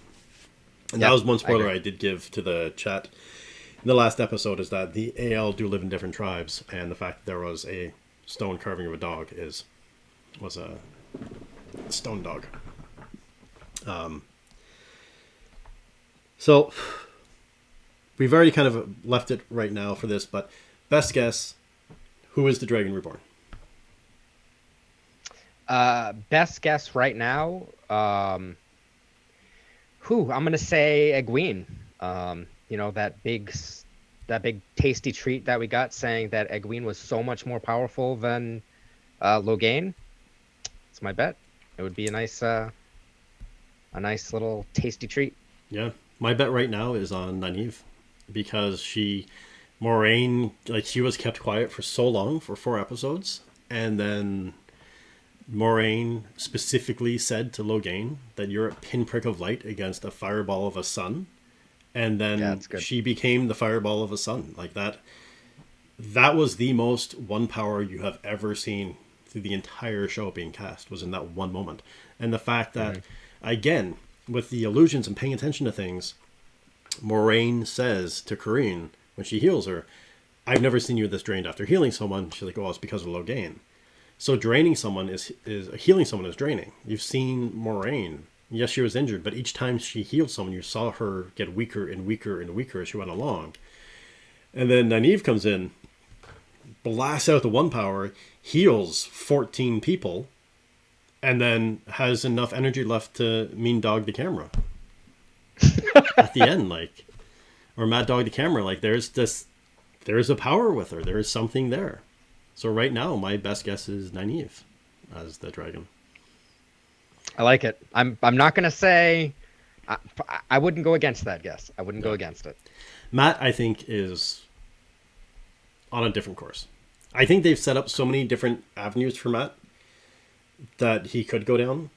And that was one spoiler I did give to the chat in the last episode, is that the AL do live in different tribes, and the fact that there was a stone carving of a dog was a stone dog. So we've already kind of left it right now for this, but best guess, who is the Dragon Reborn? Best guess right now. I'm gonna say Egwene. That big tasty treat that we got, saying that Egwene was so much more powerful than Logain. It's my bet. It would be a nice little tasty treat. Yeah, my bet right now is on Nynaeve, because Moraine, like, she was kept quiet for so long, for 4 episodes, and then Moraine specifically said to Logain that you're a pinprick of light against a fireball of a sun, and then she became the fireball of a sun. Like, that was the most one power you have ever seen through the entire show being cast, was in that one moment. And the fact that, again, with the illusions and paying attention to things, Moraine says to Corrine when she heals her, I've never seen you this drained after healing someone. She's like, oh, it's because of Logain. So draining someone is healing someone is draining. You've seen Moraine. Yes, she was injured, but each time she healed someone, you saw her get weaker and weaker and weaker as she went along. And then Nynaeve comes in, blasts out the one power, heals 14 people, and then has enough energy left to mean dog the camera at the end, like, or mad dog the camera. Like, there's a power with her. There is something there. So right now, my best guess is Nynaeve as the dragon. I like it. I'm not gonna say. I wouldn't go against that guess. I wouldn't go against it. Matt, I think, is on a different course. I think they've set up so many different avenues for Matt that he could go down.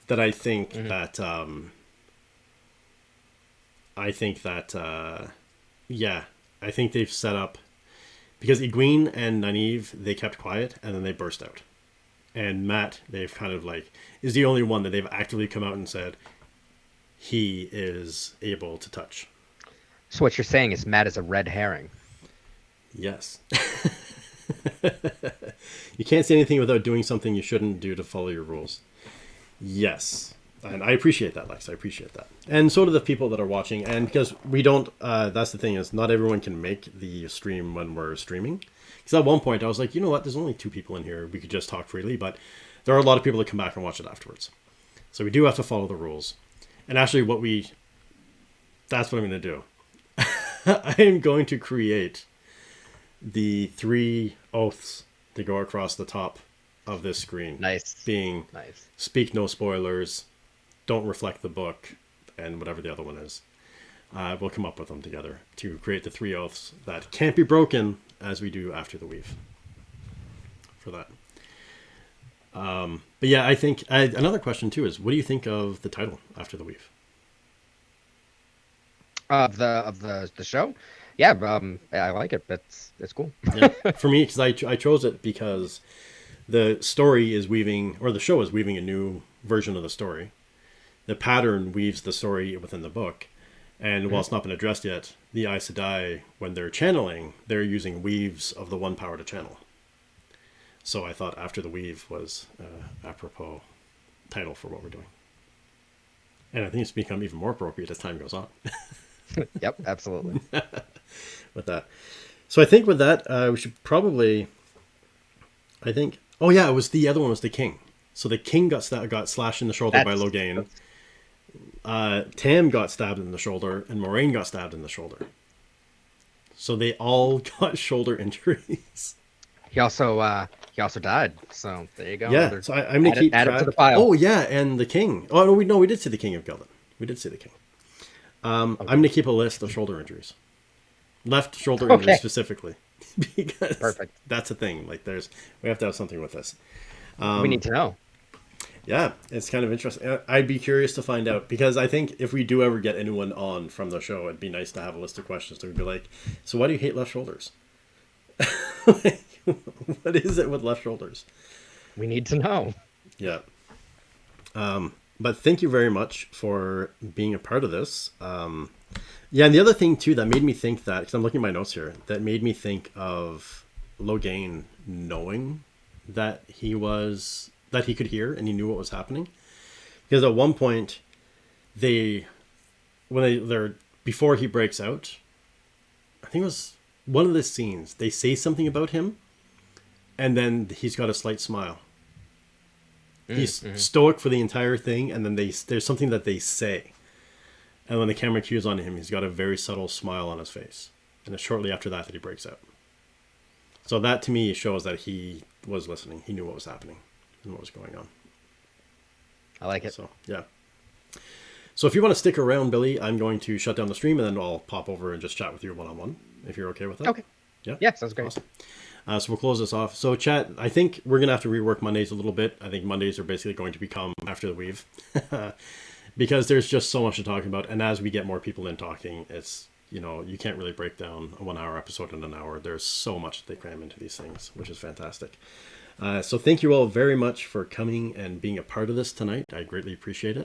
That I think that yeah, I think they've set up, because Egwene and Nynaeve, they kept quiet and then they burst out. And Matt, they've kind of like, is the only one that they've actively come out and said he is able to touch. So what you're saying is Matt is a red herring. Yes. You can't say anything without doing something you shouldn't do to follow your rules. Yes. And I appreciate that, Lex. I appreciate that. And so do the people that are watching. And because we don't, that's the thing, is not everyone can make the stream when we're streaming. Because at one point I was like, you know what, there's only 2 people in here. We could just talk freely. But there are a lot of people that come back and watch it afterwards. So we do have to follow the rules. And actually that's what I'm going to do. I am going to create the 3 oaths that go across the top of this screen. Nice. Being nice. Speak no spoilers, don't reflect the book, and whatever the other one is. We'll come up with them together to create the 3 oaths that can't be broken, as we do after the weave. For that. But yeah, I think another question too is, what do you think of the title, After the Weave? Of the show? Yeah, I like it. It's cool. Yeah, for me, because I chose it because the story is weaving, or the show is weaving a new version of the story. The pattern weaves the story within the book. And while it's not been addressed yet, the Aes Sedai, when they're channeling, they're using weaves of the one power to channel. So I thought After the Weave was apropos title for what we're doing. And I think it's become even more appropriate as time goes on. Yep, absolutely. With that. So I think with that, we should probably, oh yeah, it was the other one was the king. So the king got slashed in the shoulder by Logain. Tam got stabbed in the shoulder, and Moraine got stabbed in the shoulder. So they all got shoulder injuries. He also died. So there you go. Yeah, so I'm going to keep track. Add it to the pile. Oh yeah, and the king. Oh no, we did see the king of Gildan. We did see the king. I'm going to keep a list of shoulder injuries. Left shoulder injuries specifically. Because perfect. That's a thing. Like we have to have something with this. We need to know. Yeah, it's kind of interesting. I'd be curious to find out, because I think if we do ever get anyone on from the show, it'd be nice to have a list of questions that would be like, so why do you hate left shoulders? What is it with left shoulders? We need to know. Yeah. But thank you very much for being a part of this. Yeah, and the other thing too that made me think that, because I'm looking at my notes here, that made me think of Logain knowing that he could hear and he knew what was happening. Because at one point, before he breaks out, I think it was one of the scenes, they say something about him, and then he's got a slight smile. He's stoic for the entire thing, and then there's something that they say. And when the camera cues on him, he's got a very subtle smile on his face. And it's shortly after that he breaks out. So that, to me, shows that he was listening. He knew what was happening and what was going on. I like it. So, yeah. So if you want to stick around, Billy, I'm going to shut down the stream, and then I'll pop over and just chat with you one-on-one, if you're okay with that. Okay. Yeah? Yeah, sounds great. Awesome. So we'll close this off. So chat, I think we're going to have to rework Mondays a little bit. I think Mondays are basically going to become After the Weave. Because there's just so much to talk about. And as we get more people in talking, it's, you can't really break down a 1-hour episode in an hour. There's so much they cram into these things, which is fantastic. So thank you all very much for coming and being a part of this tonight. I greatly appreciate it.